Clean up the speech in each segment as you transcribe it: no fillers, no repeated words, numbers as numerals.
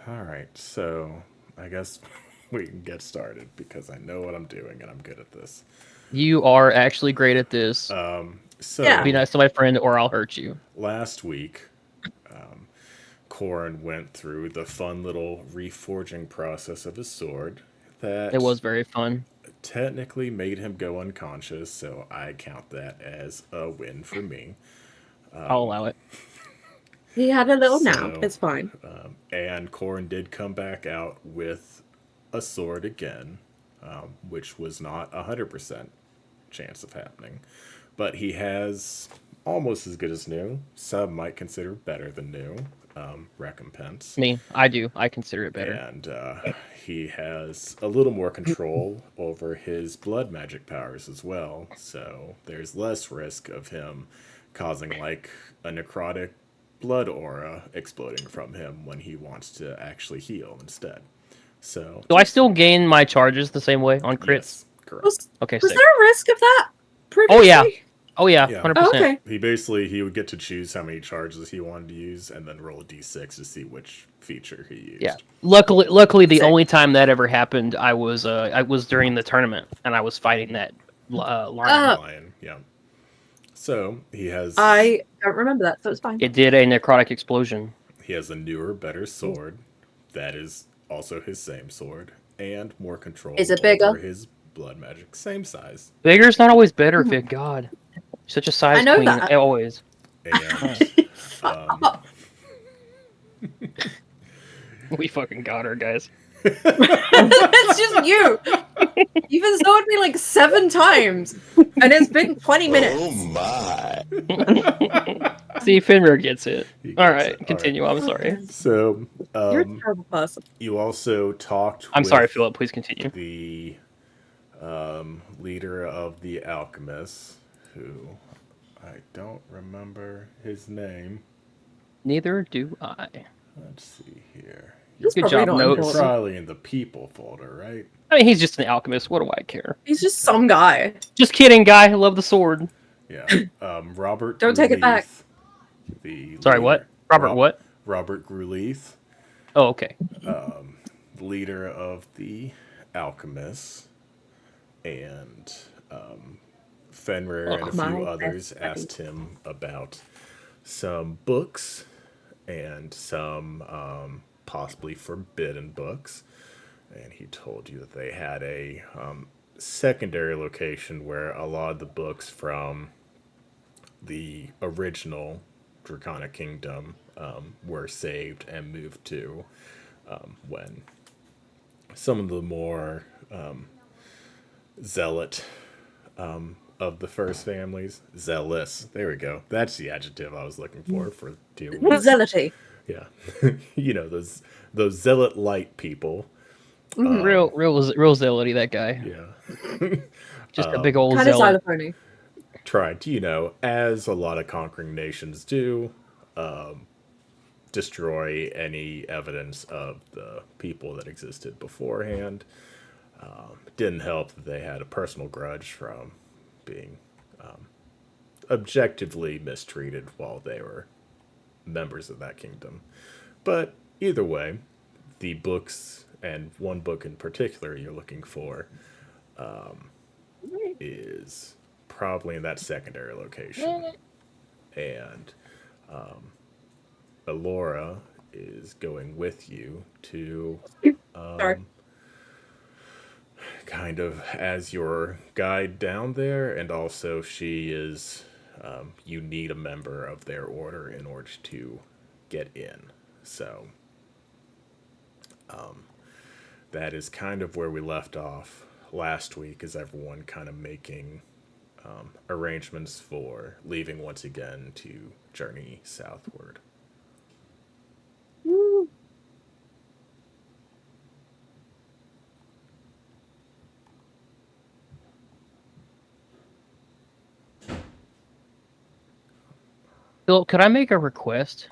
All right, so I guess we can get started because I know what I'm doing and I'm good at this. You are actually great at this. Yeah. Be So nice to my friend, or I'll hurt you. last week, Corin went through the fun little reforging process of his sword It that was very fun. technically made him go unconscious, so I count that as a win for me. I'll allow it. He had a little nap. So, It's fine. and Corin did come back out with a sword again, which was not 100% chance of happening. But he has almost as good as new. Some might consider better than new recompense. Me, I do. I consider it better. And he has a little more control over his blood magic powers as well. So there's less risk of him causing like a necrotic blood aura exploding from him when he wants to actually heal instead. So Do I still gain my charges the same way on crits? yes, correct. Was Okay, was sick. there a risk of that Oh yeah. previously? Oh yeah, Yeah. Oh, 100%. okay. He would get to choose how many charges he wanted to use and then roll a d6 to see which feature he Yeah. used. Luckily, the Sick. only time that ever happened, I was during the tournament, and I was fighting that lion. Lion, yeah. So I don't remember that, so it's fine. It did a necrotic explosion. he has a newer, better sword that is also his same sword and more Is control it over bigger? his blood magic, same size. Bigger's not always better. Mhm. Good God, such a I size know queen that. always. And Fuck up. We fucking got her, guys. It's just you. You've insulted me like 7 times, and it's been 20 minutes. Oh my. See, Fenrir gets it. he All gets right, it. All right. continue. I'm sorry. So You're a terrible person. you also talked I'm with sorry, Philip. Please continue. the leader of the alchemists, who I don't remember his name. Neither do I. Let's see here. He's Good probably job, not notes. You're important. probably in the people folder, right? I mean, he's just an alchemist. What do I care? He's just some guy. Just kidding, guy. I love the sword. Yeah. Robert Don't take it back. Gruleith, the Sorry, leader, what? Robert, what? Robert Gruleith, Oh, okay. leader of the alchemists, and Fenrir and a My few best others buddy. asked him about some books and some possibly forbidden books. And he told you that they had a secondary location where a lot of the books from the original Draconic Kingdom were saved and moved to when some of the more zealot of the first families, zealous. There we go. That's the adjective I was looking for dealing with. Zealotry. Yeah, you know those zealot light people. Real zealoty, that guy. Yeah, Just a big old Kind of zealot. xylophony. tried to as a lot of conquering nations do, destroy any evidence of the people that existed beforehand. Didn't help that they had a personal grudge from being objectively mistreated while they were members of that kingdom. But either way, the books, and one book in particular you're looking for, is probably in that secondary location. And Alora is going with you to Sorry. kind of as your guide down there, and also she is you need a member of their order in order to get in. So that is kind of where we left off last week, is everyone kind of making arrangements for leaving once again to journey southward. Philip, could I make a request?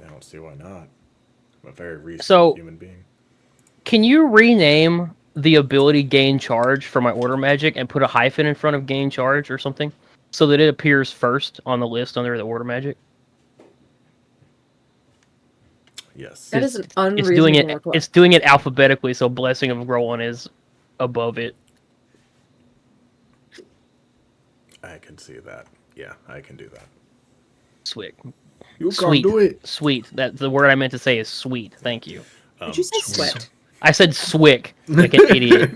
I don't see why not. I'm a very reasonable So- human being. Can you rename the ability gain charge for my order magic and put a hyphen in front of gain charge or something so that it appears first on the list under the order magic? Yes. That is an It's doing unreasonable it. request. It's doing it alphabetically, so Blessing of Growan is above it. I can see that. Yeah, I can do that. Sweet. You Sweet. can't do it. Sweet. That the word I meant to say is sweet. Thank you. Did you say Sweet. sweat? I said swick like an idiot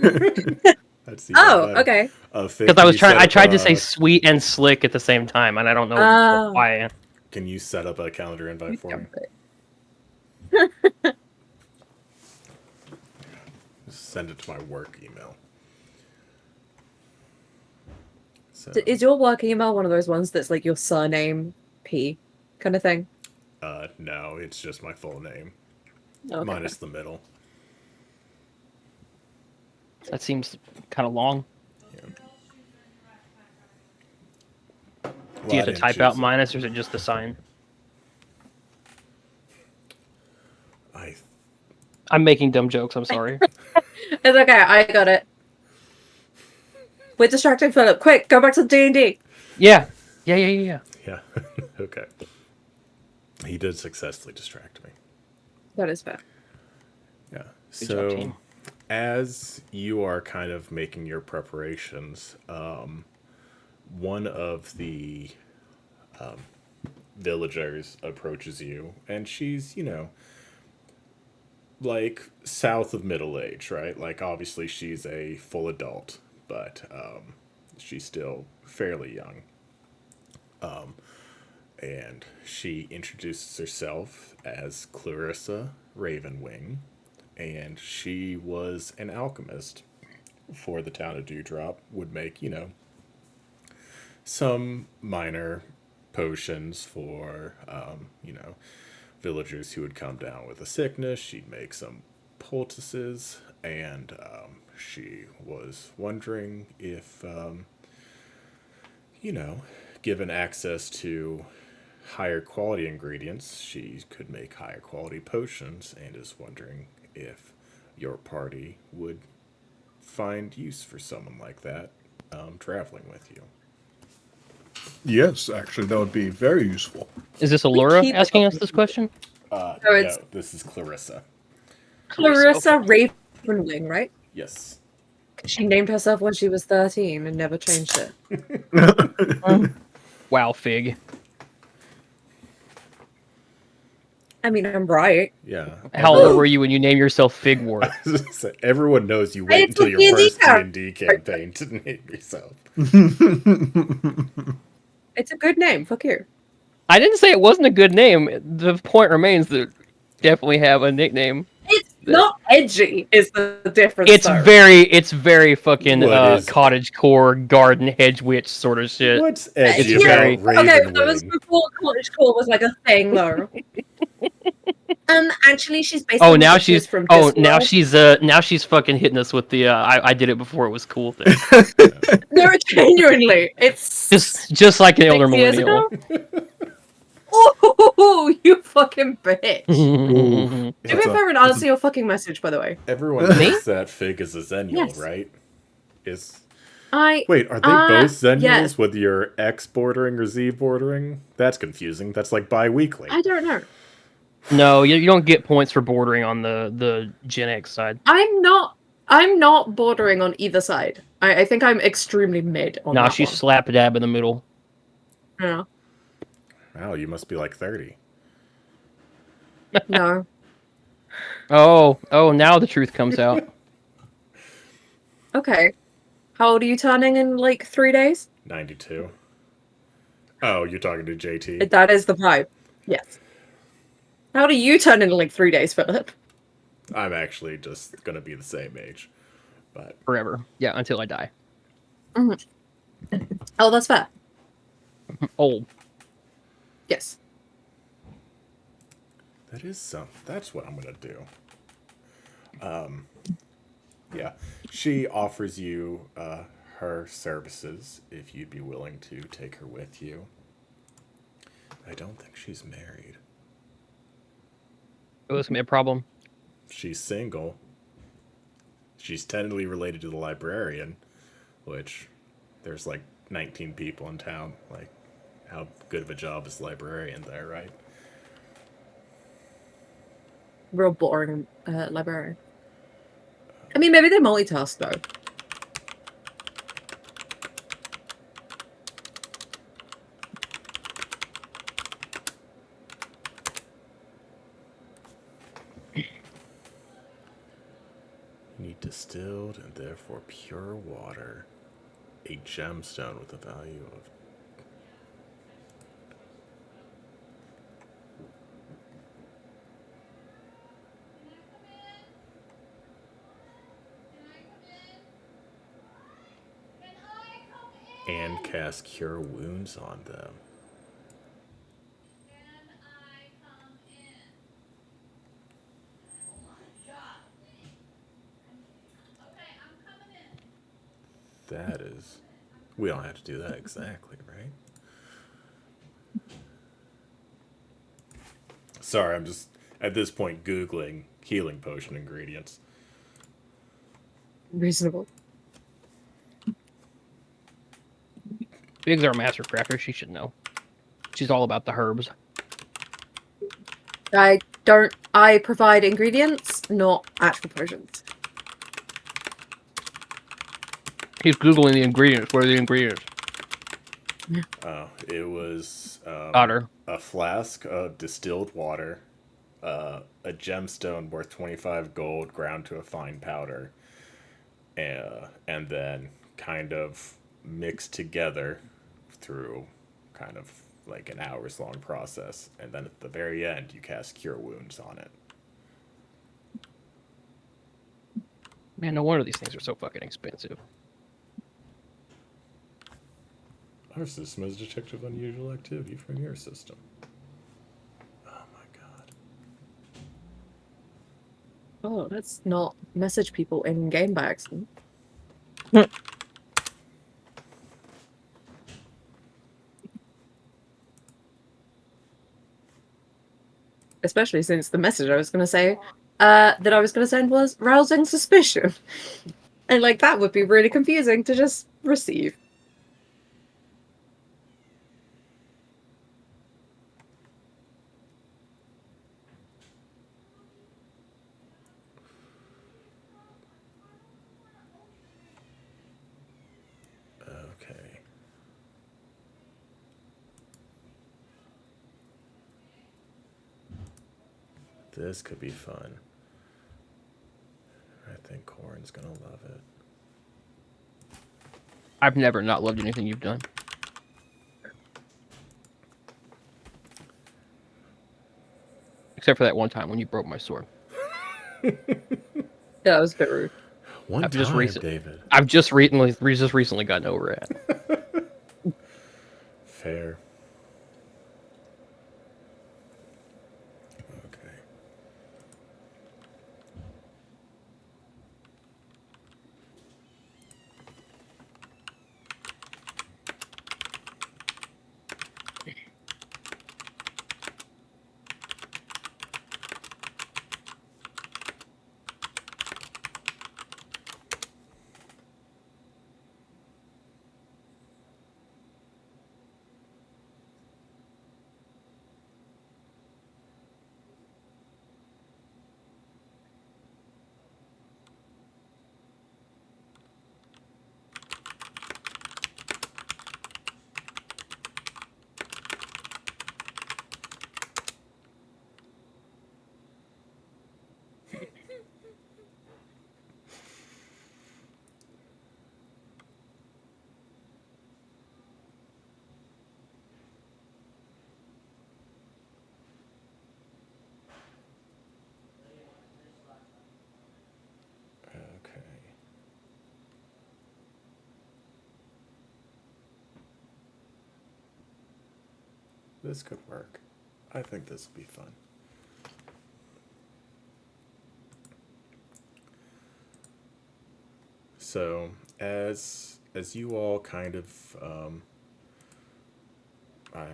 That's even Oh, better. okay. Fig, because I can was you trying. set I up tried to say a- sweet and slick at the same time, and I don't know Oh. why. Can you set up a calendar invite for me? Send it to my work email. So, Is your work email one of those ones that's like your surname P kind of thing? no, it's just my full name Okay. minus the middle. That seems kind of long. Well, Do you I have to didn't type out choose it. minus, or is it just the sign? I I'm making dumb jokes. I'm sorry. It's okay. I got it. We're distracting Philip. Quick, go back to D&D. Yeah. Yeah. yeah. Okay. He did successfully distract me. That is fair. Yeah. Good So, job, team. as you are kind of making your preparations, one of the villagers approaches you, and she's, like south of middle age, right? Like, obviously, she's a full adult, but she's still fairly young. And she introduces herself as Clarissa Ravenwing, and she was an alchemist for the town of Dewdrop, would make, some minor potions for, villagers who would come down with a sickness. She'd make some poultices, and she was wondering if, you know, given access to higher quality ingredients, she could make higher quality potions, and is wondering if your party would find use for someone like that traveling with you. Yes, actually, that would be very useful. Is this We Allura keep asking us upping this it. question? No, it's No, this is Clarissa. Clarissa okay. Ravenwing, right? Yes. She named herself when she was 13 and never changed it. Wow, Fig. I mean, I'm right. Yeah. How old were you when you named yourself Figwort? So everyone knows you wait It's until a your D&D first character. D&D campaign to name yourself. It's a good name. Fuck you. I didn't say it wasn't a good name. The point remains that definitely have a nickname. It's not edgy, is the difference, It's though. very fucking What is- cottage core, garden hedge witch sort of shit. What's edgy It's about very- Okay, but that was Ravenwing? before cottagecore was like a thing, though. Actually, she's based Oh, on the now witches she's from now she's fucking hitting us with the I did it before it was cool thing. No, genuinely, it's just like an elder 6 years millennial. ago. Oh, you fucking bitch! Do It's me a favor and answer your fucking message, by the way. Everyone Me? knows that Fig is a Xennial, Yes. right? Is Wait, are they both Xennials, yes. whether you're X bordering or Z bordering? That's confusing. That's like bi-weekly. I don't know. No, you don't get points for bordering on the Gen X side. I'm not bordering on either side. I think I'm extremely mid on Nah, that she's one. slap dab in the middle. Yeah. Wow, you must be like 30. No. Oh, now the truth comes out. Okay. How old are you turning in like 3 days? 92. Oh, you're talking to JT? That is the vibe. Yes. How do you turn in like 3 days, Philip? I'm actually just gonna be the same age. But Forever. Yeah, until I die. Oh, that's fair. Old. Yes. that's what I'm gonna do. Yeah. She offers you her services if you'd be willing to take her with you. I don't think she's married. It was gonna be a problem. She's single. She's technically related to the librarian, which there's like 19 people in town. Like, how good of a job is the librarian there, right? real boring librarian. I mean, maybe they multitask though. You need distilled and therefore pure water. A gemstone with a value of. And cast cure wounds on them. That is. We don't have to do that exactly, right? Sorry, I'm just at this point Googling healing potion ingredients. Reasonable. Big's our master crafter. She should know. She's all about the herbs. I provide ingredients, not actual potions. He's Googling the ingredients. What are the ingredients? It was Otter. a flask of distilled water, a gemstone worth 25 gold ground to a fine powder, and then kind of mixed together through kind of like an hours long process. And then at the very end, you cast cure wounds on it. Man, no wonder these things are so fucking expensive. Our system has detected unusual activity from your system. Oh my god. Oh, let's not message people in game by accident. Especially since the message I was going to say that I was going to send was rousing suspicion. And like that would be really confusing to just receive. Okay. This could be fun. I think Corin's gonna love it. I've never not loved anything you've done. Except for that one time when you broke my sword. Yeah, that was a bit rude. One I've time, just David. I've just recently gotten over it. Fair. Okay. Okay. This could work. I think this will be fun. So, as you all kind of, I,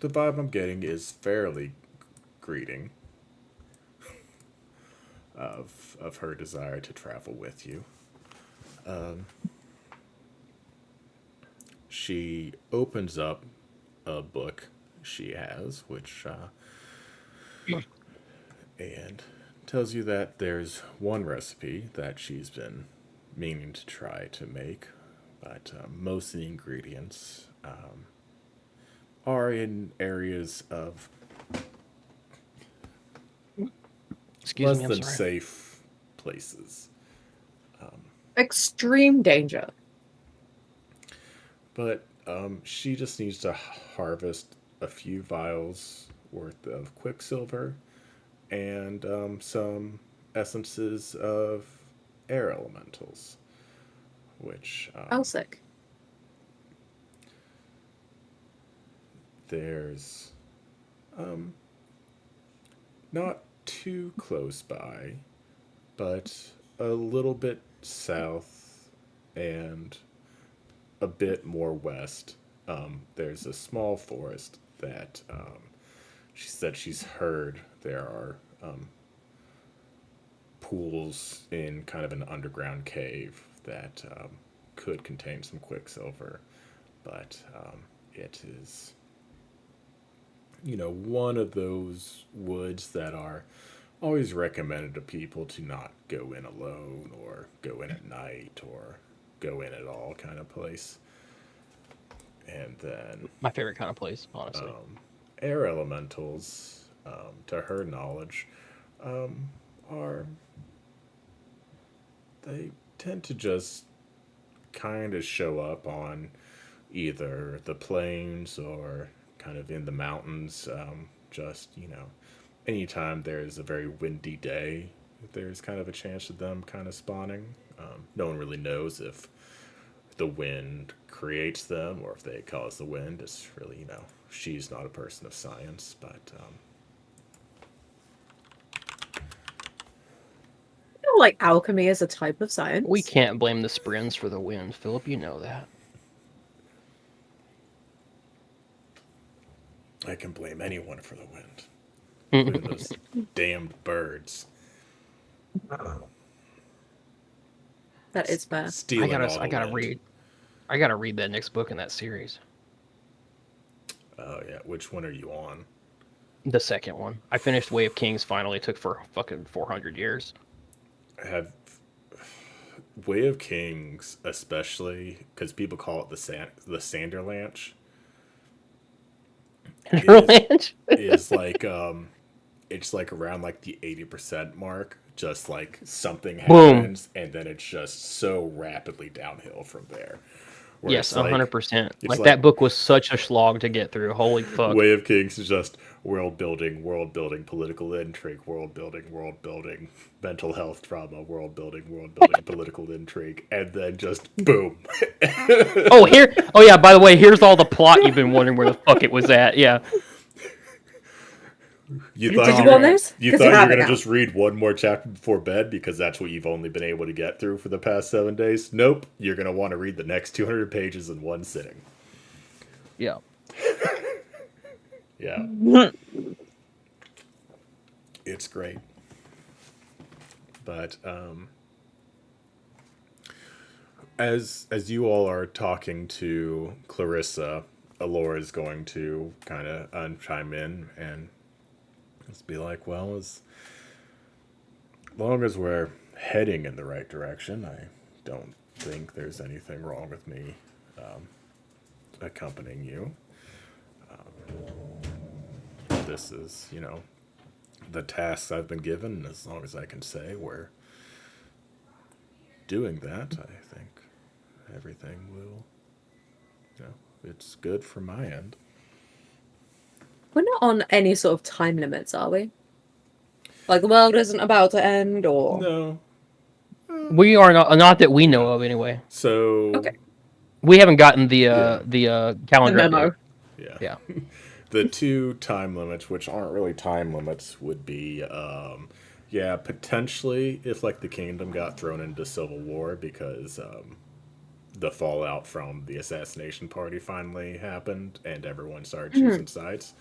the vibe I'm getting is fairly greeting of her desire to travel with you. She opens up a book she has, which and tells you that there's one recipe that she's been meaning to try to make, but most of the ingredients are in areas of Excuse less me, I'm than sorry. safe places. Extreme danger. But she just needs to harvest a few vials worth of quicksilver and some essences of air elementals, which Oh, sick. there's not too close by, but a little bit south and a bit more west. There's a small forest that she said she's heard there are pools in kind of an underground cave that could contain some quicksilver, but it is, one of those woods that are always recommended to people to not go in alone or go in at night or go in at all kind of place. And then My favorite kind of place, honestly. air elementals, to her knowledge, are they tend to just kind of show up on either the plains or kind of in the mountains. Just, anytime there's a very windy day, there's kind of a chance of them kind of spawning. No one really knows if the wind creates them or if they cause the wind. It's really, she's not a person of science, but I feel like alchemy is a type of science. We can't blame the Sprins for the wind, Philip. You know that. I can blame anyone for the wind, including those damned birds. That is fair. Stealing all the I gotta wind. read. I gotta read that next book in that series. Oh yeah, which one are you on? The second one. I finished Way of Kings finally. It took for fucking 400 years. Have Way of Kings, especially because people call it the Sanderlanche, is like it's like around like the 80% mark. Just like something Boom. happens, and then it's just so rapidly downhill from there. Where Yes, it's like 100%. it's Like like that book was such a slog to get through. Holy fuck. Way of Kings is just world building, political intrigue, world building, mental health trauma, world building, political intrigue, and then just boom. Oh, oh yeah, by the way, here's all the plot you've been wondering where the fuck it was at. Yeah. You Did thought you you want were, this? you 'Cause thought you have were it gonna now. just read one more chapter before bed because that's what you've only been able to get through for the past 7 days. Nope, you're gonna want to read the next 200 pages in one sitting. Yeah. Yeah, it's great. But as you all are talking to Clarissa, Alora is going to kind of chime in and just be like, "Well, as long as we're heading in the right direction, I don't think there's anything wrong with me accompanying you. This is, the tasks I've been given, and as long as I can say we're doing that, I think everything will, it's good from my end." We're not on any sort of time limits, are we? Like the world isn't about to end, or No. We are not that we know of anyway. So, okay, We haven't gotten the Yeah. the calendar memo. update. yeah. Yeah. The two time limits, which aren't really time limits, would be, yeah, potentially if like the kingdom got thrown into civil war because the fallout from the assassination party finally happened and everyone started choosing sides.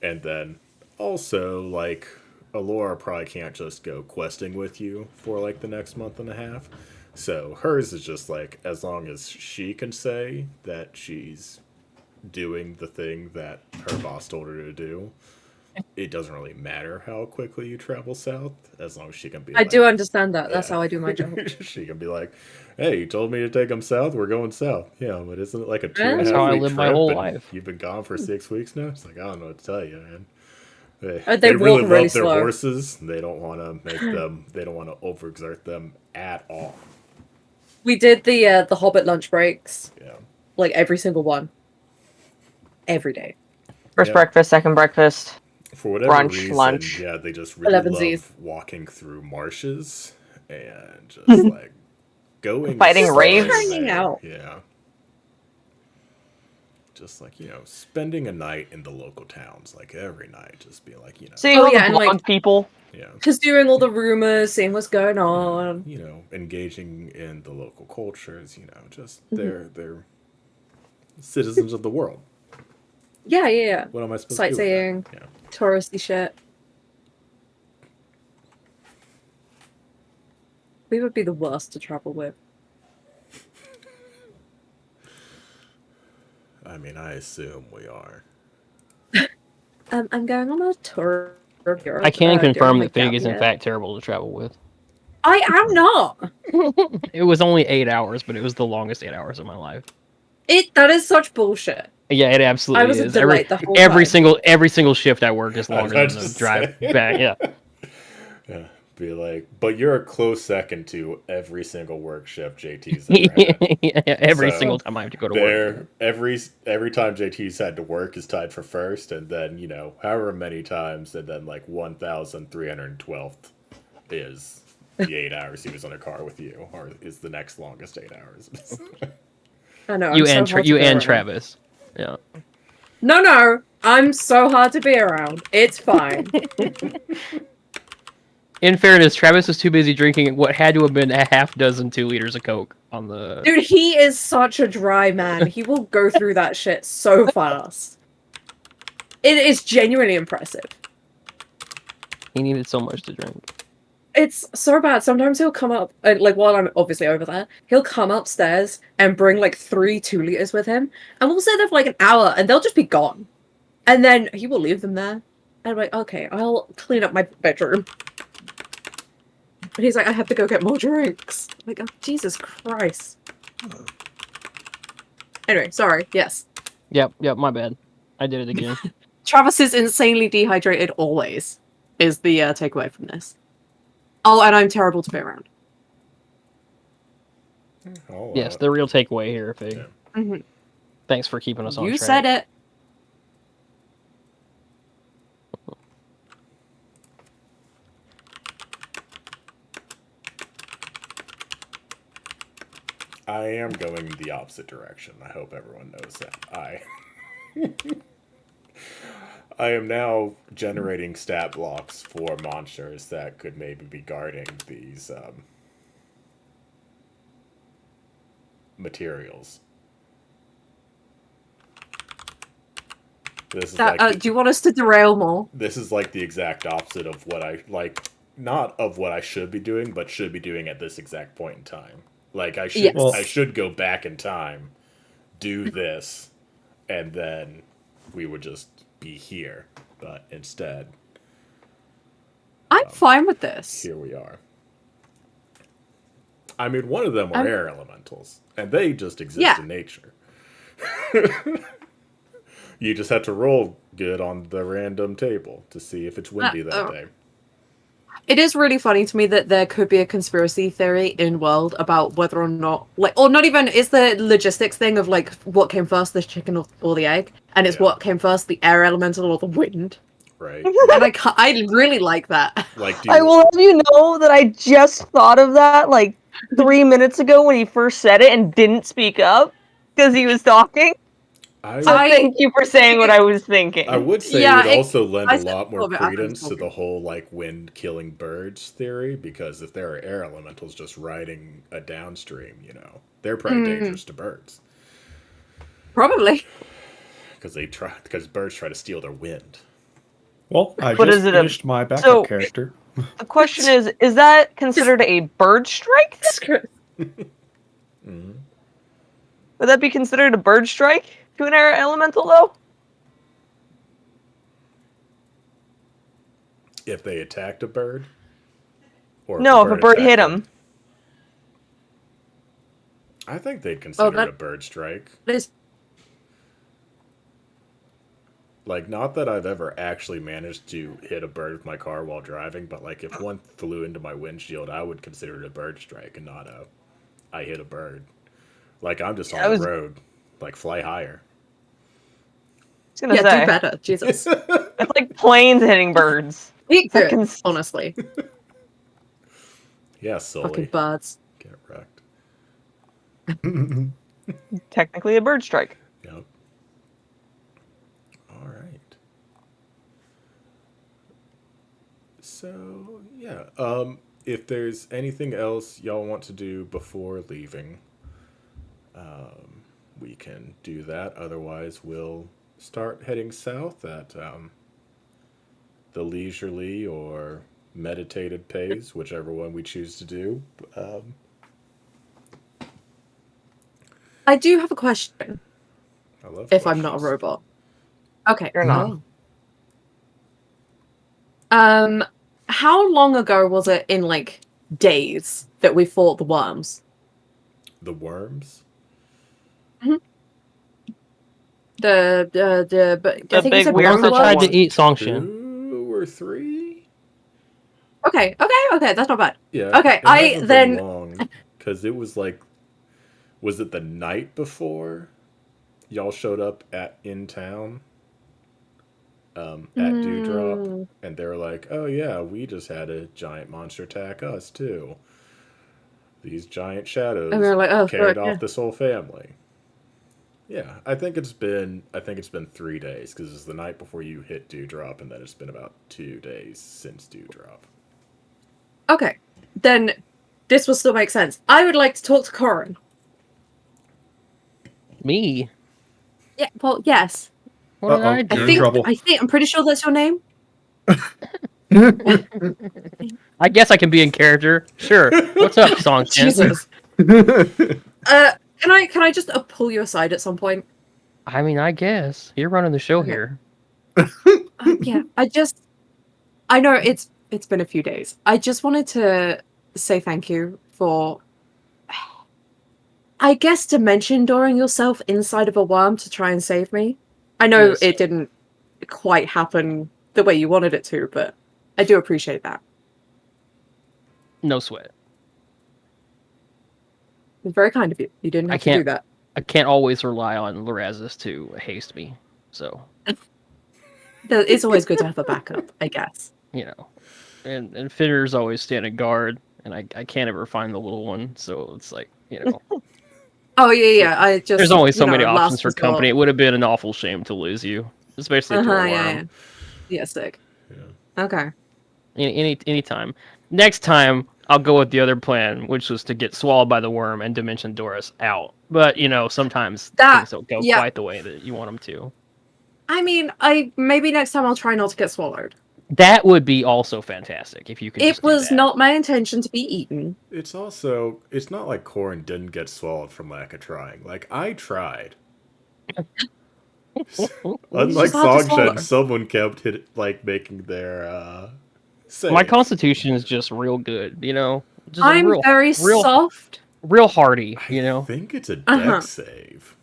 And then also, like, Alora probably can't just go questing with you for like the next month and a half. So hers is just like, as long as she can say that she's doing the thing that her boss told her to do, it doesn't really matter how quickly you travel south, as long as she can be I like, do understand that. That's yeah. how I do my job. She can be like, hey, you told me to take them south. We're going south. Yeah, but isn't it like a two and a That's half how I week live my trip? whole And life. you've been gone for 6 weeks now. It's like, I don't know what to tell you, man. They They really walk really love their slow. horses. They don't want to make them. They don't want to overexert them at all. We did the Hobbit lunch breaks, Yeah. like every single one, every day. First Yeah. breakfast, second breakfast, For whatever brunch, reason, lunch. yeah, they just really 11Zs. love walking through marshes and just like going Fighting somewhere raves? Hanging there. out. Yeah. Just like, spending a night in the local towns, like every night, just be like, Seeing Oh, all yeah, the and, blog like- people. yeah, Pursuing all the rumors, seeing what's going on. engaging in the local cultures, just Mm-hmm. they're citizens of the world. Yeah, yeah, yeah. What am I supposed Sightseeing. to do with that? Touristy shit. We would be the worst to travel with. Yeah. I mean, I assume we are. I'm going on a tour of Europe. I can during confirm my that Fig gap is in year. fact terrible to travel with. I am not. It was only 8 hours, but it was the longest 8 hours of my life. That is such bullshit. Yeah, it I absolutely was a is. delight the whole every time. single shift I work is longer was than the just drive saying. back. Yeah. Yeah, be like, but you're a close second to every single work shift JT's ever had. Yeah, every So, single time I have to go to work. Every time JT's had to work is tied for first, and then however many times, and then like 1,312th is the 8 hours he was in a car with you, or is the next longest 8 hours. I know. You I'm and so hard to you be and around. Travis. Yeah. No, I'm so hard to be around. It's fine. In fairness, Travis was too busy drinking what had to have been a half dozen 2 liters of Coke on the. Dude, he is such a dry man. He will go through that shit so fast. It is genuinely impressive. He needed so much to drink. It's so bad. Sometimes he'll come up, like while I'm obviously over there, he'll come upstairs and bring like 3 2 liters with him, and we'll sit there for like an hour, and they'll just be gone. And then he will leave them there. And I'm like, okay, I'll clean up my bedroom. And he's like, I have to go get more drinks. I'm like, oh, Jesus Christ. Anyway, sorry. Yes. Yep, my bad. I did it again. Travis is insanely dehydrated always, is the takeaway from this. Oh, and I'm terrible to be around. Oh, Yes, the real takeaway here, Fig. Yeah. Mm-hmm. Thanks for keeping us on You track. said it. I am going the opposite direction. I hope everyone knows that. I am now generating stat blocks for monsters that could maybe be guarding these materials. This is Do you want us to derail more? this is like the exact opposite of what I like. Not of what I should be doing, but should be doing at this exact point in time. Like I should, Yes. Well- I should go back in time, do this, and then we would just be here. But instead, I'm fine with this. here we are. I mean, one of them are I'm- air elementals, and they just exist Yeah. in nature. You just have to roll good on the random table to see if it's windy that day. It is really funny to me that there could be a conspiracy theory in world about whether or not, like, or not even, is the logistics thing of like what came first, the chicken or the egg, and it's Yeah. what came first, the air elemental or the wind. Right? And I really like that. Like, do I you, will have you know that I just thought of that like 3 minutes ago when he first said it and didn't speak up because he was talking. So I thank you for saying what I was thinking. I would say Yeah, it would also lend I a said lot more all of it after I was credence to talking. the whole like wind killing birds theory, because if there are air elementals just riding a downstream, they're probably dangerous to birds Probably. because birds try to steal their wind. Well, I But just is it a- finished my backup so- character. The question is that considered a bird strike? Mhm. Would that be considered a bird strike to an air elemental though? If they attacked a bird? Or No, if a bird hit attacked him. I think they'd Oh, consider it a bird strike. is Like, not that I've ever actually managed to hit a bird with my car while driving, but like if one flew into my windshield, I would consider it a bird strike and not a I hit a bird. Like I'm just I on the was road. Like fly higher. gonna yeah, do say better, Jesus. it's like planes hitting birds. Be good, Fucking honestly. Yeah, Fucking Sully. birds. Get wrecked. technically a bird strike. Yep. All right. So yeah, if there's anything else y'all want to do before leaving, we can do that. Otherwise, we'll start heading south at the leisurely or meditated pace, whichever one we choose to do. I do have a question. I love If I'm not a questions. robot. Okay. You're not. Oh, How long ago was it in like days that we fought the worms? the worms. But The I think you big said weird Worms that bone tried worms? to eat Songshin. 2 or 3. Okay, that's not bad. Yeah. Okay, it I hasn't been then long because it was like, was it the night before y'all showed up in town at Dewdrop, Mm, and they were like, "Oh yeah, we just had a giant monster attack us too. These giant and we shadows were like, oh carried fuck, off yeah. this whole family." Yeah, I think it's been 3 days because it's the night before you hit Dewdrop, and then it's been about 2 days since Dewdrop. Okay. Then this will still make sense. I would like to talk to Corin. Me? Yeah, well, yes. What did I Uh-oh, I you're in do? trouble. I'm pretty sure that's your name. I guess I can be in character. Sure. What's up, Songshin? Jesus. Can I just pull you aside at some point? I mean, I guess you're running the show Okay. here. Yeah, I know it's been a few days. I just wanted to say thank you for, I guess, dimension-dooring yourself inside of a worm to try and save me. I know Yes. it didn't quite happen the way you wanted it to, but I do appreciate that. No sweat. It's very kind of you. You didn't I have to do can't- that. I can't always rely on Lorazis to haste me. So, It's always good to have a backup, I guess. you know. And Finner's always standing guard, and I can't ever find the little one, so it's like, Oh yeah. I just there's only so many last options for company. It would have been an awful shame to lose you, especially to a worm. yeah. Yeah, sick. Yeah. Okay. Any time. Next time, I'll go with the other plan, which was to get swallowed by the worm and Dimension Doris out. But sometimes things don't go yeah. quite the way that you want them to. I mean, maybe next time I'll try not to get swallowed. That would be also fantastic if you could. It just do was that. not my intention to be eaten. It's not like Corin didn't get swallowed from lack of trying. Like, I tried. Unlike just have to swallow. Songshen, someone kept making their save. My constitution is just real good, Just I'm real, very real, soft. real hardy, I think it's a deck Uh-huh. save.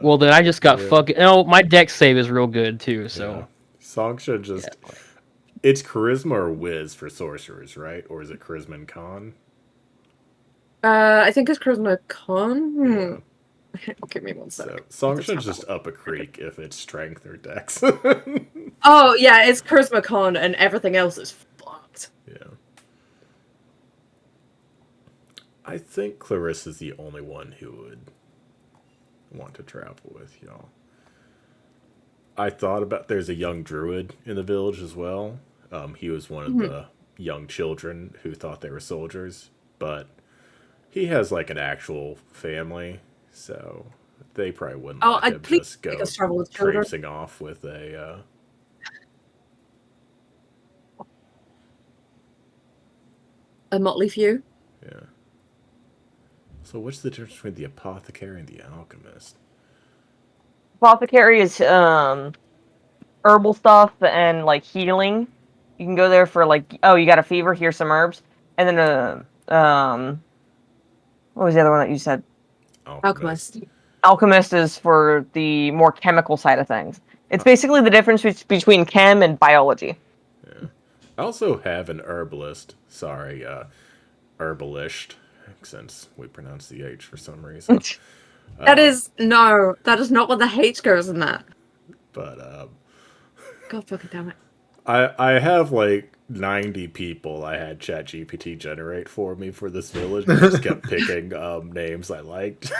Well, then I just got Yeah. fucking. No, my deck save is real good too. So Yeah. Songshen just. It's charisma or whiz for sorcerers, right? Or is it charisma and con? I think it's Charisma Con. Yeah. Give me one sec. So Songshen's just up a creek if it's strength or dex. Oh yeah, it's Charisma Con, and everything else is fucked. Yeah. I think Clarissa's the only one who would want to travel with y'all. I thought about there's a young druid in the village as well. He was one of the young children who thought they were soldiers, but he has like an actual family, so they probably wouldn't let him please just go make us travel with children. traipsing off with a A motley few. yeah. So what's the difference between the apothecary and the alchemist? Apothecary is herbal stuff and like healing. You can go there for like, oh, you got a fever, here's some herbs, and then what was the other one that you said? Alchemist. Alchemist is for the more chemical side of things. It's basically the difference between chem and biology. Yeah. I also have an herbalist. Sorry, herbalist, since we pronounce the H for some reason. That is not what the H goes in that. But God fucking damn it. I have like 90 people I had ChatGPT generate for me for this village. I just kept picking names I liked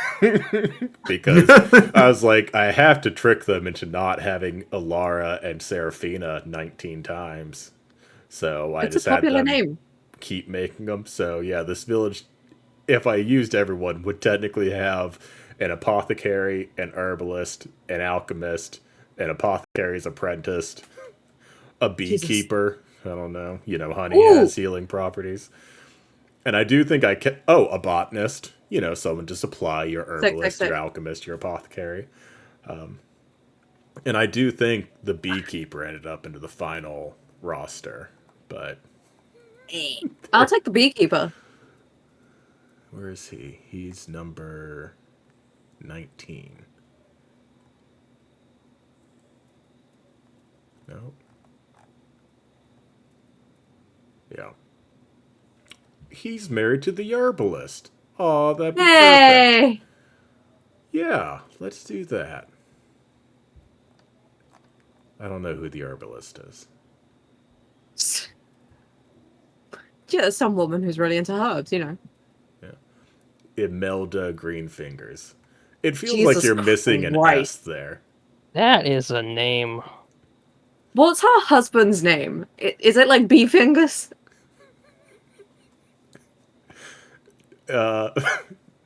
because I was like, I have to trick them into not having Alara and Seraphina 19 times. So I It's just a had popular them name. keep making them. So yeah, this village, if I used everyone, would technically have an apothecary, an herbalist, an alchemist, an apothecary's apprentice, a beekeeper. I don't know. You know, honey has healing properties. And I do think I can. Oh, a botanist. You know, someone to supply your herbalist, your alchemist, your apothecary. And I do think the beekeeper ended up into the final roster. But I'll take the beekeeper. where is he? He's number 19. No. Yeah. He's married to the herbalist. Oh, that'd be perfect. Hey! Yeah, let's do that. I don't know who the herbalist is. Yeah, some woman who's really into herbs, you know. Imelda Greenfingers. It feels Jesus like you're missing an S Christ. there. That is a name. What's her husband's name? Is it like Beefingers?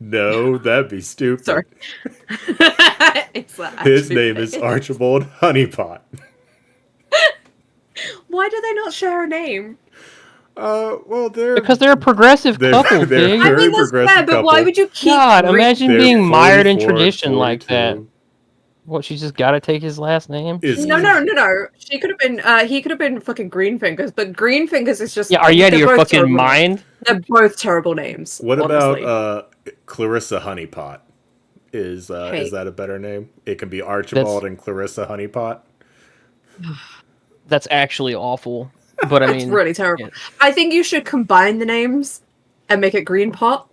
No, that'd be stupid. Sorry. His name is Archibald Honeypot. Why do they not share a name? Well, Because they're a progressive couple, they're Big. I very mean, that's progressive fair, but couple. why would you keep... God, imagine They're being mired in 44 and tradition like that. 42. What, she just gotta take his last name? Is No. She could have been, he could have been fucking Greenfingers, but Greenfingers is just... Yeah, are you out of they're your both fucking terrible mind? names. They're both terrible names. What honestly. about Clarissa Honeypot? Is that a better name? It can be Archibald and Clarissa Honeypot. That's actually awful. But I It's mean, really terrible. yeah. I think you should combine the names and make it Green Pot.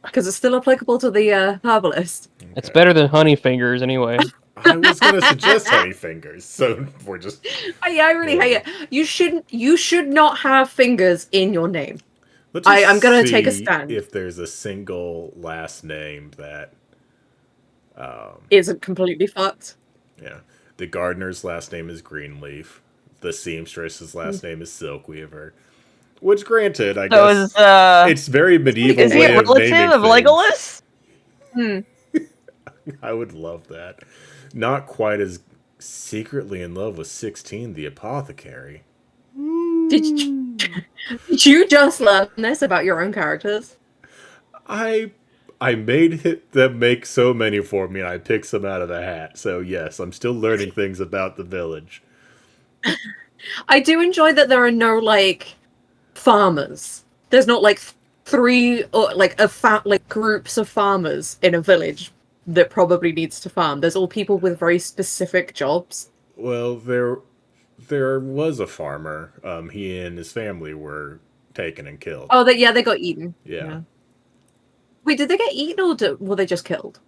Because it's still applicable to the herbalist. It's better than Honey Fingers anyway. I was going to suggest Honeyfingers, so we're just... I really hate it. You should not have fingers in your name. Let's I'm gonna see take a stand. if there's a single last name that... Isn't completely fucked. Yeah. The gardener's last name is Greenleaf. The seamstress's last name is Silkweaver. Which, granted, I guess it's very medieval is he way a of naming relative of things. Legolas? I would love that. Not quite as secretly in love with 16, the apothecary. Did you just learn this about your own characters? I made them make so many for me, and I picked some out of a hat. So yes, I'm still learning things about the village. I do enjoy that there are no like farmers. There's not like three or like groups of farmers in a village that probably needs to farm. There's all people with very specific jobs. Well, there was a farmer. He and his family were taken and killed. Oh, they got eaten. Yeah. Wait, did they get eaten or were they just killed?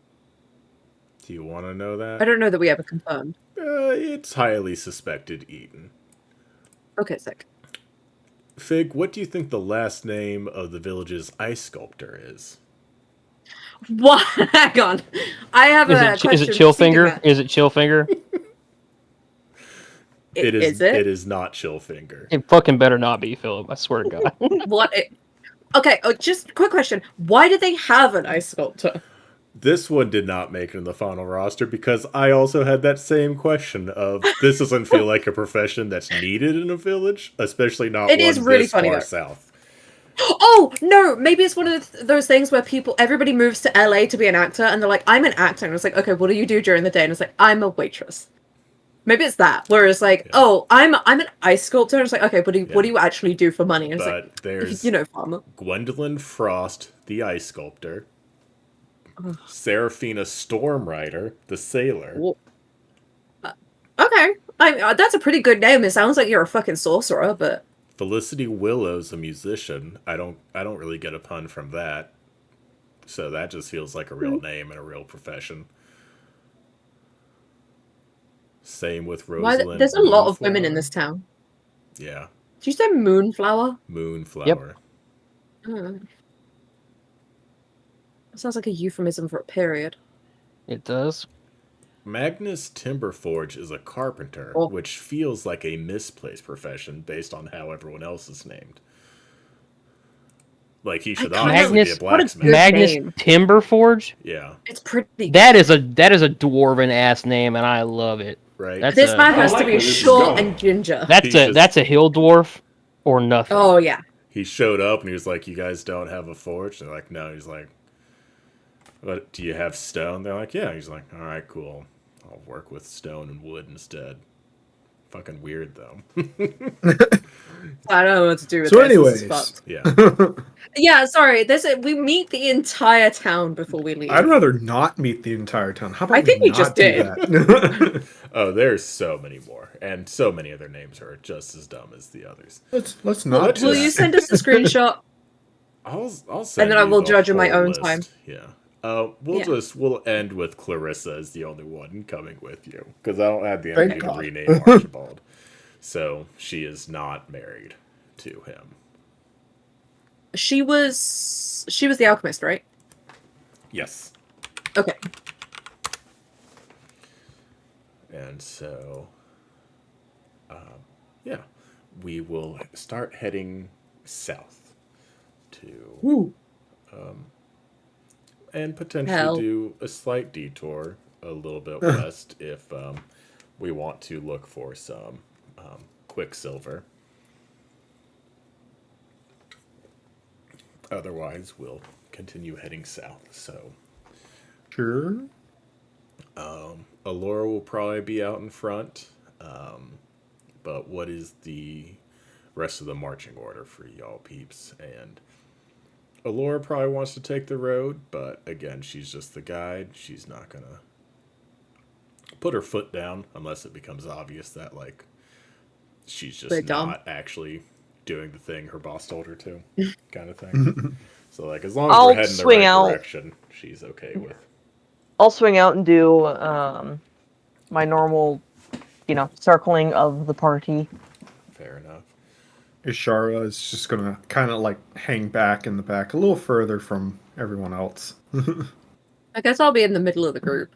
Do you want to know that? I don't know that we ever confirmed. It's highly suspected eaten. Okay, sick. Fig, what do you think the last name of the village's ice sculptor is? What? Hang on. I have a question. Is it Chillfinger? Is it Chillfinger? Is it? It is not Chillfinger. It fucking better not be, Philip. I swear to God. What? Okay, just quick question. Why did they have an ice sculptor? This one did not make it in the final roster because I also had that same question of this doesn't feel like a profession that's needed in a village, especially not It one is really this funny, far though. south. Oh, no, maybe it's one of those things where everybody moves to LA to be an actor, and they're like, I'm an actor. And it's like, okay, what do you do during the day? And it's like, I'm a waitress. Maybe it's that. Whereas like, Yeah. oh, I'm an ice sculptor. It's like, okay, but what do Yeah. you actually do for money? And it's But like, there's you know, farmer. Gwendolyn Frost, the ice sculptor. Ugh. Seraphina Stormrider, the sailor. Whoa. Okay, that's a pretty good name. It sounds like you're a fucking sorcerer, but Felicity Willow's a musician. I don't really get a pun from that. So that just feels like a real name and a real profession. Same with why? Rosalind. There's a lot of women in Moonflower. this town. Yeah, Did you say Moonflower? Moonflower. That sounds like a euphemism for a period. It does. Magnus Timberforge is a carpenter, Oh. which feels like a misplaced profession based on how everyone else is named. Like he should kinda- obviously be a Magnus- blacksmith. Good Magnus name. Timberforge. Yeah, It's pretty. That is a dwarven ass name, and I love it. right. That's This a man I has like to be where this is short going. and ginger. that's a hill dwarf or nothing. Oh yeah. He showed up and he was like, "You guys don't have a forge?" They're like, "No." He's like, "But do you have stone?" They're like, "Yeah." He's like, "All right, cool. I'll work with stone and wood instead." Fucking weird though. I don't know what to do with So this. This is anyways. fucked. Yeah. Yeah, sorry. We meet the entire town before we leave. I'd rather not meet the entire town. How about I think we not just do did. that? Oh, there's so many more, and so many of their names are just as dumb as the others. let's not. let's do Will just- that. you send us a screenshot? I'll send then I you will the judge in my whole own list. time. Yeah. Yeah. We'll end with Clarissa as the only one coming with you because I don't have the Thank energy to God. rename Archibald. So she is not married to him. She was the alchemist, right? Yes. Okay. And so, yeah, we will start heading south to, Ooh. and potentially Hell. do a slight detour a little bit west if we want to look for some quicksilver. Otherwise, we'll continue heading south. So, Sure. Allura will probably be out in front. But what is the rest of the marching order for y'all peeps? And Allura probably wants to take the road, but again, she's just the guide. She's not gonna put her foot down unless it becomes obvious that like she's just They're dumb. not actually doing the thing her boss told her to, kind of thing. So like as long as I'll we're heading the swing right out. direction, she's okay with. I'll swing out and do my normal, circling of the party. Fair enough. Ishara is just gonna kind of like hang back in the back a little further from everyone else. I guess I'll be in the middle of the group.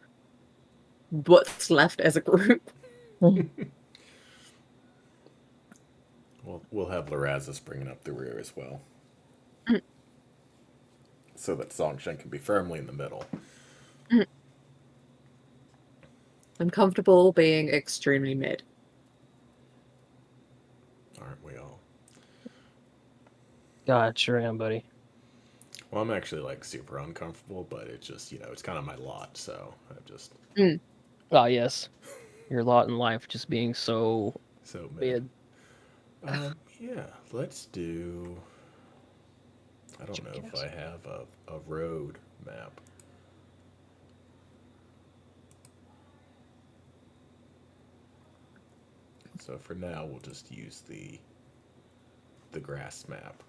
What's left as a group? We'll have Larazis bringing up the rear as well. So that Songshen can be firmly in the middle. I'm comfortable being extremely mid. Aren't we all? God, sure am, buddy. Well, I'm actually like super uncomfortable, but it's just, it's kind of my lot, so I'm just Oh yes, your lot in life just being so so mid. mid. Yeah, let's do. I don't know if I have a road map. So for now, we'll just use the grass map,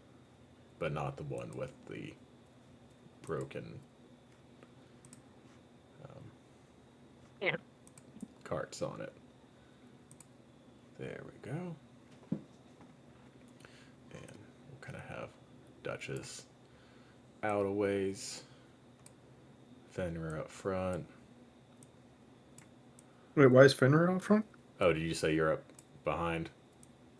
but not the one with the broken Yeah. carts on it. There we go. And we'll kind of have Duchess out a ways, Fenrir up front. Wait, why is Fenrir out front? Oh, did you say you're up behind?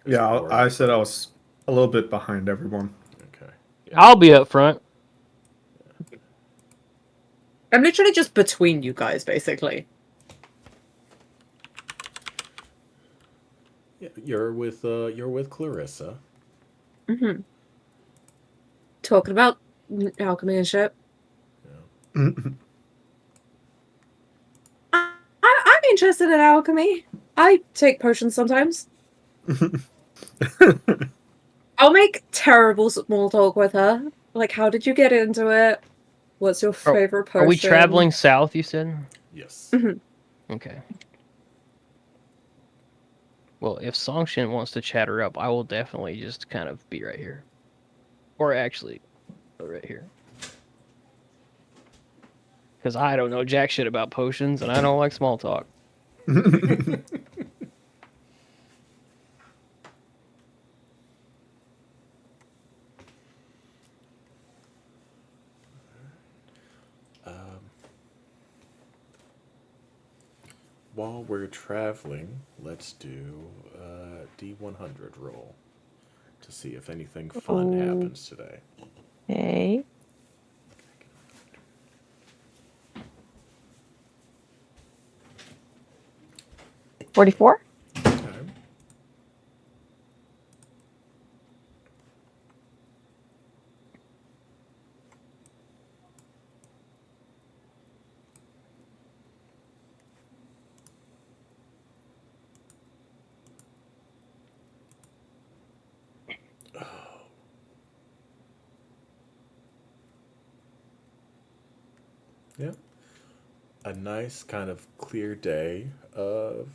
Yeah, Or- I said I was a little bit behind everyone. Okay. I'll be up front. I'm literally just between you guys, basically. Yeah, you're with Clarissa. Mm-hmm. Talking about alchemy and shit. I'm interested in alchemy. I take potions sometimes. I'll make terrible small talk with her. Like, how did you get into it? What's your favorite potion? Are we traveling south, you said? Yes. Mhm. Okay. Well, if Songshin wants to chat her up, I will definitely just kind of be right here. Or actually, right here. Because I don't know jack shit about potions, and I don't like small talk. While we're traveling, let's do a D100 roll to see if anything fun happens today. Okay. 44? Okay. Yeah. A nice kind of clear day of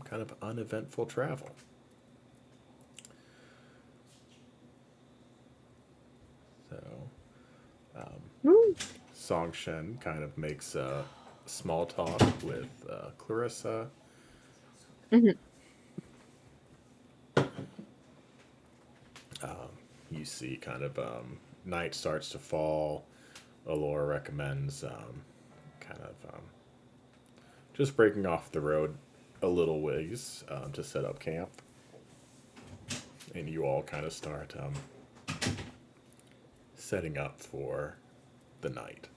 kind of uneventful travel. So, Songshen kind of makes small talk with Clarissa. Mhm. You see, kind of night starts to fall. Allura recommends kind of just breaking off the road a little ways to set up camp. And you all kind of start setting up for the night.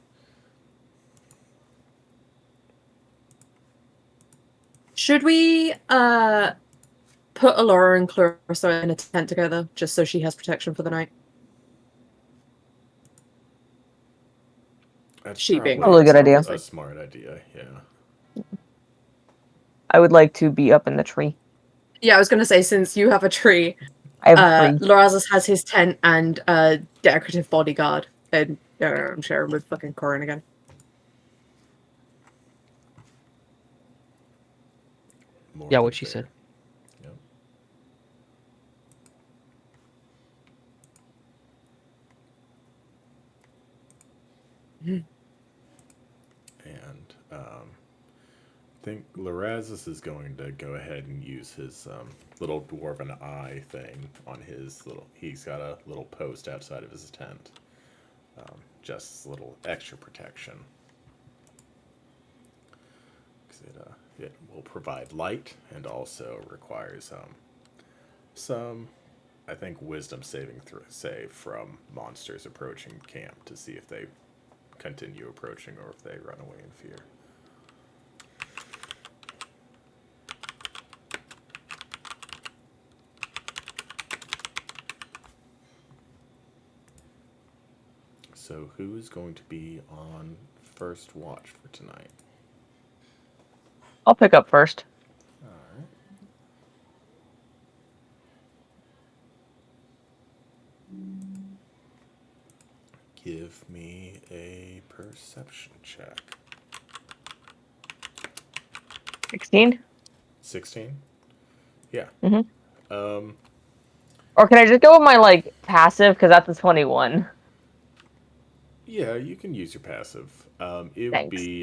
Should we put Allura and Clarissa in a tent together just so she has protection for the night? That's She being probably Probably a good idea. a smart idea, yeah. I would like to be up in the tree. Yeah, I was gonna say, since you have a tree, I have a tree. Lorazas has his tent and decorative bodyguard, and I'm sharing with fucking Corin again. More Yeah, than what she fair. said. Yep. And I think Lorazes is going to go ahead and use his little dwarven eye thing on his little. He's got a little post outside of his tent. Just a little extra protection. 'Cause it will provide light and also requires some, I think, wisdom save from monsters approaching camp to see if they continue approaching or if they run away in fear. So who is going to be on first watch for tonight? I'll pick up first. All right. Give me a perception check. 16? 16? Yeah. Mhm. Um, Or can I just go with my, like, passive? Because that's a 21. yeah, you can use your passive. It would Thanks. be,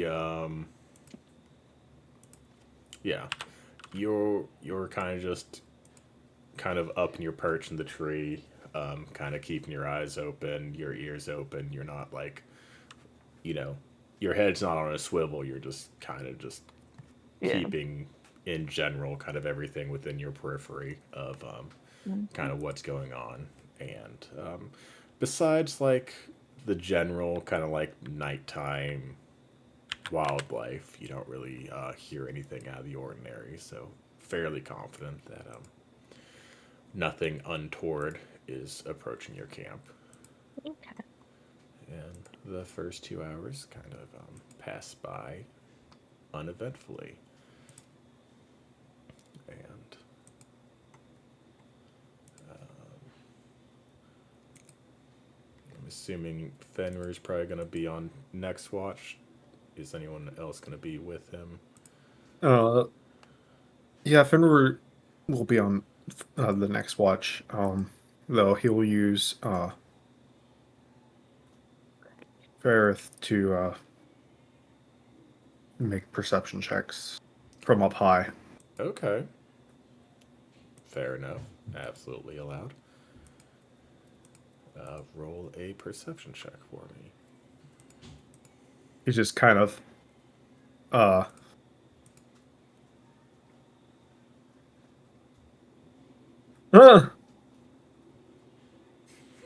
yeah, you're kind of just kind of up in your perch in the tree, kind of keeping your eyes open, your ears open. You're not like, you know, your head's not on a swivel. You're just kind of just Yeah. keeping in general kind of everything within your periphery of kind of what's going on. And besides like the general kind of like nighttime wildlife, you don't really hear anything out of the ordinary. So fairly confident that nothing untoward is approaching your camp. Okay. And the first 2 hours kind of pass by uneventfully. assuming Fenrir's probably going to be on next watch. Is anyone else going to be with him? Yeah, Fenrir will be on the next watch. Though he will use Farith to make perception checks from up high. Okay. Fair enough. Absolutely allowed. Roll a perception check for me. He's just kind of that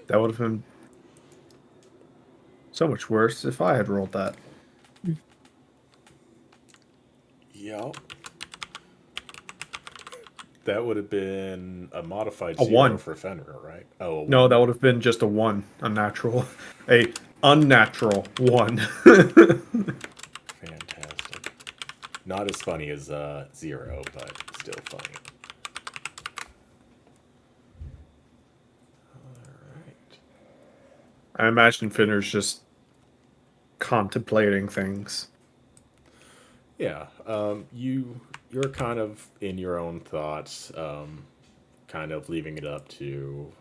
would have been so much worse if I had rolled that. Yup. That would have been a modified A 0 1. for Fenrir, right? Oh, No, 1. that would have been just a 1, unnatural. A unnatural 1. Fantastic. Not as funny as 0, but still funny. Alright. I imagine Finner's just contemplating things. Yeah, you're kind of in your own thoughts, kind of leaving it up to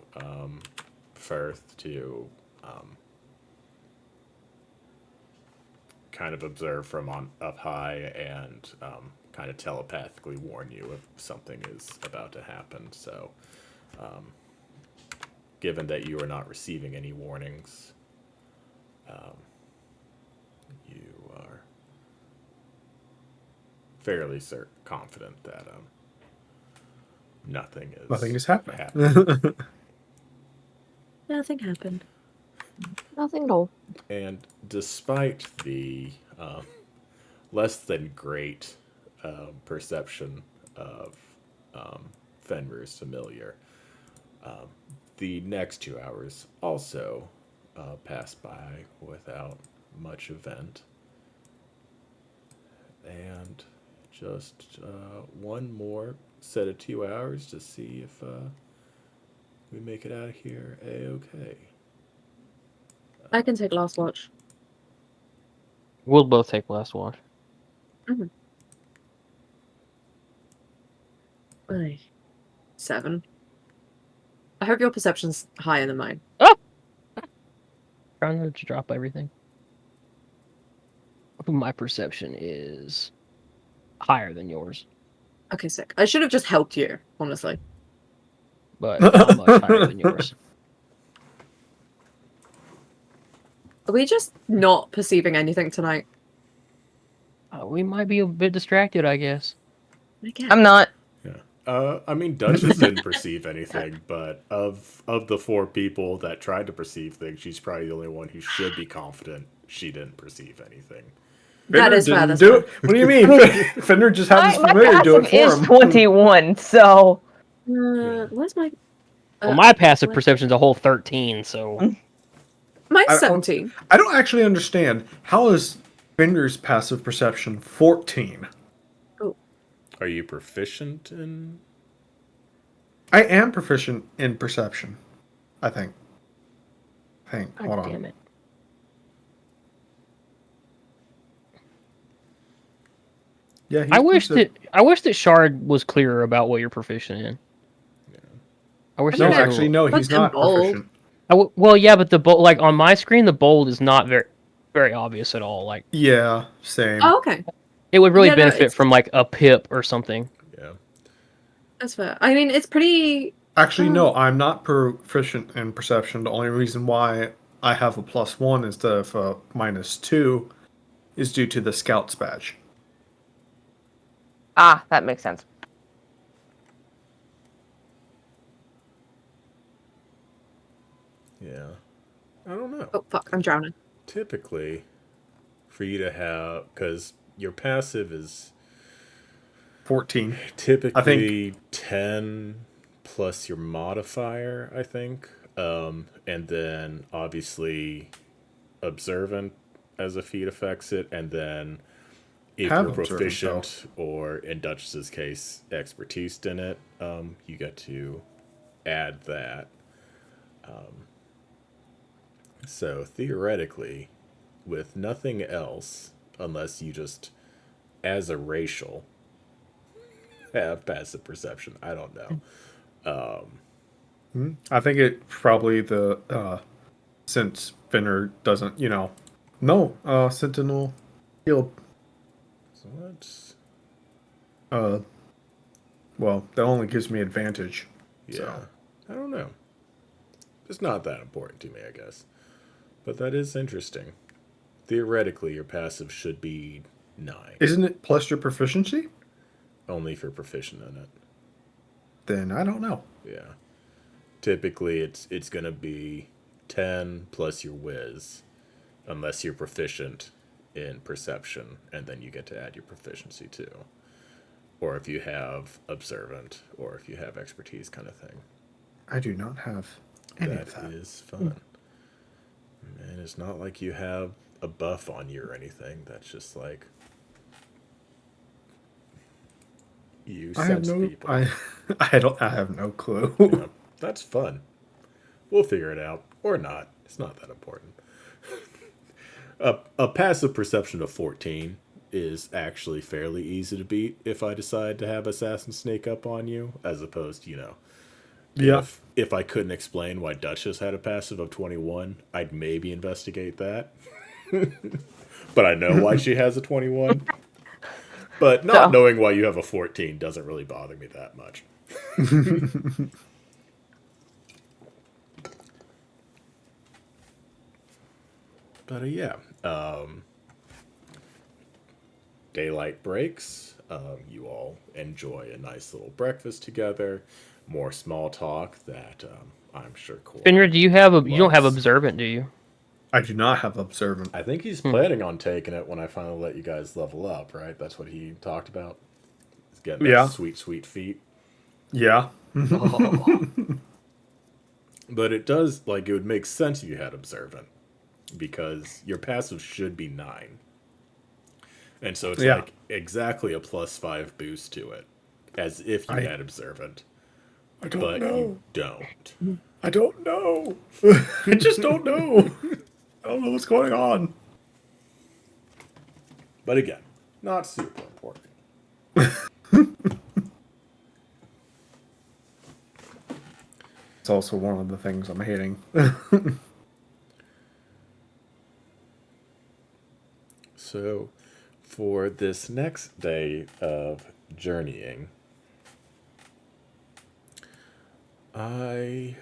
Firth to kind of observe from on up high and kind of telepathically warn you if something is about to happen. So, given that you are not receiving any warnings, you are fairly confident that nothing is happening. Nothing happened. Nothing at all. And despite the less than great perception of Fenrir's familiar, the next 2 hours also pass by without much event. And just one more set of 2 hours to see if we make it out of here a-okay. I can take last watch. We'll both take last watch. Aye. 7. I hope your perception's higher than mine. Trying to drop everything. My perception is higher than yours, Okay, sick. I should have just helped you, honestly. but not much higher than yours. Are we just not perceiving anything tonight? We might be a bit distracted, I guess. I guess. I'm not. Yeah. I mean, Duchess didn't perceive anything, but of the 4 people that tried to perceive things, she's probably the only one who should be confident she didn't perceive anything. That Fenrir is fair, didn't that's do fair. it. What do you mean? Fenrir just had his My familiar do it passive for is him. 21, so Where's my... Well, my passive perception's a whole 13, so Mine's 17. I don't actually understand. How is Fenrir's passive perception 14? Are you proficient in? I am proficient in perception. I think. Hold on. damn it. Yeah, I wish that Shard was clearer about what you're proficient in. Yeah. I wish No, there was a actually, little- no, he's But then not bold. proficient. Well, yeah, but the bold, like on my screen, the bold is not very obvious at all. Like Yeah, same. Oh, okay. it would really Yeah, no, benefit it's- from like a pip or something. Yeah. That's fair. I mean, it's pretty... Actually, no, I'm not proficient in perception. The only reason why I have a +1 instead of a -2 is due to the Scout's badge. that makes sense. Yeah. I don't know. Oh, fuck, I'm drowning. Typically, for you to have, because your passive is 14. typically 10 plus your modifier, I think. And then obviously observant as a feat affects it, and then if Have you're observant, proficient or in Duchess's case expertise in it, you get to add that. So theoretically, with nothing else, unless you just, as a racial, have passive perception. I don't know. I think it probably the since Finner doesn't, no, Sentinel Shield. So let's, Uh, well, that only gives me advantage. yeah, So I don't know. It's not that important to me, I guess. But that is interesting. Theoretically, your passive should be 9, isn't it plus your proficiency? only if you're proficient in it. Then I don't know. Yeah. Typically, it's gonna be 10 plus your whiz, unless you're proficient in perception, and then you get to add your proficiency too. Or if you have observant, or if you have expertise, kind of thing. I do not have any That of that. is fun. And it's not like you have a buff on you or anything. That's just like you I have sense no. people. I don't. I have no clue. Yeah, that's fun. We'll figure it out. Or not. It's not that important. A passive perception of 14 is actually fairly easy to beat if I decide to have Assassin sneak up on you, as opposed to, Yeah. if I couldn't explain why Duchess had a passive of 21, I'd maybe investigate that. But I know why she has a 21. But not So- knowing why you have a 14 doesn't really bother me that much. But yeah, daylight breaks. You all enjoy a nice little breakfast together. More small talk that I'm sure Corey Finra, do you have you don't have loves. observant, do you? I do not have observant. I think he's planning on taking it when I finally let you guys level up, right? That's what he talked about. He's getting Yeah. those sweet, sweet feet. Yeah. But it does, like, it would make sense if you had observant, because your passive should be 9. And so it's Yeah. like exactly a +5 boost to it, as if you had observant. I don't But know. you don't. I don't know. I just don't know. I don't know what's going on. But again, not super important. It's also one of the things I'm hating. So, for this next day of journeying, I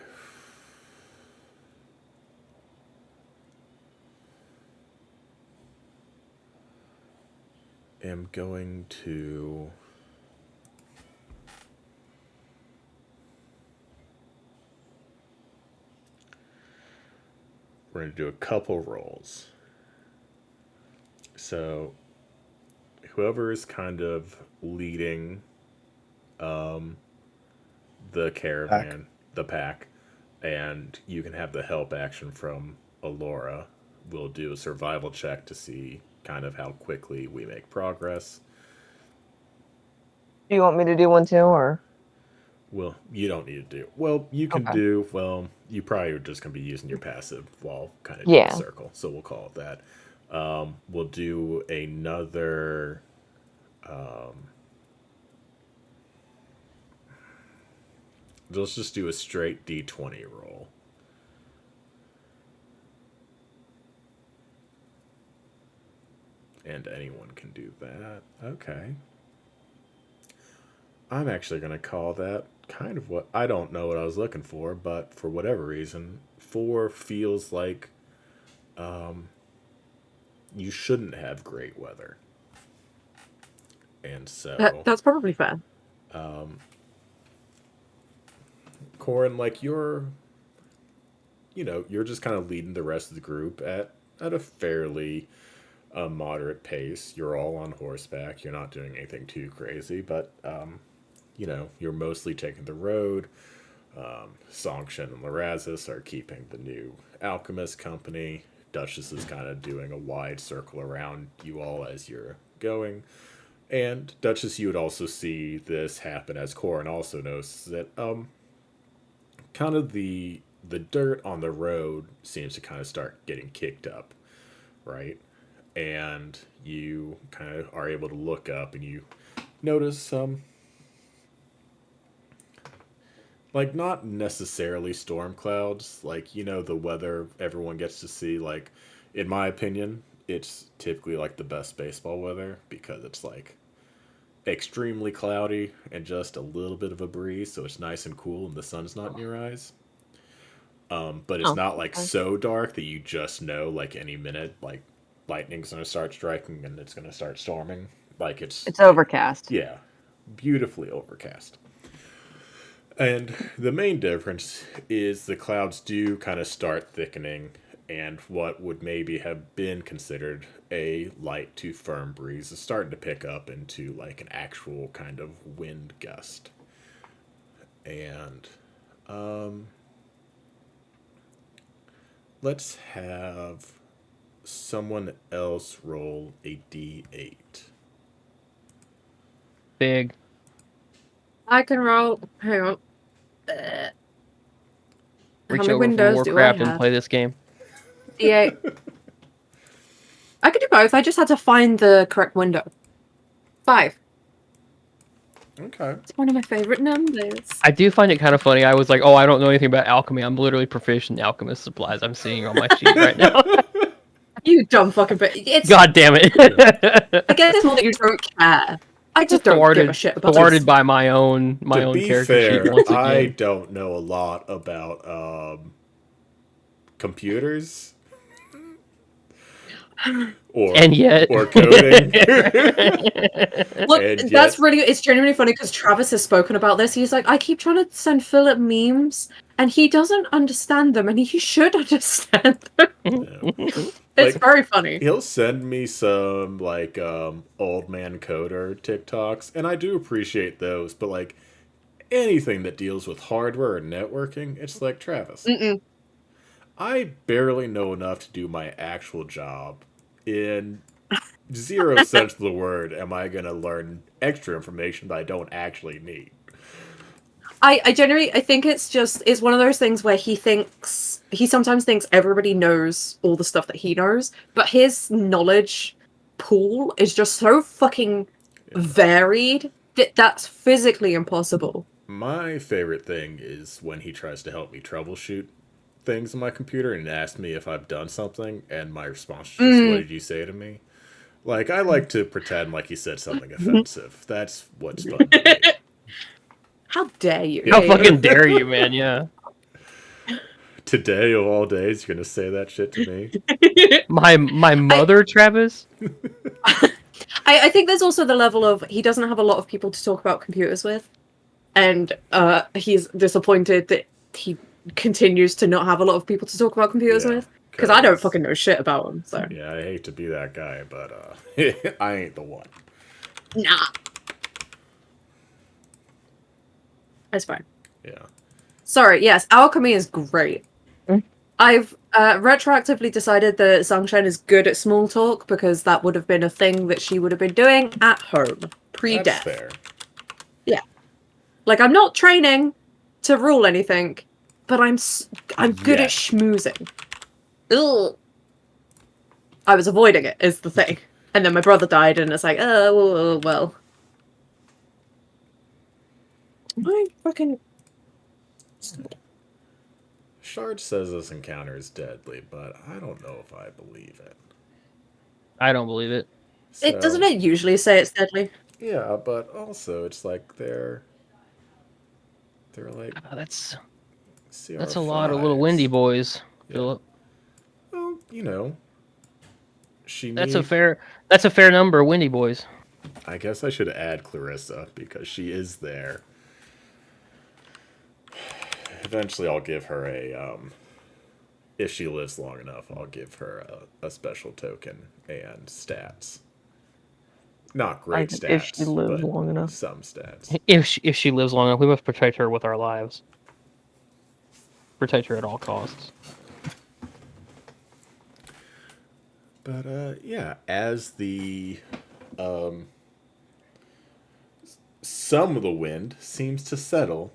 am going to we're going to do a couple rolls. So, whoever is kind of leading the caravan, the pack, and you can have the help action from Alora, we'll do a survival check to see kind of how quickly we make progress. Do you want me to do one too, or? Well, you don't need to do. Well, you can Okay. do. Well, you probably are just going to be using your passive while kind of doing Yeah. a circle. So we'll call it that. We'll do another. Let's just do a straight D20 roll. And anyone can do that. Okay. I'm actually going to call that kind of what I don't know what I was looking for, but for whatever reason, 4 feels like you shouldn't have great weather. And so, That's probably fair. Corin, like you're just kind of leading the rest of the group at a fairly moderate pace. You're all on horseback. You're not doing anything too crazy, but you're mostly taking the road. Songshen and Larazis are keeping the new alchemist company. Duchess is kind of doing a wide circle around you all as you're going. And Duchess, you would also see this happen as Corin also knows that kind of the the dirt on the road seems to kind of start getting kicked up, right? And you kind of are able to look up and you notice some, like, not necessarily storm clouds, like, the weather everyone gets to see. Like, in my opinion, it's typically like the best baseball weather because it's like extremely cloudy and just a little bit of a breeze, so it's nice and cool and the sun's not in your eyes. But it's Oh, not like okay. so dark that you just know, like, any minute, like, lightning's gonna start striking and it's gonna start storming. Like, It's overcast. yeah, beautifully overcast. And the main difference is the clouds do kind of start thickening, and what would maybe have been considered a light to firm breeze is starting to pick up into like an actual kind of wind gust. And let's have someone else roll a d8. Big. I can roll. Hang on. How Reach many over from windows do I Warcraft and have? play this game. D8. I could do both. I just had to find the correct window. 5. Okay. It's one of my favorite numbers. I do find it kind of funny. I was like, oh, I don't know anything about alchemy. I'm literally proficient in alchemist supplies. I'm seeing on my sheet right now. You dumb fucking bitch. It's God damn it. I guess it's more that you don't care. I just don't give a shit about thwarted this. by my own To be character sheet fair, once I again. don't know a lot about computers or And yet, or coding. Look, And that's yet- really, it's genuinely funny because Travis has spoken about this. He's like, I keep trying to send Philip memes and he doesn't understand them and he should understand them. It's Like, very funny. he'll send me some like old man coder TikToks, and I do appreciate those, but like anything that deals with hardware and networking, it's like, Travis, Mm-mm. I barely know enough to do my actual job. In zero sense of the word am I gonna learn extra information that I don't actually need. I generally, I think it's one of those things where he sometimes thinks everybody knows all the stuff that he knows, but his knowledge pool is just so fucking varied that that's physically impossible. My favorite thing is when he tries to help me troubleshoot things on my computer and asks me if I've done something, and my response is just, "What did you say to me?" Like, I like to pretend like he said something offensive. That's what's fun to me. How dare you? How fucking dare you, man? Yeah. Today of all days, you're gonna say that shit to me? My mother, Travis? I think there's also the level of he doesn't have a lot of people to talk about computers with, and he's disappointed that he continues to not have a lot of people to talk about computers Yeah, with, because I don't 'cause- fucking know shit about them. So Yeah, I hate to be that guy, but I ain't the one. nah, that's fine. Yeah. Sorry, yes, alchemy is great. I've retroactively decided that Sunshine is good at small talk because that would have been a thing that she would have been doing at home, That's pre-death. fair. Yeah. Like, I'm not training to rule anything, but I'm good Yeah. at schmoozing. Ugh. I was avoiding it, is the thing. And then my brother died, and it's like, oh, well. My fucking... Shard says this encounter is deadly, but I don't know if I believe it. I don't believe it. It doesn't it usually say it's deadly? Yeah, but also it's like they're like That's CR5s. a lot of little windy boys, Yeah. Philip. Well, she That's needs. a fair number, windy boys. I guess I should add Clarissa because she is there. Eventually, I'll give her a if she lives long enough, I'll give her a special token and stats. Not great stats, if she lives but long enough. some stats. If she lives long enough, we must protect her with our lives. Protect her at all costs. But yeah, as the some of the wind seems to settle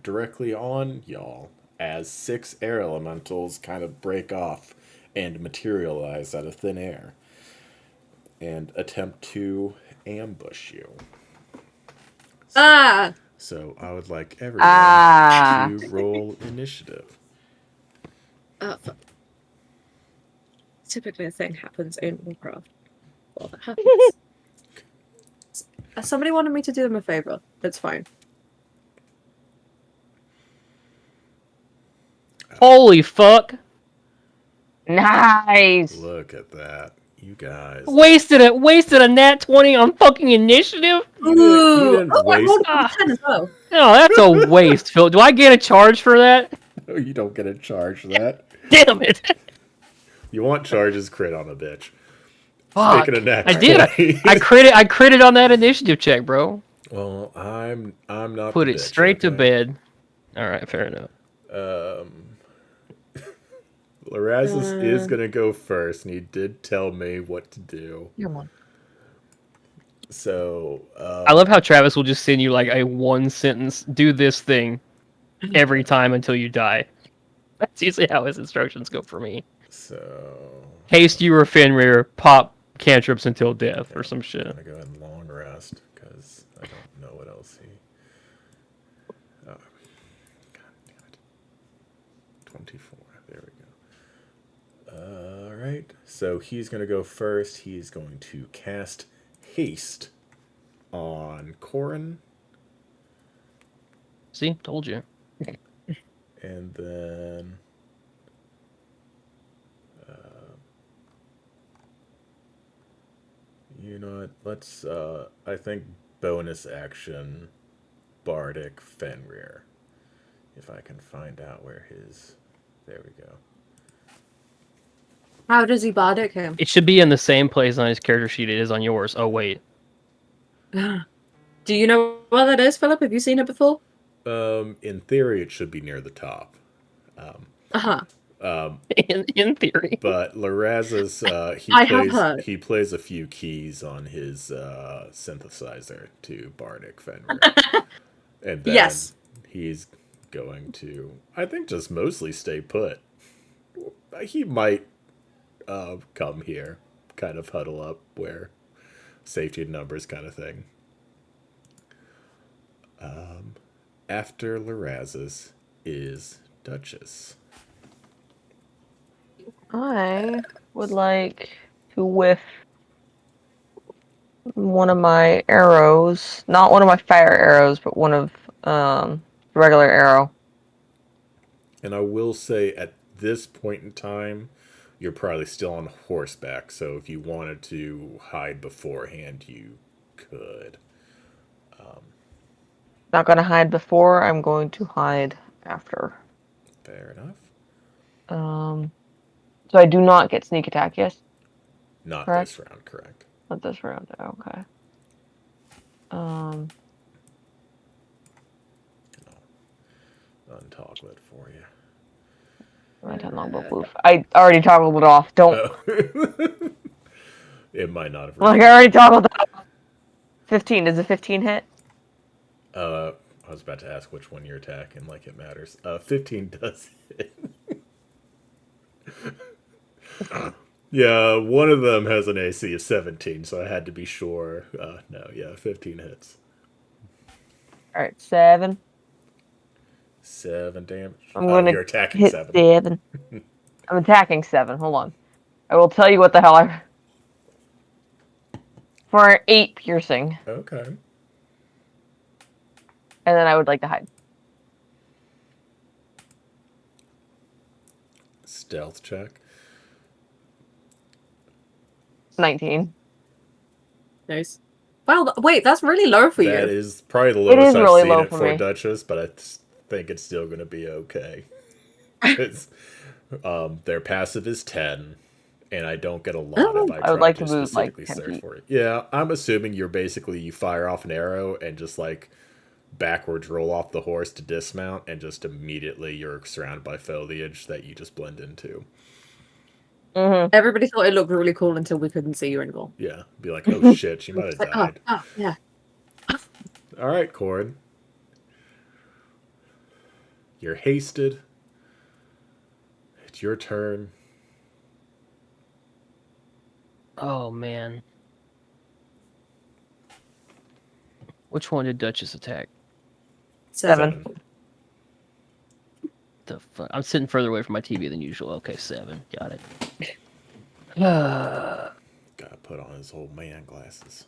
directly on y'all, as 6 air elementals kind of break off and materialize out of thin air and attempt to ambush you. Ah! So I would like everyone to roll initiative. Fuck. Typically a thing happens in Warcraft. Well, that happens. Somebody wanted me to do them a favor. It's fine. Holy fuck! Nice. Look at that. You guys. Wasted a nat 20 on fucking initiative? You didn't I waste. rolled a 10 as well. No, that's a waste, Phil. Do I get a charge for that? No, you don't get a charge for that. Damn it. You want charges, crit on a bitch. Fuck. Speaking of nat I did. 20. I critted on that initiative check, bro. Well, I'm not. Put the it bitch, straight to okay? bed. All right, fair enough. Larazis is gonna go first, and he did tell me what to do. Come on. So I love how Travis will just send you like a one sentence, do this thing every time until you die. That's usually how his instructions go for me. So Haste you or Fenrir, pop cantrips until death or some shit. I'm gonna go ahead and long rest because I don't know what else he. Oh, God damn it! 24. There we go. All right. So he's gonna go first. He's going to cast haste on Corin, See, told you. and then. You know what? Let's, I think bonus action Bardic Fenrir. If I can find out where his. There we go. How does he bardic him? It should be in the same place on his character sheet it is on yours. Oh wait. Do you know what that is, Philip? Have you seen it before? In theory, it should be near the top. Uh-huh. In theory. But Laraz's, he plays a few keys on his synthesizer to Bardic Fenrir. And then Yes. he's going to, I think, just mostly stay put. He might come here, kind of huddle up where safety in numbers kind of thing. After Laraz's is Duchess. I would like to whiff one of my arrows. Not one of my fire arrows, but one of the regular arrow. And I will say at this point in time, you're probably still on horseback, so if you wanted to hide beforehand, you could. Not gonna hide before, I'm going to hide after. Fair enough. So I do not get sneak attack, yes? Not Correct. this round, correct. Not this round, okay. Untoggle it for you. I don't know, woof. I already toggled it off. Don't. Oh. It might not have. Like, I already toggled it off. 15. Does a 15 hit? I was about to ask which one you're attacking, like it matters. 15 does hit. Yeah, one of them has an AC of 17, so I had to be sure. No, yeah, 15 hits. Alright, 7. 7 damage. I'm gonna you're attacking hit 7. 7. I'm attacking 7. Hold on. I will tell you what the hell I... For 8 piercing. Okay. And then I would like to hide. Stealth check. 19. Nice. Wow, wait, that's really low for you. That is probably the It lowest is I've really seen low it for for me. Duchess, but I think it's still going to be okay. It's, their passive is 10, and I don't get a lot if I I would try like to to move, like, specifically 10 search feet. for it. Yeah, I'm assuming you're basically, you fire off an arrow and just like backwards roll off the horse to dismount, and just immediately you're surrounded by foliage that you just blend into. Mm-hmm. Everybody thought it looked really cool until we couldn't see you anymore. Yeah, be like, oh shit, she might have It's like, died. yeah. All right, Cord. You're hasted. It's your turn. Oh man. Which one did Duchess attack? 7. The fuck? I'm sitting further away from my TV than usual. Okay, 7. Got it. Man, Gotta put on his old man glasses.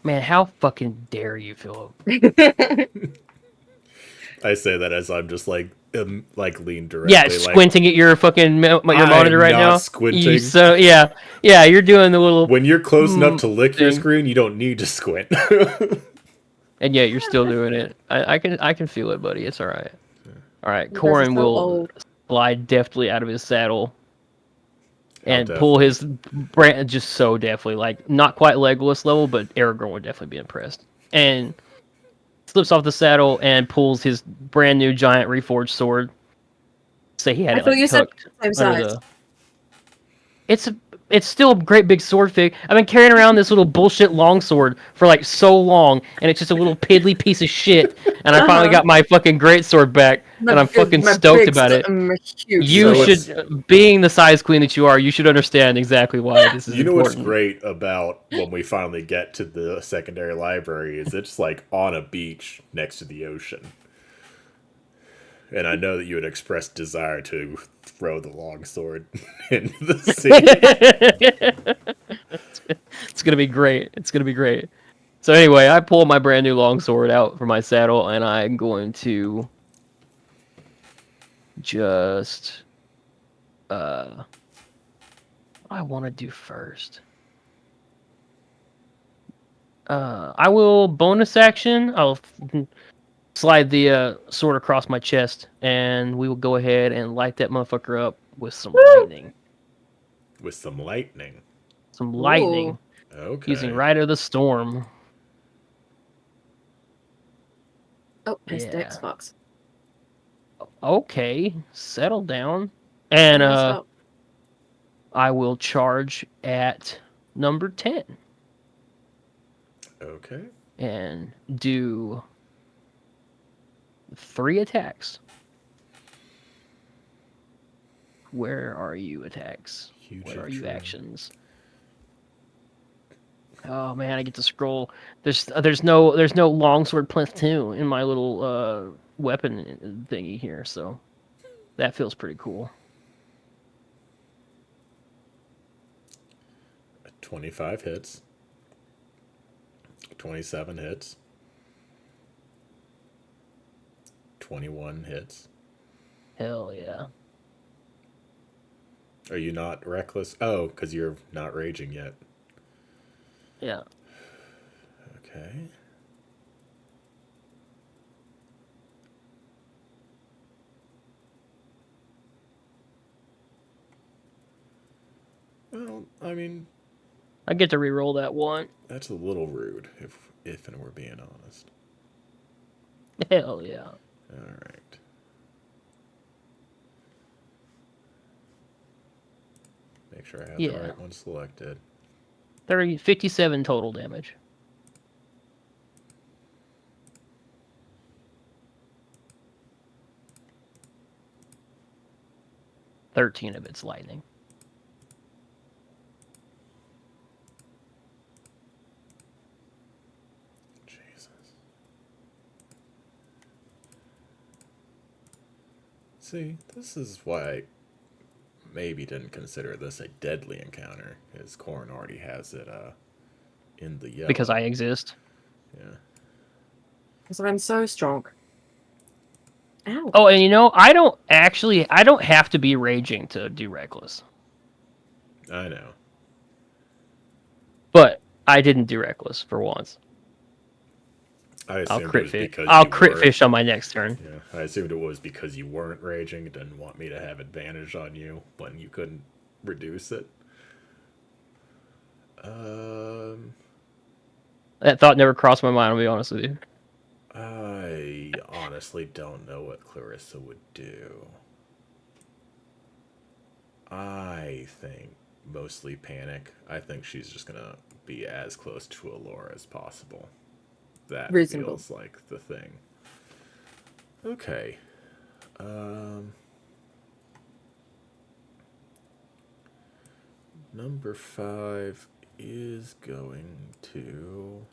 how fucking dare you, Philip? I say that as I'm just like lean directly. Yeah, like, squinting at your fucking your monitor right not now. Squinting. So yeah, you're doing the little. When you're close enough to lick your thing. screen, you don't need to squint. And yeah, you're still doing it. I can feel it, buddy. It's all right. All right, You guys are Corin so will old. slide deftly out of his saddle and How pull deftly? his brand just so deftly, like not quite Legolas level, but Aragorn would definitely be impressed. And slips off the saddle and pulls his brand new giant reforged sword. Say he had I it thought like you said tucked same under size. the. It's still a great big sword fig. I've been carrying around this little bullshit longsword for like so long, and it's just a little piddly piece of shit. And I finally got my fucking greatsword back, and I'm fucking stoked about it. You So should, being the size queen that you are, you should understand exactly why this is You know what's important. great about when we finally get to the secondary library is it's like on a beach next to the ocean. And I know that you had expressed desire to throw the longsword into the sea. It's gonna be great. It's gonna be great. So anyway, I pull my brand new longsword out from my saddle, and I'm going to just what I want to do first. I will bonus action. I'll slide the sword across my chest, and we will go ahead and light that motherfucker up with some lightning. With some lightning. Some lightning. Okay. Using Ride of the Storm. Oh, nice Yeah. Xbox. Okay, settle down. And I will charge at number 10. Okay. And do 3 attacks. Where are you attacks? Where are you actions? Oh man, I get to scroll. There's no longsword +2 in my little weapon thingy here, so that feels pretty cool. 25 hits. 27 hits. 21 hits. Hell yeah. Are you not reckless? Oh, because you're not raging yet. Yeah. Okay. Well, I mean, I get to re-roll that one. that's a little rude, if and we're being honest. Hell yeah. All right. Make sure I have the right one selected. 57 total damage. $13 of it's lightning. Jesus. See, this is why I maybe didn't consider this a deadly encounter, because Corrin already has it in the yellow. Because I exist. Yeah. Because I'm so strong. Ow. Oh, and I don't have to be raging to do reckless. I know. But I didn't do reckless for once. I'll crit fish on my next turn. Yeah, I assumed it was because you weren't raging, didn't want me to have advantage on you when you couldn't reduce it. That thought never crossed my mind, I'll be honest with you. I honestly don't know what Clarissa would do. I think mostly panic. I think she's just gonna be as close to Allura as possible. That feels like the thing. Okay. Number 5 is going to...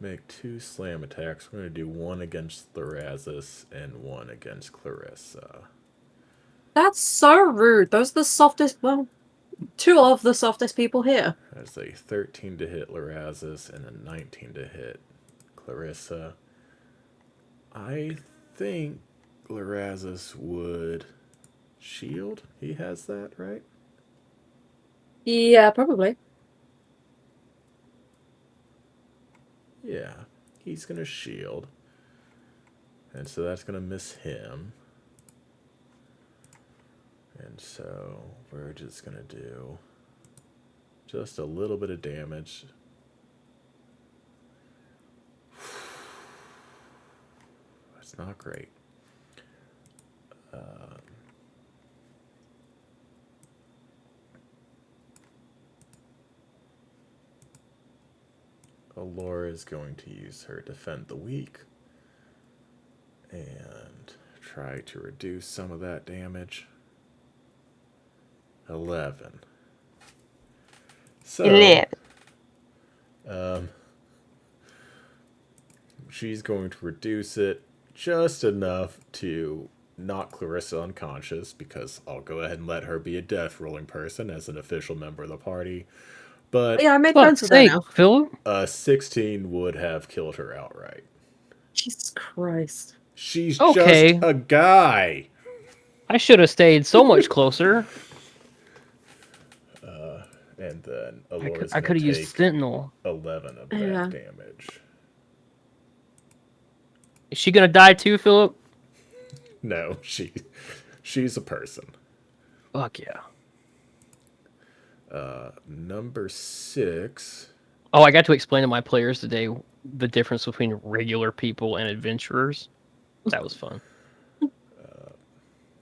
make 2 slam attacks. We're going to do one against Thorazis and one against Clarissa. That's so rude. Those are the softest, well, 2 of the softest people here. That's a 13 to hit Thorazis and a 19 to hit Clarissa. I think Thorazis would shield. He has that, right? Yeah, probably. Yeah, he's going to shield. And so that's going to miss him. And so we're just going to do just a little bit of damage. That's not great. Allura is going to use her Defend the Weak and try to reduce some of that damage. 11. So, 11. She's going to reduce it just enough to knock Clarissa unconscious, because I'll go ahead and let her be a death rolling person as an official member of the party. But Yeah, I made friends with her sake, now. Philip. 16 would have killed her outright. Jesus Christ. She's Okay. just a guy. I should have stayed so much closer. And then I Allura's could going have to used take Sentinel. 11 of that Yeah. damage. Is she gonna die too, Philip? No, she's a person. Fuck yeah. Number 6. Oh, I got to explain to my players today the difference between regular people and adventurers. That was fun.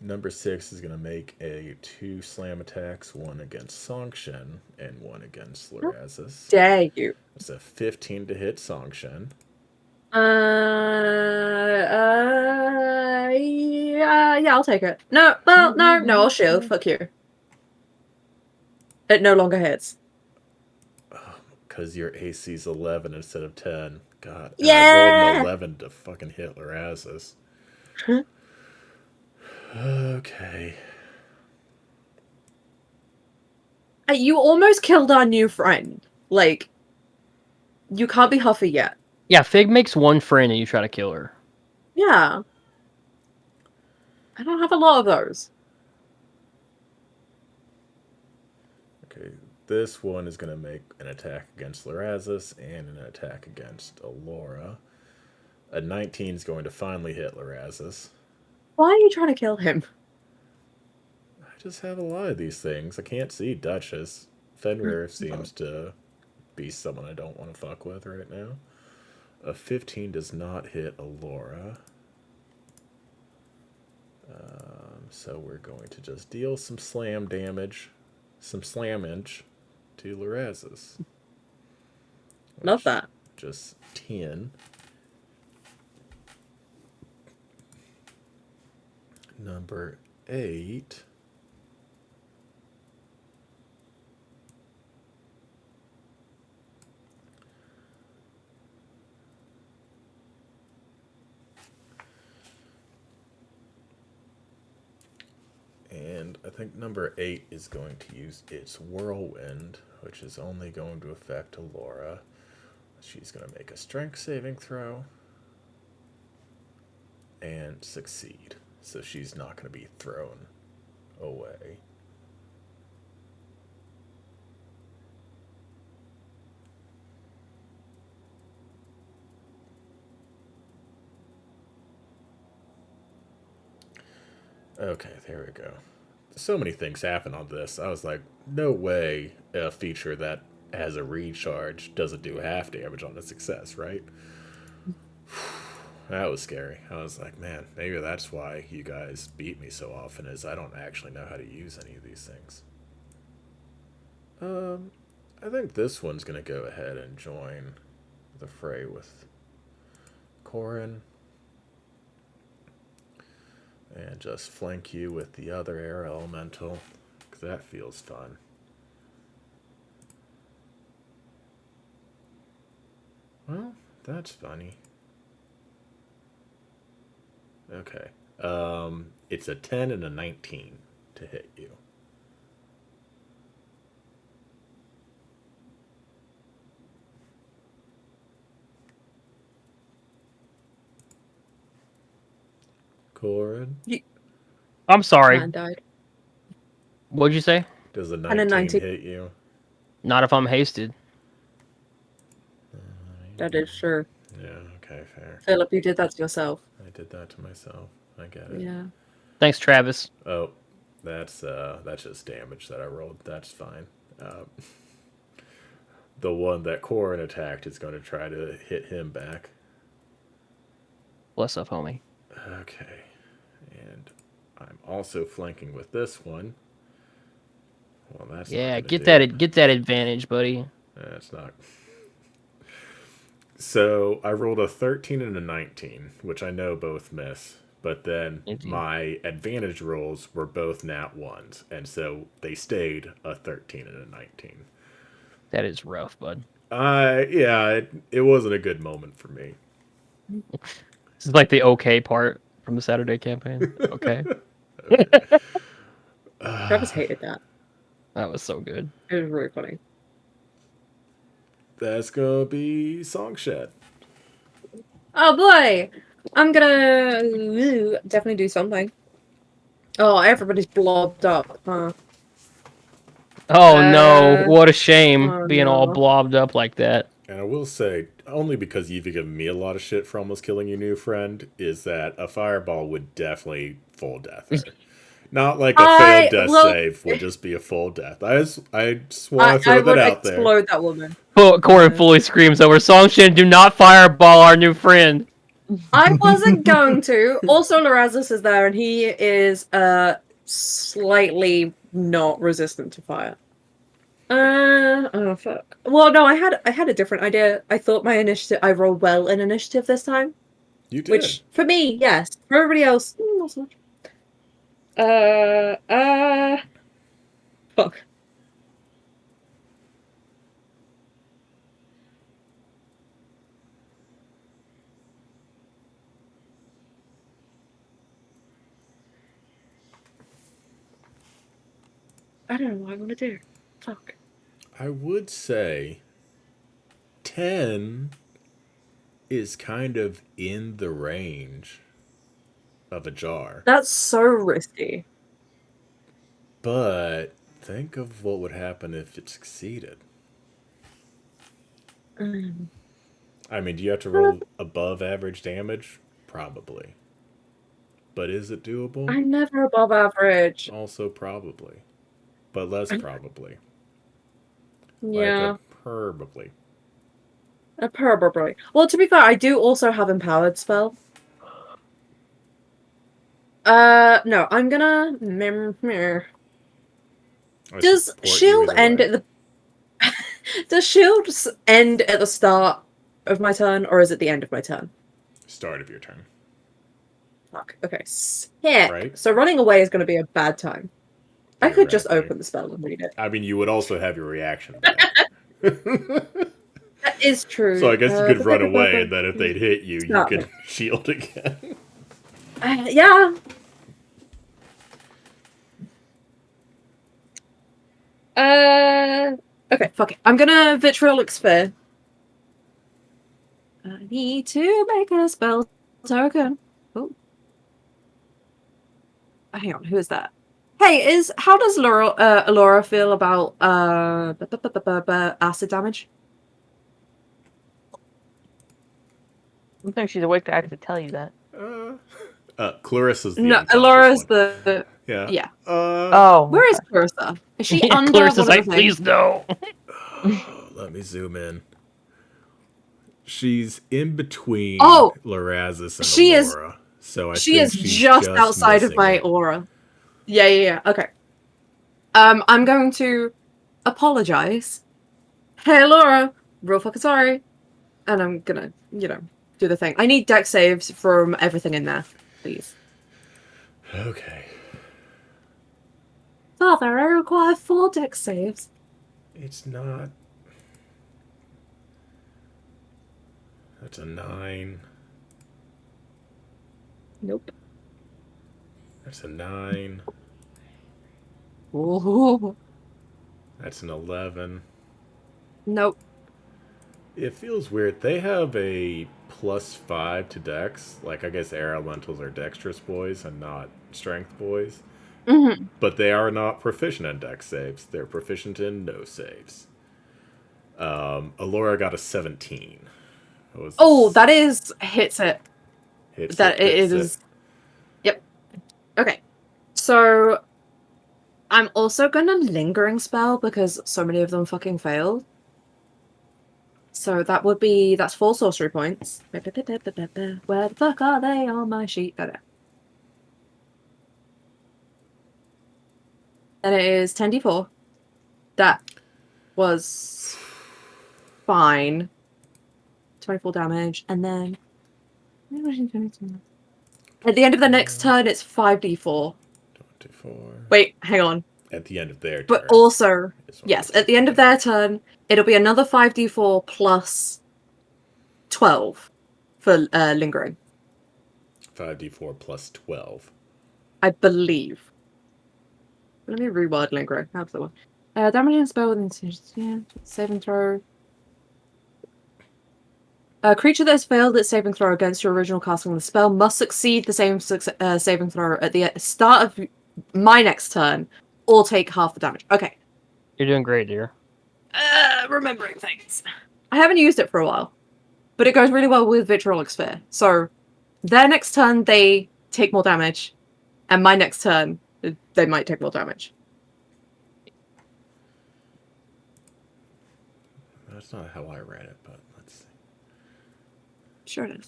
Number 6 is going to make a 2 slam attacks, one against Songshen and one against Thorazis. Dare you? It's a 15 to hit Songshen. Yeah, I'll take it. No, well, no, I'll shield. Fuck you. It no longer hits. Because your AC's 11 instead of 10. God. And I rolled Yeah! an 11 to fucking hit Thorazis. Okay. You almost killed our new friend. Like, you can't be huffy yet. Yeah, Fig makes one friend and you try to kill her. Yeah. I don't have a lot of those. Okay. This one is going to make an attack against Thorazis and an attack against Allura. A 19 is going to finally hit Thorazis. Why are you trying to kill him? I just have a lot of these things. I can't see Duchess. Fenrir seems to be someone I don't want to fuck with right now. A 15 does not hit Allura. So we're going to just deal some slam damage, some slammage to Thorazis. Love that. Just 10. Number 8. And I think number 8 is going to use its Whirlwind, which is only going to affect Allura. She's going to make a strength saving throw and succeed. So she's not going to be thrown away. Okay, there we go. So many things happen on this. I was like, no way a feature that has a recharge doesn't do half damage on a success, right? That was scary. I was like, man, maybe that's why you guys beat me so often, is I don't actually know how to use any of these things. I think this one's going to go ahead and join the fray with Corin. And just flank you with the other air elemental, because that feels fun. Well, that's funny. Okay. It's a 10 and a 19 to hit you. Corin, I'm sorry. Man died. What'd you say? does a And 19 a 19. hit you? Not if I'm hasted. That is true. Yeah, okay, fair. Philip, you did that to yourself. I did that to myself. I get it. Yeah. Thanks, Travis. Oh, that's just damage that I rolled. That's fine. The one that Corin attacked is going to try to hit him back. Bless up, homie. Okay. And I'm also flanking with this one. Well, that's not Yeah, gonna get do. that advantage, buddy. That's not. So I rolled a 13 and a 19, which I know both miss. But then 19. my advantage rolls were both nat ones, and so they stayed a 13 and a 19. That is rough, bud. Yeah, it wasn't a good moment for me. This is like the okay part from the Saturday campaign. Okay. Travis hated that. That was so good. It was really funny. That's gonna be Song Shed. Oh boy! I'm gonna definitely do something. Oh, everybody's blobbed up, huh? Oh no, what a shame oh, being all no. blobbed up like that. And I will say, only because you've given me a lot of shit for almost killing your new friend, is that a fireball would definitely full death her. Not like a failed death save would just be a full death. I just want to throw that out there. I would explode that woman. Corin fully screams over, Songshin, do not fireball our new friend. I wasn't going to. Also, Lorazis is there, and he is slightly not resistant to fire. Oh fuck. Well, no, I had a different idea. I thought my initiative. I rolled well in initiative this time. You did. Which for me, yes. For everybody else, not so much. Fuck. I don't know what I want to do. Fuck. I would say 10 is kind of in the range of a jar. That's so risky. But think of what would happen if it succeeded. I mean, do you have to roll above average damage? Probably. But is it doable? I'm never above average. Also probably. But less probably. Yeah. Like a probably. Probably. Well, to be fair, I do also have empowered spell. No, I'm gonna. Does shield end at the? Does shields end at the start of my turn, or is it the end of my turn? Start of your turn. Fuck. Okay. Sick. Right. So running away is going to be a bad time. I could just open the spell and read it. I mean, you would also have your reaction back. That is true. So I guess you could run away, and then if they'd hit you, you could shield again. Yeah. Okay, fuck it. I'm gonna vitriolic sphere. I need to make a spell token. Oh. Hang on, who is that? Hey, how does Laura feel about acid damage? I don't think she's awake to actually tell you that. Clarissa's the No, Laura's the yeah. Oh. Where is Clarissa? Is she under Clarissa's one like, of the things? please no. Let me zoom in. She's in between Lorazis and she Laura. So she is just outside of my aura. Yeah. Okay. I'm going to apologize. Hey, Laura. Real fucking sorry. And I'm gonna, do the thing. I need deck saves from everything in there, please. Okay. Father, I require 4 dex saves. It's not. That's a 9. Nope. That's a 9. Ooh. That's an 11. Nope. It feels weird. They have a +5 to dex. Like, I guess air elementals are dexterous boys and not strength boys. Mhm. But they are not proficient in dex saves. They're proficient in no saves. Alora got a 17. What was Oh, this? that is hits it. Hits That it, it hits is. it. Yep. Okay. So I'm also gonna lingering spell because so many of them fucking failed. So that's 4 sorcery points. Where the fuck are they on my sheet? There. And it is 10d4. That was fine. 24 damage, and then at the end of the next turn, it's 5d4. 24. Wait, hang on. At the end of their But turn. also, is what yes, you're at the end of saying. their turn, it'll be another 5d4 plus 12 for lingering, 5d4 plus 12. I believe. Let me reword lingering. That's the one. Damage and spell within saving throw. A creature that has failed its saving throw against your original casting of the spell must succeed the same saving throw at the start of my next turn, or take half the damage. Okay. You're doing great, dear. Remembering things. I haven't used it for a while, but it goes really well with Vitriolic Sphere. So, their next turn, they take more damage, and my next turn, they might take more damage. That's not how I read it, but let's see. Sure it is.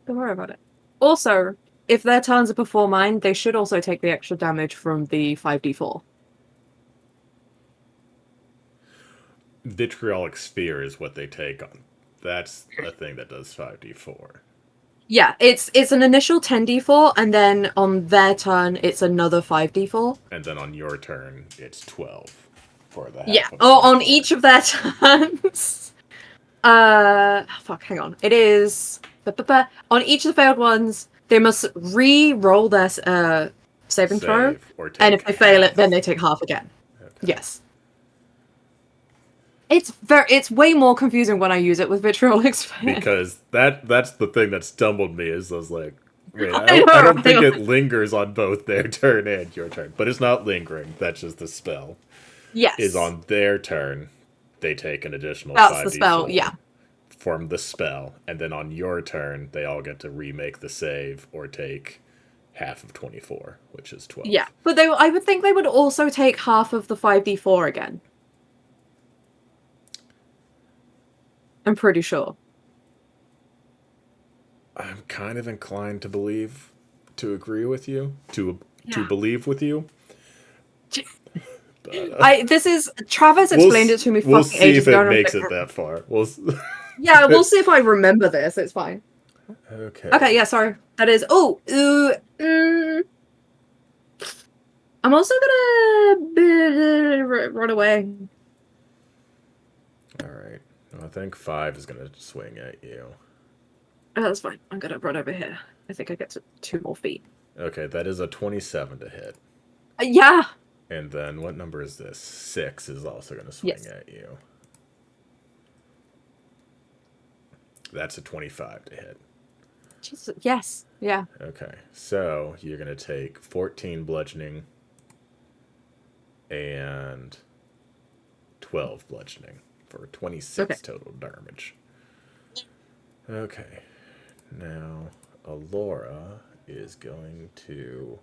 Don't worry about it. Also, if their turns are before mine, they should also take the extra damage from the 5d4. Vitriolic Sphere is what they take on. That's a thing that does 5d4. Yeah, it's an initial 10d4, and then on their turn, it's another 5d4. And then on your turn, it's 12 for the half Yeah, of or on 24. each of their turns. Fuck, hang on. It is... On each of the failed ones, they must re-roll their saving throw, Save or take and if they fail it, half. then they take half again. Okay. Yes. It's way more confusing when I use it with Vitriolic Sphere. Because that's the thing that stumbled me is I was like, wait, I I know, don't think right? it lingers on both their turn and your turn. But it's not lingering. That's just the spell. Yes. Is on their turn, they take an additional That's 5d4 the spell, yeah. from the spell. And then on your turn, they all get to remake the save or take half of 24, which is 12. Yeah, but I would think they would also take half of the 5d4 again. I'm pretty sure. I'm kind of inclined to agree with you, to Yeah. believe with you. But, Travis explained it to me we'll fucking see ages if ago. it And I was makes like, it that far. yeah, we'll see if I remember this. It's fine. Okay. Okay, yeah, sorry. That is. I'm also gonna run away. All right. I think 5 is going to swing at you. Oh, that's fine. I'm gonna run over here. I think I get to 2 more feet. Okay, that is a 27 to hit. Yeah. And then what number is this? 6 is also going to swing Yes. at you. That's a 25 to hit. Jesus. Yes. Yeah. Okay, so you're going to take 14 bludgeoning and 12 bludgeoning for 26 total damage. Okay, now Alora is going to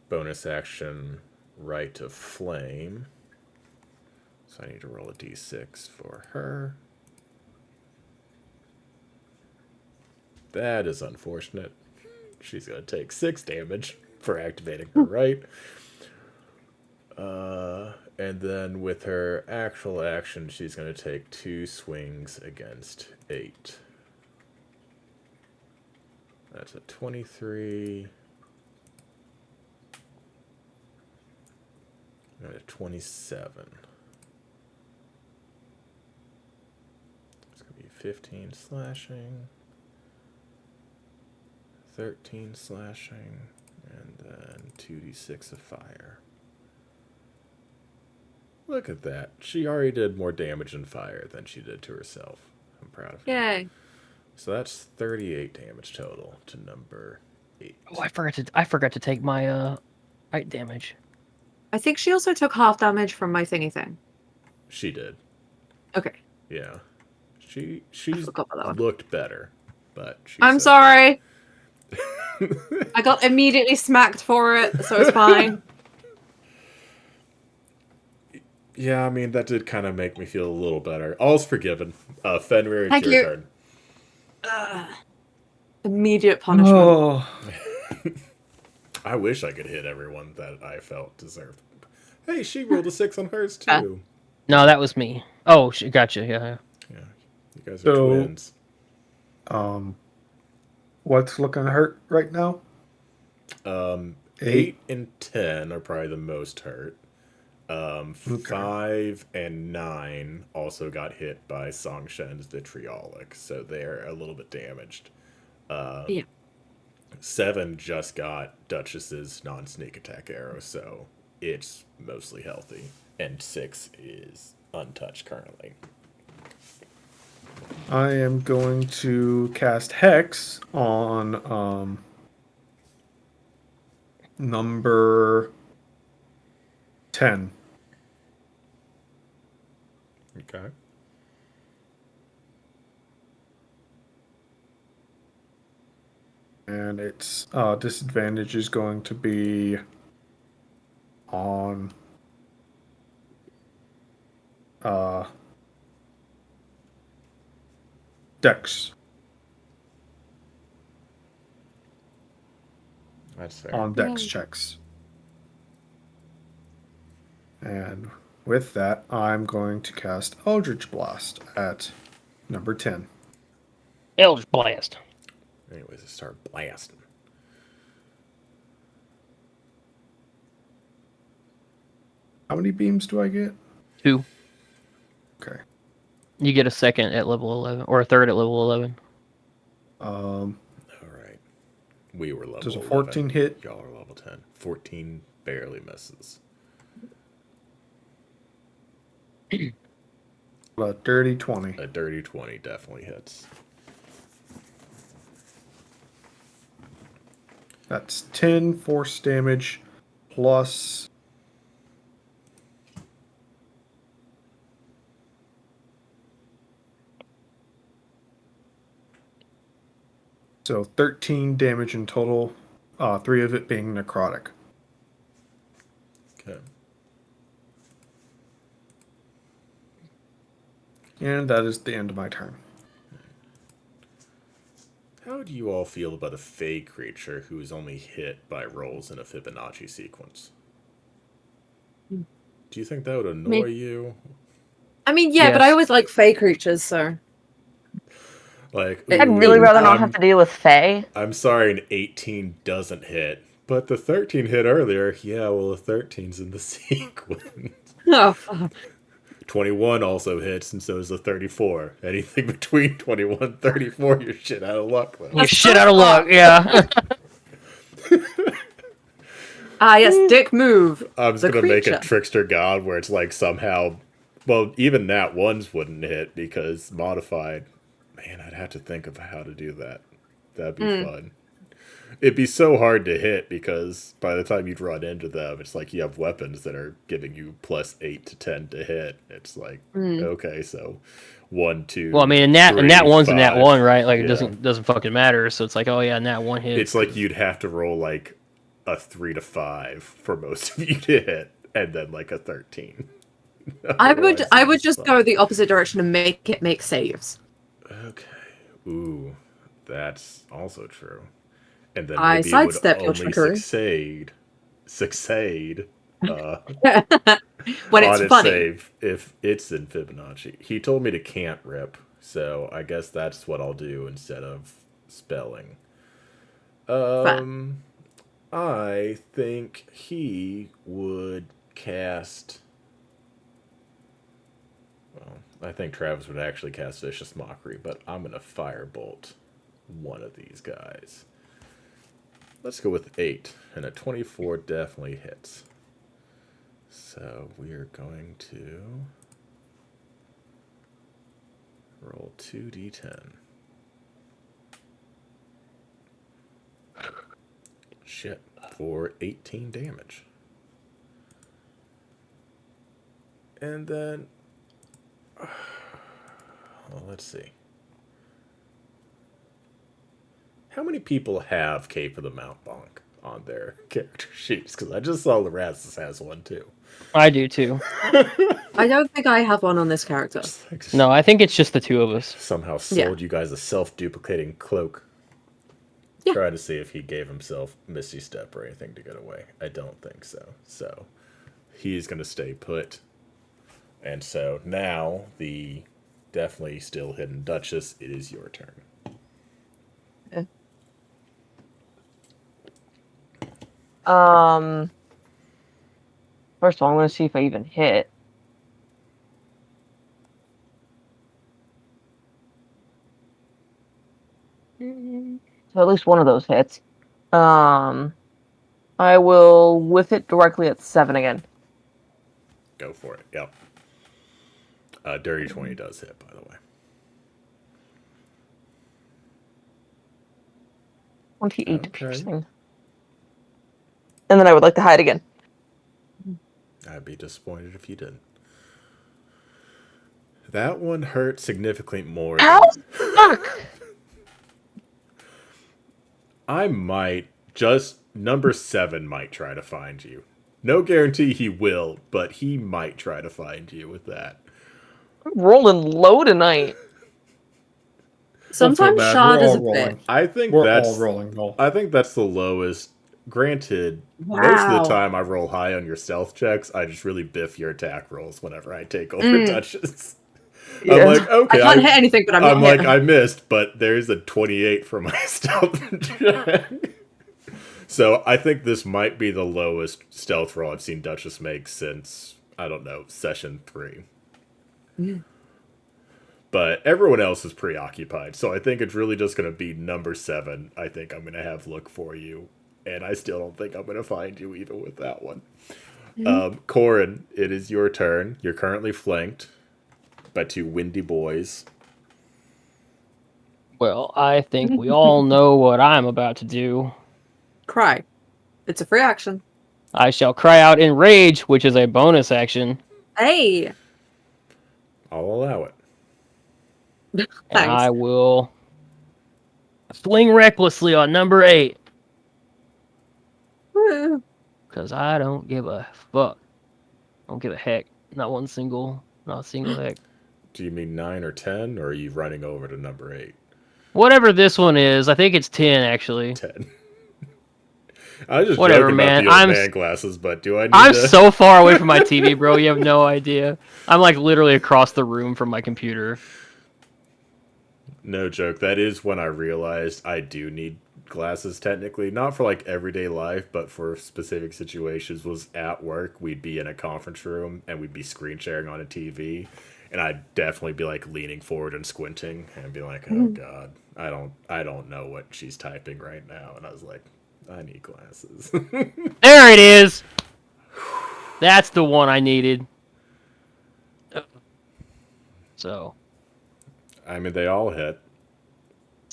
bonus action Rite of Flame. So I need to roll a d6 for her. That is unfortunate. She's going to take 6 damage for activating her right. And then with her actual action, she's going to take 2 swings against 8. That's a 23. And a 27. It's going to be 15 slashing, 13 slashing, and then 2d6 of fire. Look at that. She already did more damage in fire than she did to herself. I'm proud of her. Yay. So that's 38 damage total to number 8. Oh, I forgot to take my bite damage. I think she also took half damage from my thingy thing. She did. Okay. Yeah. She's forgot about that one. looked better, but I'm sorry. I got immediately smacked for it, so it's fine. Yeah, I mean, that did kind of make me feel a little better. All's forgiven. Fenrir, it's Thank your you. turn. Immediate punishment. Oh, I wish I could hit everyone that I felt deserved. Hey, she rolled a 6 on hers, too. No, that was me. Oh, gotcha. Yeah. Yeah, you guys are So- twins. what's looking hurt right now? 8 and 10 are probably the most hurt. 5 and 9 also got hit by Song Shen's vitriolic, so they're a little bit damaged. Yeah. 7 just got Duchess's non-sneak attack arrow, so it's mostly healthy. And 6 is untouched currently. I am going to cast Hex on number 10. Okay. And its disadvantage is going to be on Dex. That's fair. On Dex Yay. checks. And with that, I'm going to cast Eldritch Blast at number 10. Eldritch Blast. Anyways, I start blasting. How many beams do I get? 2. Okay. You get a second at level 11, or a third at level 11. All right. We were level Does a 11. 14 hit? Y'all are level 10. 14 barely misses. A dirty 20. A dirty 20 definitely hits. That's 10 force damage plus so 13 damage in total, 3 of it being necrotic. Okay. And that is the end of my turn. How do you all feel about a fey creature who is only hit by rolls in a Fibonacci sequence? Do you think that would annoy you? I mean, yeah, but I Yes. always like fey creatures, so. Like, I'd ooh, really rather not have to deal with Fae. I'm sorry an 18 doesn't hit, but the 13 hit earlier. Yeah, well, the 13's in the sequence. Oh, fuck. 21 also hits, and so is the 34. Anything between 21 and 34, you're shit out of luck, though. You're shit out of luck, yeah. Ah, yes, dick move. I was The going to make a creature. trickster god where it's like somehow... Well, even that ones wouldn't hit because modified... Man, I'd have to think of how to do that. That'd be fun. It'd be so hard to hit because by the time you'd run into them, it's like you have weapons that are giving you plus 8 to 10 to hit. It's like, okay, so 1, 2. Well, I mean, and that 3, one's in that 5. one, right? Like, Yeah. it doesn't fucking matter. So it's like, oh yeah, and that one hit. It's like you'd have to roll like a 3 to 5 for most of you to hit, and then like a 13. I Otherwise, would it's just fun. go the opposite direction and make it make saves. Okay. Ooh, that's also true. And then I maybe it would sidestep your only trickery. succeed When on it's a funny. save if it's in Fibonacci. He told me to can't rip, so I guess that's what I'll do instead of spelling. I think he would cast. Well, I think Travis would actually cast Vicious Mockery, but I'm gonna firebolt one of these guys. Let's go with 8, and a 24 definitely hits. So we are going to roll 2d10. Shit, for 18 damage. And then, well, let's see. How many people have Cape of the Mount Bonk on their character sheets? Because I just saw Larassus has one too. I do too. I don't think I have one on this character. Just like No, I think it's just the two of us. somehow sold you guys a self-duplicating cloak. Yeah. Try to see if he gave himself Misty Step or anything to get away. I don't think so. So he's going to stay put. And so now the definitely still hidden Duchess, it is your turn. First of all, I'm going to see if I even hit. So at least one of those hits. I will whiff it directly at 7 again. Go for it. Yep. Dirty 20 does hit, by the way. 28 Okay. piercing. And then I would like to hide again. I'd be disappointed if you didn't. That one hurt significantly more. Ow! Fuck! I might just number 7 might try to find you. No guarantee he will, but he might try to find you with that. I'm rolling low tonight. Sometimes bad. Shard We're is all a rolling. bitch. I think We're that's all rolling low. I think that's the lowest. Granted, most of Wow. the time I roll high on your stealth checks. I just really biff your attack rolls whenever I take over Duchess. Yeah. I'm like, okay, I can't hit anything, but I'm not like, hitting. I missed, but there's a 28 for my stealth check. So I think this might be the lowest stealth roll I've seen Duchess make since, I don't know, session 3. But everyone else is preoccupied, so I think it's really just going to be number 7. I think I'm going to have look for you, and I still don't think I'm going to find you even with that one. Corin, it is your turn. You're currently flanked by 2 windy boys. Well, I think we all know what I'm about to do. Cry. It's a free action. I shall cry out in rage, which is a bonus action, Hey. I'll allow it. and Thanks. I will fling recklessly on number 8, Woo. because I don't give a fuck. I don't give a heck. Not a single heck. Do you mean 9 or 10, or are you running over to number 8? Whatever this one is, I think it's 10 actually. 10. I was just Whatever, joking man. about the old man glasses, but do I need I'm to... so far away from my TV, bro. You have no idea. I'm like literally across the room from my computer. No joke. That is when I realized I do need glasses technically. Not for like everyday life, but for specific situations. Was at work, we'd be in a conference room and we'd be screen sharing on a TV. And I'd definitely be like leaning forward and squinting and be like, oh God, I don't know what she's typing right now. And I was like, I need glasses. There it is. That's the one I needed. So, I mean, they all hit.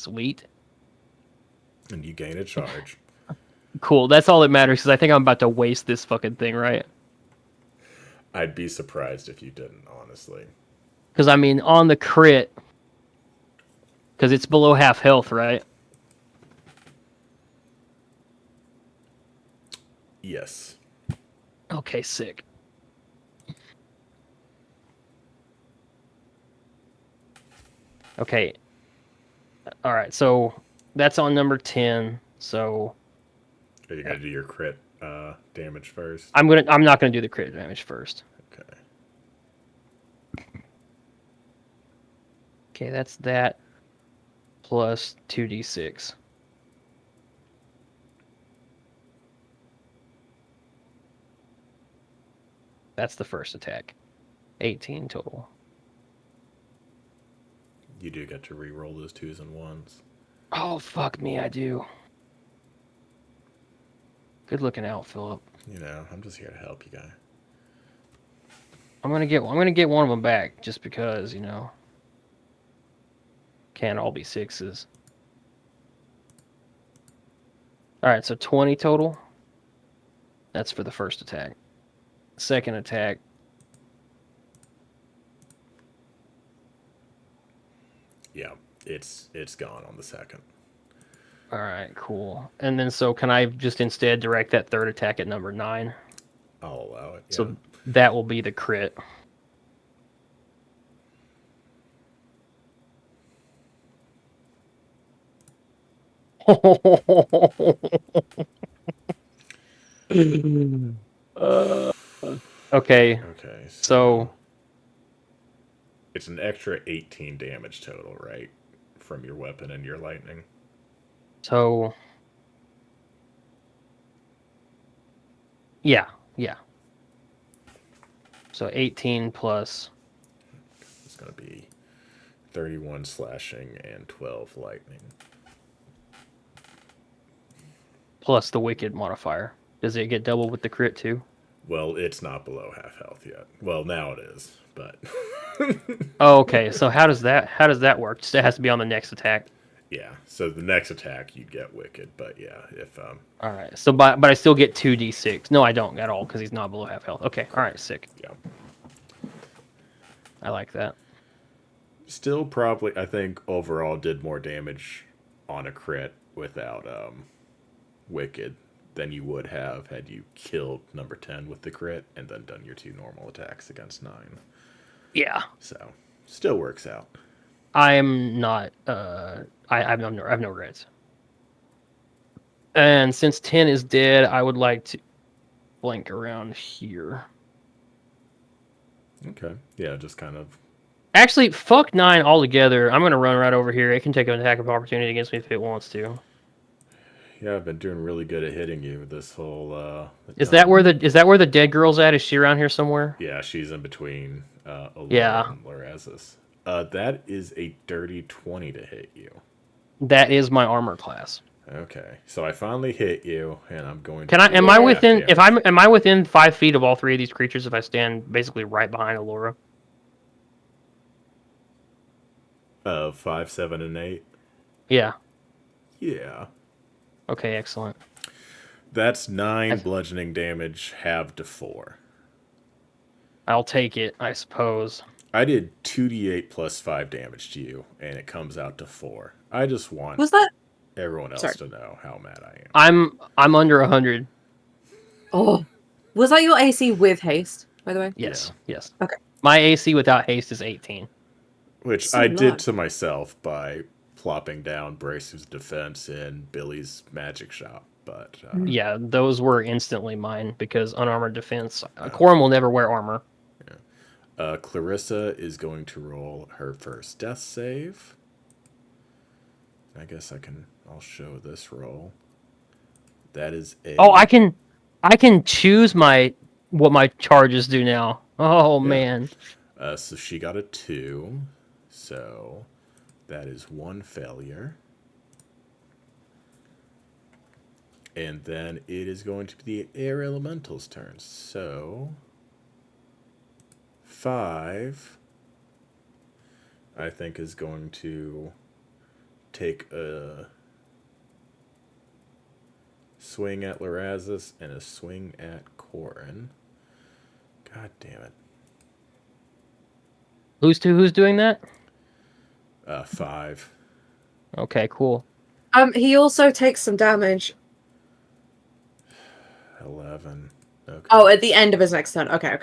sweet. And you gain a charge. Cool. That's all that matters because I think I'm about to waste this fucking thing, right? I'd be surprised if you didn't, honestly. Because, I mean, on the crit, because it's below half health, right? Yes. Okay, sick. Okay. All right, so that's on number 10. So Are you gonna do your crit damage first? I'm not gonna do the crit damage first. Okay. Okay, that's that plus 2d6. That's the first attack. 18 total. You do get to re-roll those 2s and 1s. Oh, fuck me, I do. Good looking out, Philip. You know, I'm just here to help you, guy. I'm gonna get one of them back just because, you know. Can't all be 6s. Alright, so 20 total. That's for the first attack. Second attack. Yeah, it's gone on the second. Alright, cool. And then so can I just instead direct that third attack at number 9? I'll allow it. Yeah. So that will be the crit. Okay, Okay. so it's an extra 18 damage total, right? From your weapon and your lightning. so yeah. So 18 plus It's going to be 31 slashing and 12 lightning. plus the wicked modifier. Does it get double with the crit too? Well, it's not below half health yet. Well, now it is, but Oh, okay. So how does that work? Just it has to be on the next attack. yeah. So the next attack you'd get wicked, but yeah, if All right. So but I still get 2d6. No, I don't at all because he's not below half health. Okay. All right. Sick. yeah. I like that. Still probably I think overall did more damage on a crit without wicked than you would have had you killed number 10 with the crit and then done your 2 normal attacks against 9. Yeah. So, still works out. I'm not. I have no regrets. And since 10 is dead, I would like to blank around here. Okay. Yeah, just kind of. Actually, fuck 9 altogether. I'm gonna run right over here. It can take an attack of opportunity against me if it wants to. Yeah, I've been doing really good at hitting you this whole. Is that where the dead girl's at? Is she around here somewhere? Yeah, she's in between Alara Yeah. and Lorazis. That is a dirty 20 to hit you. That is my armor class. Okay, so I finally hit you, and I'm going. Can I? to Am do I half within? damage. If am I within 5 feet of all 3 of these creatures? If I stand basically right behind Alora. 5, 7, and 8. Yeah. Yeah, Okay. Excellent. that's 9 bludgeoning damage, halved to 4. I'll take it. I suppose. I did 2d8 plus 5 damage to you, and it comes out to 4. I just want Was that? everyone else Sorry. to know how mad I am. I'm under 100. Oh, was that your AC with haste? By the way. Yes. Yes. Okay. My AC without haste is 18. Which So I did low. to myself by plopping down Brace's defense in Billy's magic shop. But Yeah, those were instantly mine because unarmored defense. Corum will never wear armor. Clarissa is going to roll her first death save. I guess I'll show this roll. That is a. Oh, I can choose what my charges do now. Oh Yeah. man. So she got a 2. So that is 1 failure. And then it is going to be the air elemental's turn. So 5, I think, is going to take a swing at Lorazis and a swing at Corin. God damn it. Who's doing that? 5. Okay, cool. He also takes some damage. 11. Okay. Oh, at the end of his next turn. Okay.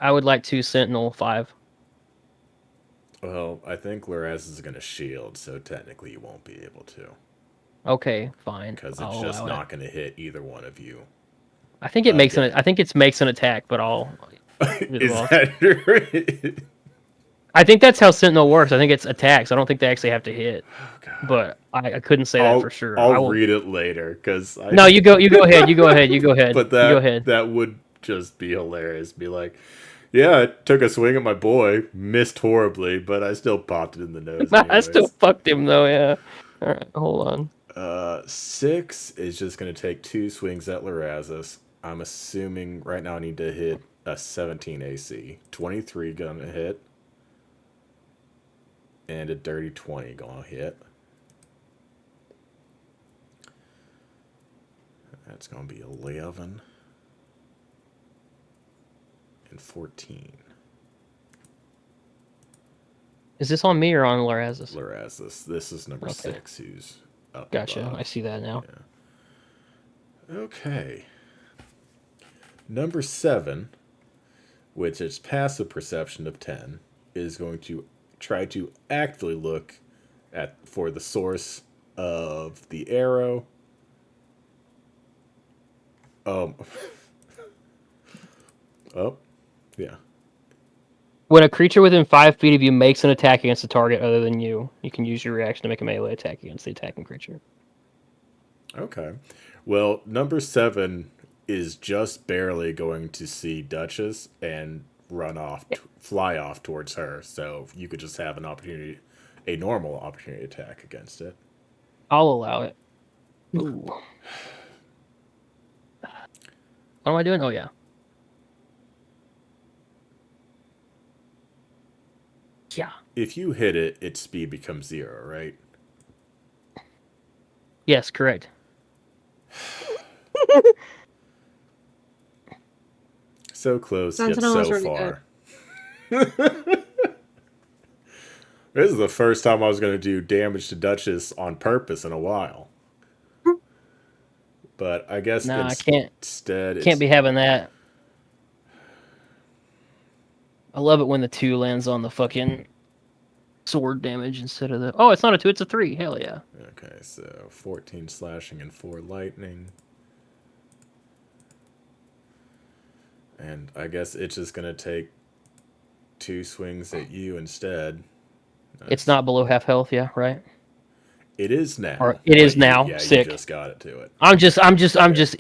I would like to Sentinel 5. Well, I think Lorazis is going to shield, so technically you won't be able to. Okay, fine. Because I'll it's just allow it. not going to hit either one of you. I think it makes Okay. I think it makes an attack, but I'll Is that right? I think that's how Sentinel works. I think it's attacks. I don't think they actually have to hit. Oh, God. But I couldn't say that for sure. I I'll will. read it later because No, you go. You go ahead. You go ahead. You go ahead. But You go ahead. that would just be hilarious. Be like, yeah, I took a swing at my boy, missed horribly, but I still popped it in the nose. I still Anyways. fucked him though. Yeah. All right. Hold on. 6 is just going to take 2 swings at Larazis. I'm assuming right now I need to hit a 17 AC. 23 gonna hit. And a dirty 20 gonna hit. That's gonna be 11. And 14. Is this on me or on Larazis? Larazis. This is number Okay. 6 who's up Gotcha. above. I see that now. Okay. Number 7, which is passive perception of 10, is going to try to actively look for the source of the arrow. Oh, yeah. When a creature within 5 feet of you makes an attack against a target other than you, you can use your reaction to make a melee attack against the attacking creature. Okay. Well, number 7 is just barely going to see Duchess and run off, fly off towards her. So you could just have a normal opportunity attack against it. I'll allow it. Ooh. What am I doing? Oh, yeah. Yeah. If you hit it, its speed becomes 0, right? Yes, correct. So close, yet Sentinel is so really far. This is the first time I was going to do damage to Duchess on purpose in a while. But I guess Nah, I can't. instead Can't be having that. I love it when the 2 lands on the fucking sword damage instead of the... Oh, it's not a 2, it's a 3. Hell yeah. Okay, so 14 slashing and 4 lightning. And I guess it's just going to take 2 swings at you instead. It's not below half health, yeah, right? It is now. Or it is but now. Yeah, Sick. you just got it to it. I'm just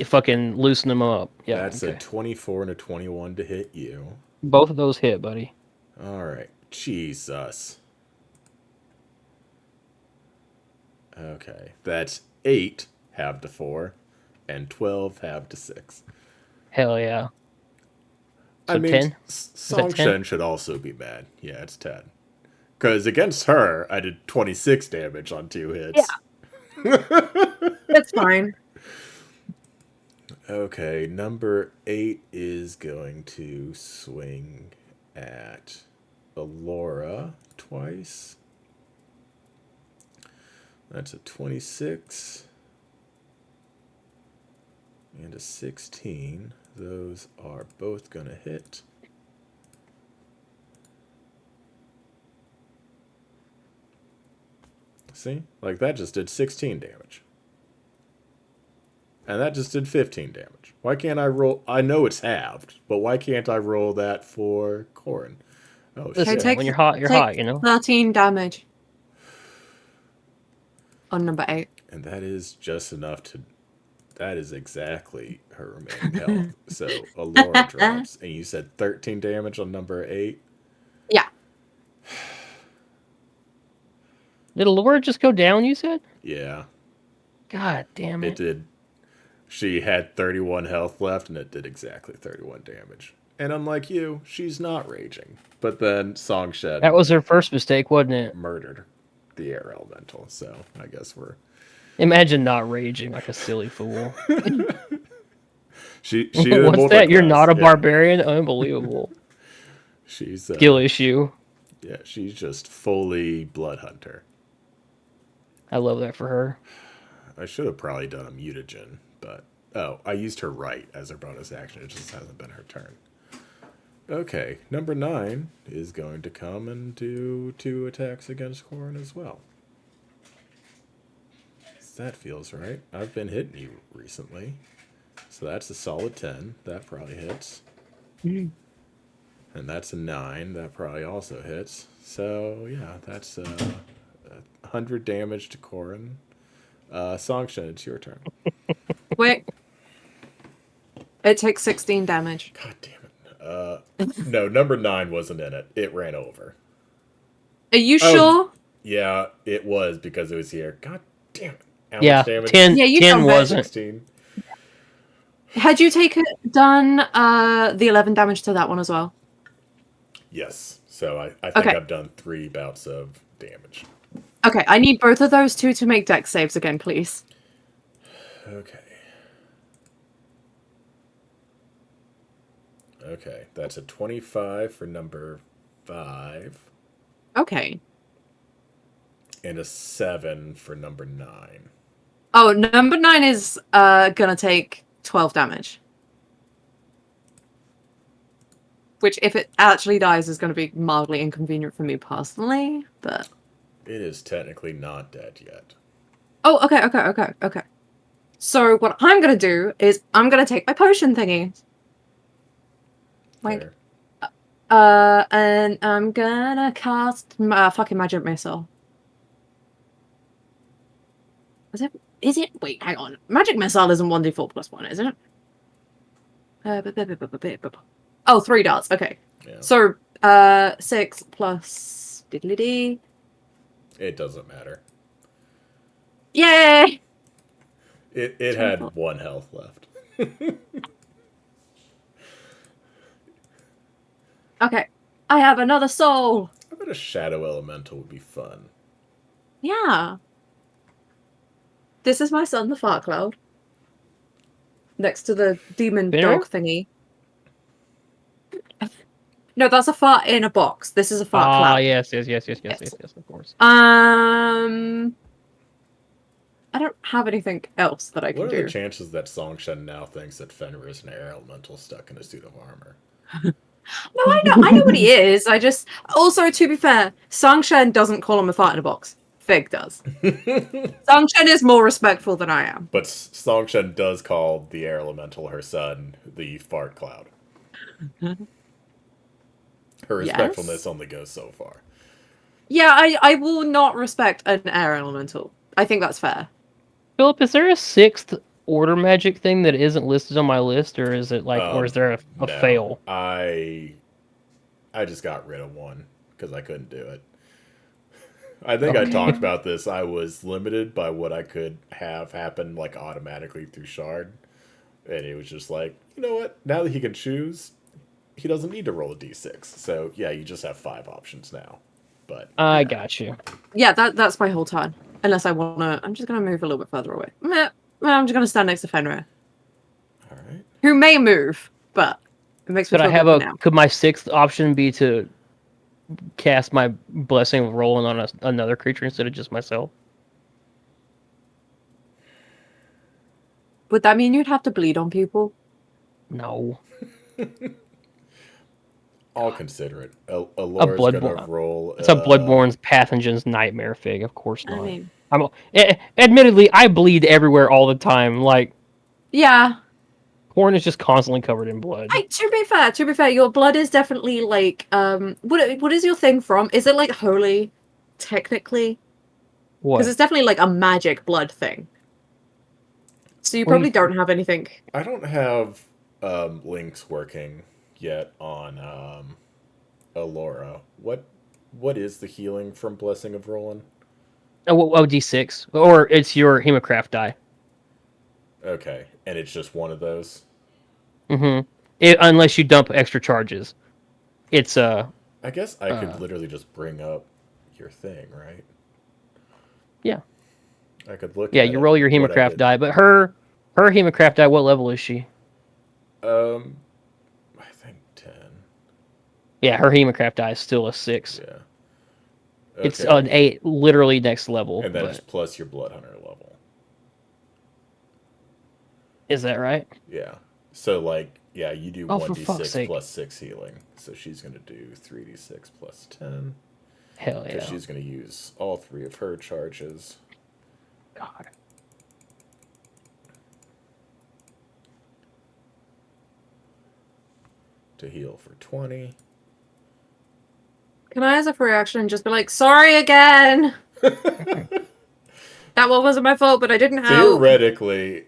fucking loosening them up. Yeah. That's okay. a 24 and a 21 to hit you. Both of those hit, buddy. All right. Jesus. Okay. That's 8 halved to 4 and 12 halved to 6. Hell yeah. So I mean, 10? Song 10? Shen should also be bad. Yeah, it's 10. Because against her, I did 26 damage on 2 hits. Yeah. That's fine. Okay, number 8 is going to swing at Alora twice. That's a 26 and a 16. Those are both going to hit. See? Like that just did 16 damage. And that just did 15 damage. Why can't I roll? I know it's halved, but why can't I roll that for Corin? Oh, Listen, shit. when you're hot, you're hot, you know? 13 damage. On number 8. And that is just enough to... That is exactly her remaining health. So, Alora drops. And you said 13 damage on number 8? Yeah. Did Allura just go down, you said? Yeah. God damn It it. did. She had 31 health left, and it did exactly 31 damage. And unlike you, she's not raging. But then Song Shed That was her first mistake, wasn't it? murdered the air elemental. So I guess we're... Imagine not raging like a silly fool. She What's that? You're not a barbarian? Unbelievable. She's Skill issue. Yeah, she's just fully blood hunter. I love that for her. I should have probably done a mutagen, but I used her right as her bonus action. It just hasn't been her turn. Okay, number 9 is going to come and do 2 attacks against Corin as well. That feels right. I've been hitting you recently. So that's a solid 10. That probably hits. And that's a 9. That probably also hits. So, yeah, that's 100 damage to Corin. Songshen, it's your turn. Wait. It takes 16 damage. God damn it. No, number 9 wasn't in it. It ran over. Are you Oh, sure? Yeah, it was because it was here. God damn it. How Yeah, much damage? 10, Yeah, you 10 don't bet. wasn't. 16. Had you done the 11 damage to that one as well? Yes. So I think Okay. I've done 3 bouts of damage. Okay, I need both of those two to make dex saves again, please. Okay. Okay, that's a 25 for number 5 Okay. and a 7 for number 9. Oh, number 9 is gonna take 12 damage. Which, if it actually dies, is gonna be mildly inconvenient for me personally, but... It is technically not dead yet. Oh, okay. So what I'm gonna do is I'm gonna take my potion thingy. Like, Fair. and I'm gonna cast fucking magic missile. Is it? Wait, hang on. Magic missile isn't 1d4 plus 1, is it? Oh, 3 darts. Okay. Yeah. So, 6 plus diddly-dee. It doesn't matter. Yay! It had 1 health left. Okay. I have another soul. I bet a shadow elemental would be fun. Yeah. This is my son, the fart cloud. Next to the demon Spinner? dog thingy. No, that's a fart in a box. This is a fart Ah, cloud. yes, of course. I don't have anything else that I can What are do. the chances that Songshen now thinks that Fenrir is an air elemental stuck in a suit of armor? No, I know what he is. I just... Also, to be fair, Sangshen doesn't call him a fart in a box. Fig does. Sangshen is more respectful than I am. But Songshen does call the air elemental her son the fart cloud. Her respectfulness only goes so far. Yeah, I will not respect an air elemental. I think that's fair. Philip, is there a 6th order magic thing that isn't listed on my list, or is it like, or is there a No. fail? I just got rid of one because I couldn't do it. I think I talked about this. I was limited by what I could have happen like automatically through Shard. And it was just like, you know what? Now that he can choose, he doesn't need to roll a d6. So yeah, you just have 5 options now. But I got you. Yeah, that's my whole turn. Unless I want to... I'm just going to move a little bit further away. Meh. I'm just going to stand next to Fenrir. alright. Who may move, but it makes me Could I feel have good for now. could my 6th option be to cast my blessing of rolling on another creature instead of just myself? Would that mean you'd have to bleed on people? No. I'll consider it. Alora's Bloodborne- gonna roll. It's a Bloodborne's Pathogen's Nightmare Fig, of course not. I mean... Admittedly, I bleed everywhere all the time. Like, Yeah. Corn is just constantly covered in blood. To be fair, your blood is definitely like what is your thing from? Is it like holy, technically? What? Because it's definitely like a magic blood thing. So you What do probably you- don't have anything. I don't have links working yet on Alora. What is the healing from Blessing of Roland? Oh, D6, or it's your Hemocraft die. Okay, and it's just one of those. Mm-hmm. Unless you dump extra charges, it's I guess I could literally just bring up your thing, right? Yeah. I could look. Yeah, at you roll your what I Hemocraft did. die, but her Hemocraft die, what level is she? I think 10. Yeah, her Hemocraft die is still a 6. Yeah. It's Okay. an 8, literally next level. And then but it's plus your Blood Hunter level. is that right? Yeah. So like, yeah, you do Oh, for fuck's 1d6 sake. plus 6 healing. So she's gonna do 3d6 plus 10. Hell yeah. Because she's gonna use all 3 of her charges. God. To heal for 20. Can I, as a free action, just be like, sorry again? That one wasn't my fault, but I didn't help. Theoretically,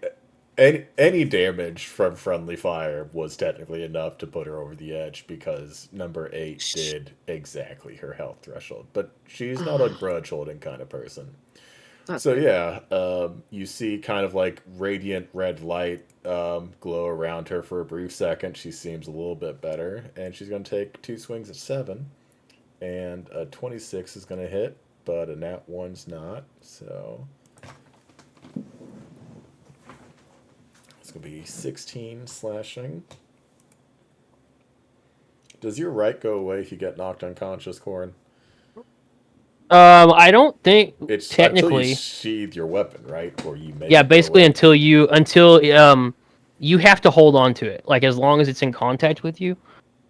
any damage from friendly fire was technically enough to put her over the edge because number 8 did exactly her health threshold. But she's not a grudge holding kind of person. That's So good. yeah, you see kind of like radiant red light glow around her for a brief second. She seems a little bit better, and she's going to take 2 swings at 7, and a 26 is going to hit, but a nat 1's not. So it's going to be 16 slashing. Does your right go away if you get knocked unconscious, Corn? I don't think It's until you technically. sheathe your weapon, right? Or you make Yeah, it go basically away. until you have to hold on to it. Like as long as it's in contact with you.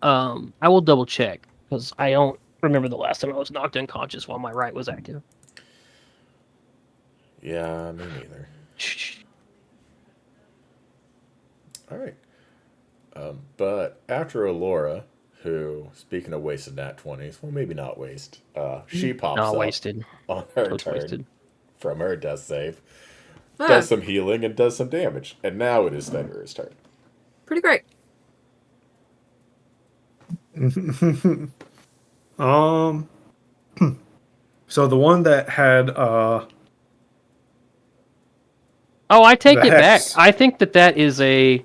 I will double check because I don't remember the last time I was knocked unconscious while my right was active. Yeah, me neither. All right. But after Alora, who, speaking of wasted nat 20s, well, maybe not waste, she pops Not up wasted. on her Totes turn wasted. from her death save, Ah, does some healing, and does some damage. And now it is Fenrir's turn. pretty great. um. So the one that had Oh, I take the it back. hex. I think that is a.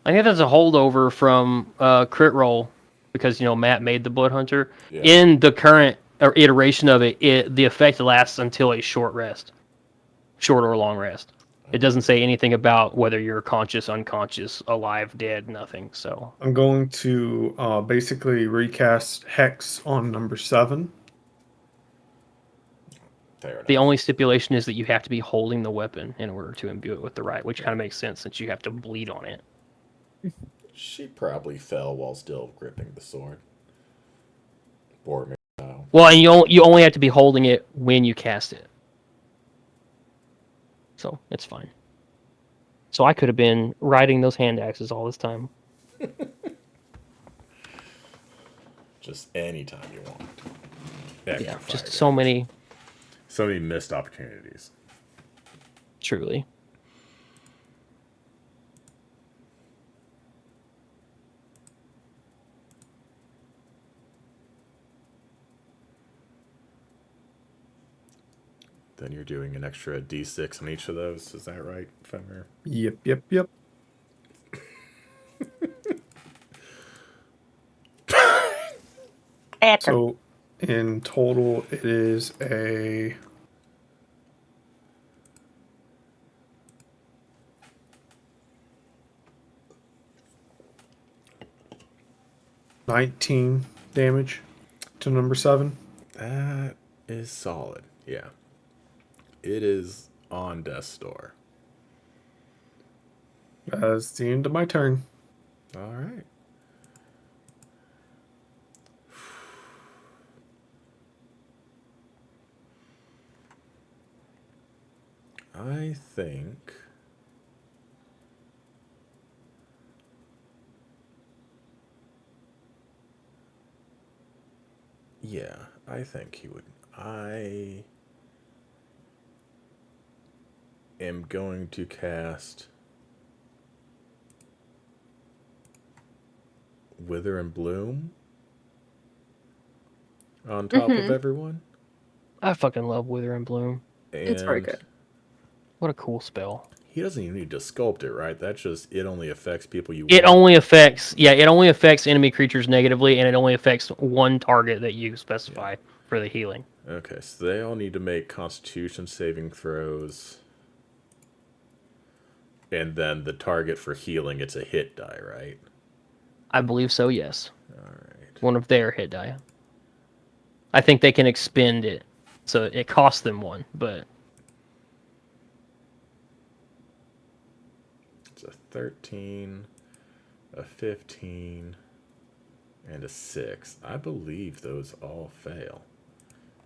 I think that's a holdover from crit roll because Matt made the Blood Hunter. Yeah. In the current iteration of it, the effect lasts until a short rest, short or long rest. It doesn't say anything about whether you're conscious, unconscious, alive, dead, nothing. So I'm going to basically recast hex on number 7. Fair the enough. only stipulation is that you have to be holding the weapon in order to imbue it with the right, which kind of makes sense since you have to bleed on it. She probably fell while still gripping the sword. Or maybe no. Well, and you only have to be holding it when you cast it, so it's fine. So I could have been riding those hand axes all this time. Just anytime you want. Yeah, Extra fire just so damage. many, So many missed opportunities. truly. Then you're doing an extra d6 on each of those. Is that right, Fenrir? Yep. So in total, it is a 19 damage to number 7. That is solid. Yeah. It is on death's door. That's the end of my turn. All right. I think. Yeah, I think he would. I am going to cast Wither and Bloom on top of everyone. I fucking love Wither and Bloom. It's very And good. What a cool spell. he doesn't even need to sculpt it, right? That's just, it only affects people you It want. only affects enemy creatures negatively, and it only affects one target that you specify for the healing. Okay, so they all need to make Constitution saving throws. And then the target for healing, it's a hit die, right? I believe so, yes. All right. One of their hit die. I think they can expend it, so it costs them one, but It's a 13, a 15, and a 6. I believe those all fail.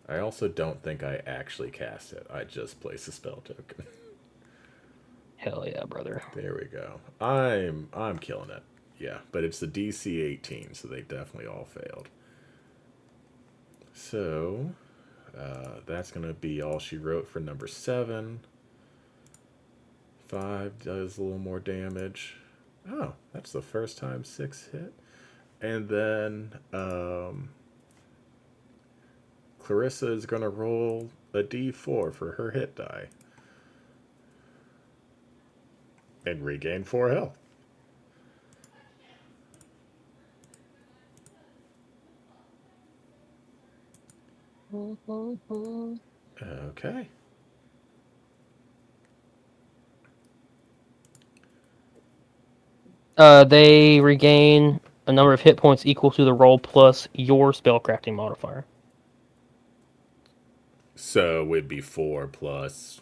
I also don't think I actually cast it. I just place a spell token. hell yeah, brother. There we go. I'm killing it. Yeah, but it's the DC 18, so they definitely all failed. So that's going to be all she wrote for number 7. 5 does a little more damage. Oh, that's the first time 6 hit. And then Clarissa is going to roll a d4 for her hit die. And regain 4 health. Okay. They regain a number of hit points equal to the roll plus your spellcrafting modifier. So it'd be 4 plus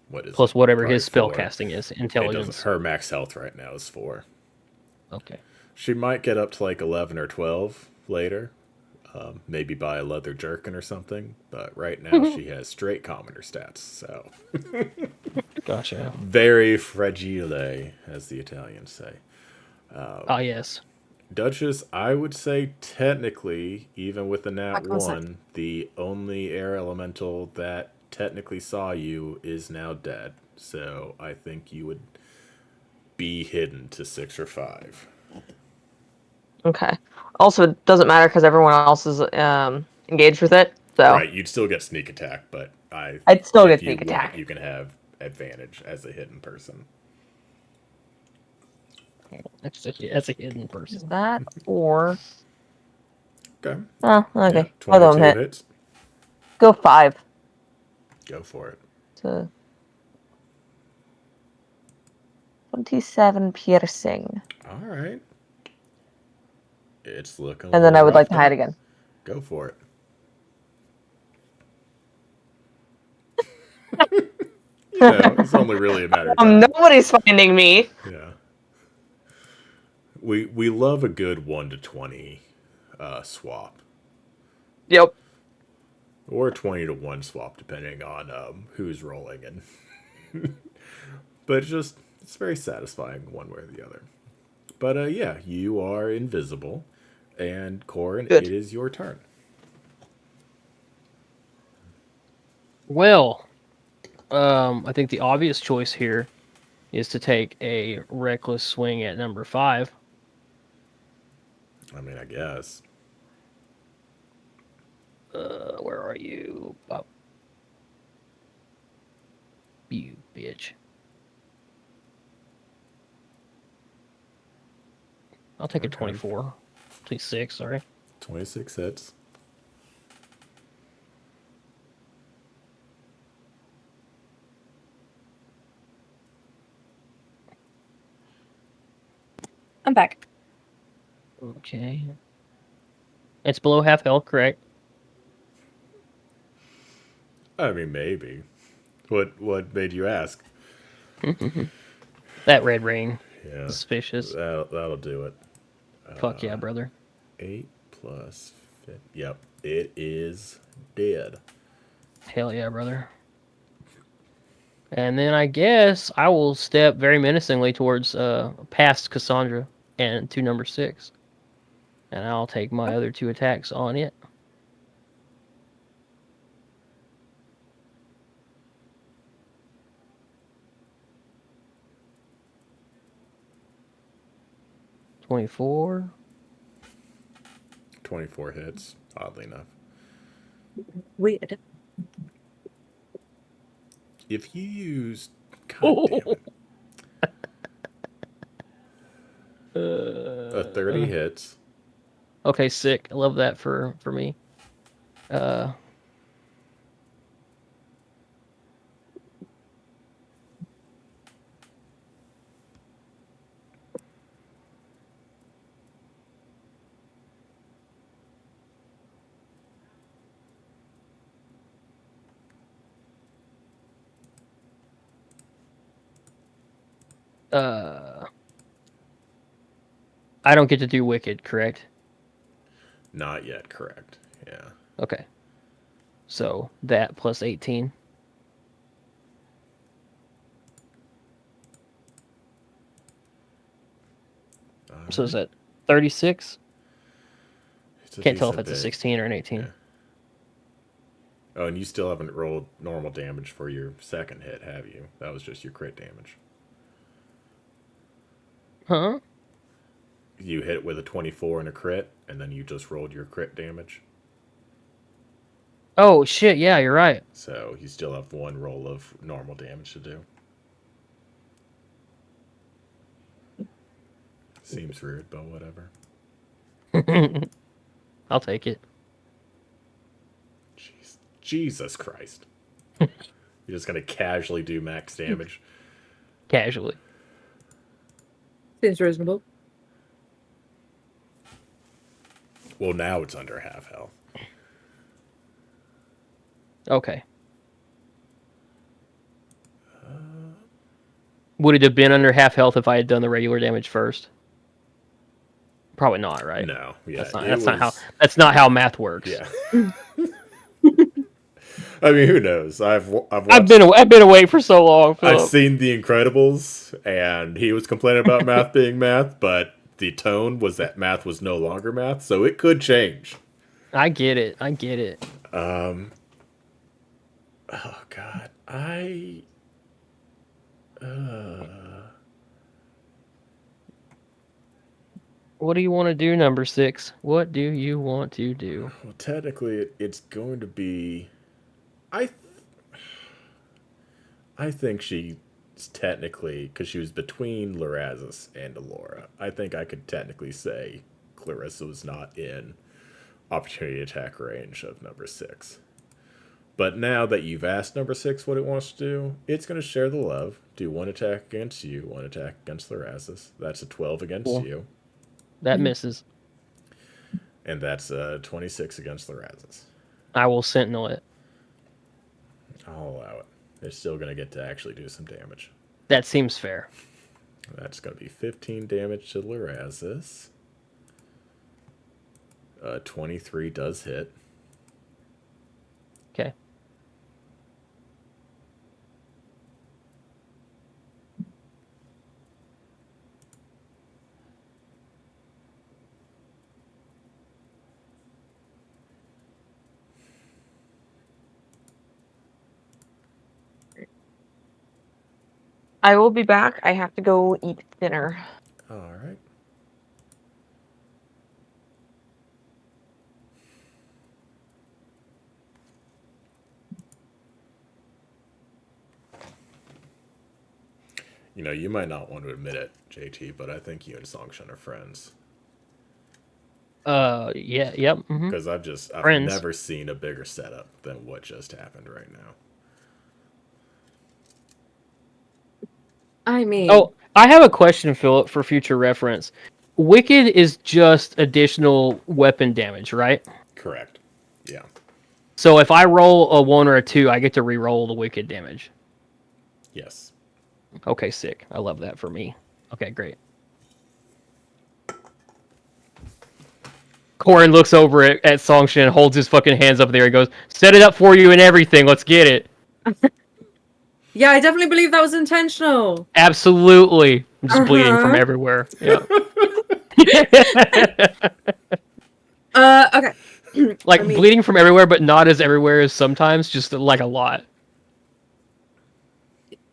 what is Plus it? whatever Probably his 4. spellcasting is, It doesn't. intelligence. Her max health right now is 4. Okay. She might get up to like 11 or 12 later. Maybe buy a leather jerkin or something. But right now she has straight commoner stats. So Gotcha. very fragile, as the Italians say. Ah, yes. Duchess, I would say technically, even with the nat Back on sec. 1, the only air elemental that technically saw you is now dead. So I think you would be hidden to 6 or 5. Okay. Also, it doesn't matter because everyone else is engaged with it. So Right, you'd still get sneak attack, but I'd still if get you sneak want, attack. you can have advantage as a hidden person. That's a hidden Is person. that or? Okay. Oh, Yeah, okay. Both of 22 them hit. hits. Go 5 Go for it. to 27 piercing, All right. It's looking a and then I little would like to roughed hide up. again. Go for it. It's only really a matter of time. Nobody's finding me. Yeah. We love a good 1 to 20 swap. Yep. Or a 20 to 1 swap, depending on who's rolling. But it's very satisfying one way or the other. But yeah, you are invisible. And Corin, Good. it is your turn. Well, I think the obvious choice here is to take a reckless swing at number 5. I mean, I guess. Where are you? Oh. You bitch. I'll take a Okay. 24. Please 6, sorry. 26 hits. I'm back. Okay. It's below half health, correct? I mean, maybe. What made you ask? That red ring. Yeah. Suspicious. That'll do it. Fuck yeah, brother. 8 plus 5. Yep. It is dead. Hell yeah, brother. And then I guess I will step very menacingly towards past Cassandra and to number 6. And I'll take my other 2 attacks on it. $24. 24 hits, oddly enough. Weird. If you use... God damn it. A 30 hits. Okay, sick. I love that for me. I don't get to do wicked, correct? Not yet, correct. Yeah. Okay. So that plus 18. So is that 36? It's a Can't tell if decent it's a bit. 16 or an 18. Yeah. Oh, and you still haven't rolled normal damage for your second hit, have you? That was just your crit damage. Huh? You hit with a 24 and a crit, and then you just rolled your crit damage. Oh shit! Yeah, you're right. So you still have one roll of normal damage to do. Seems rude, but whatever. I'll take it. Jeez. Jesus Christ. You're just gonna casually do max damage. Casually. Seems reasonable. Well, now it's under half health. Okay. Would it have been under half health if I had done the regular damage first? Probably not, right? No, yeah, That's not. it That's not how math works. Yeah. I mean, who knows? I've watched, I've been awake for so long, Philip. I've seen The Incredibles, and he was complaining about math being math, but the tone was that math was no longer math, so it could change. I get it. I get it. Oh God, What do you want to do, number 6? What do you want to do? well, technically, it's going to be. I think she's technically, because she was between Lorazis and Alora. I think I could technically say Clarissa was not in opportunity attack range of number 6. But now that you've asked number 6 what it wants to do, it's going to share the love. Do one attack against you, one attack against Lorazis. That's a 12 against Cool. you. That misses. And that's a 26 against Lorazis. I will sentinel it. I'll allow it. They're still going to get to actually do some damage. That seems fair. That's going to be 15 damage to Lorazis. 23 does hit. Okay. I will be back. I have to go eat dinner. All right. You know, you might not want to admit it, JT, but I think you and Songshan are friends. Yeah, yep. Because I've Friends. never seen a bigger setup than what just happened right now. I mean, Oh, I have a question, Philip, for future reference. Wicked is just additional weapon damage, right? Correct. Yeah. So if I roll a 1 or a 2, I get to re-roll the wicked damage. Yes. Okay, sick. I love that for me. Okay, great. Corin looks over at Songshin and holds his fucking hands up there and goes, "Set it up for you and everything. Let's get it." yeah, I definitely believe that was intentional. Absolutely. I'm just bleeding from Uh-huh. everywhere. Yeah. Okay. Like I mean- bleeding from everywhere, but not as everywhere as sometimes, just like a lot.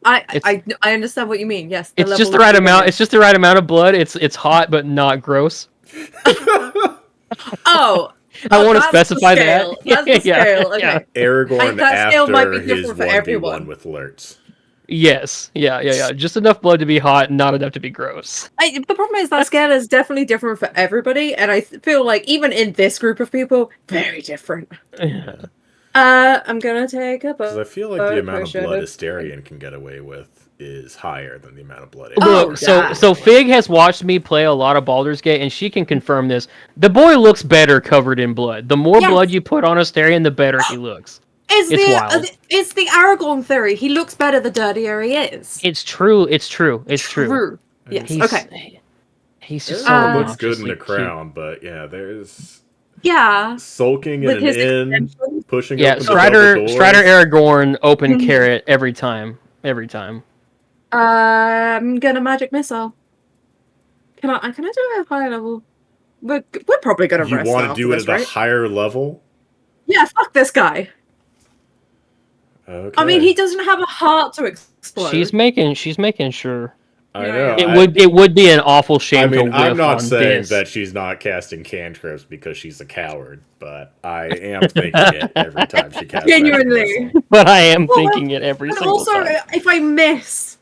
I understand what you mean. Yes, It's just the right amount. It's just the right amount of blood. It's hot, but not gross. Oh, I want to that's the specify that. scale. That's the Yeah, scale. Okay. yeah. Aragorn that scale might be after his different for 1v1 everyone. with alerts. Yes. Yeah. Just enough blood to be hot, not enough to be gross. The problem is that scale is definitely different for everybody, and I feel like even in this group of people, very different. I'm gonna take a Because I feel like blood the amount of pressure. blood Asterion can get away with is higher than the amount of blood. Oh, Look, yeah. so Fig has watched me play a lot of Baldur's Gate, and she can confirm this. The boy looks better covered in blood. The more Yes. blood you put on Asterion, the better he looks. It's wild. It's the Aragorn theory. He looks better the dirtier he is. It's true. It's true. Yes. He's, Okay. He's just Everyone so looks good in the obnoxiously cute. crown, but yeah, there's Yeah. sulking in With an his inn, extensions. pushing Yeah, open the double doors. Strider Aragorn open Mhm. carrot every time. Every time. I'm gonna magic missile. Can I do it at a higher level? We're probably gonna You rest want to after do it this, at right? a higher level? Yeah, fuck this guy. Okay. I mean, he doesn't have a heart to explode. She's making sure. I know. It would be an awful shame to I mean, whiff I'm not on saying this. that she's not casting cantrips because she's a coward, but I am thinking it every time she casts magic Genuinely. missile. But I am thinking it every But single also, time. if I miss,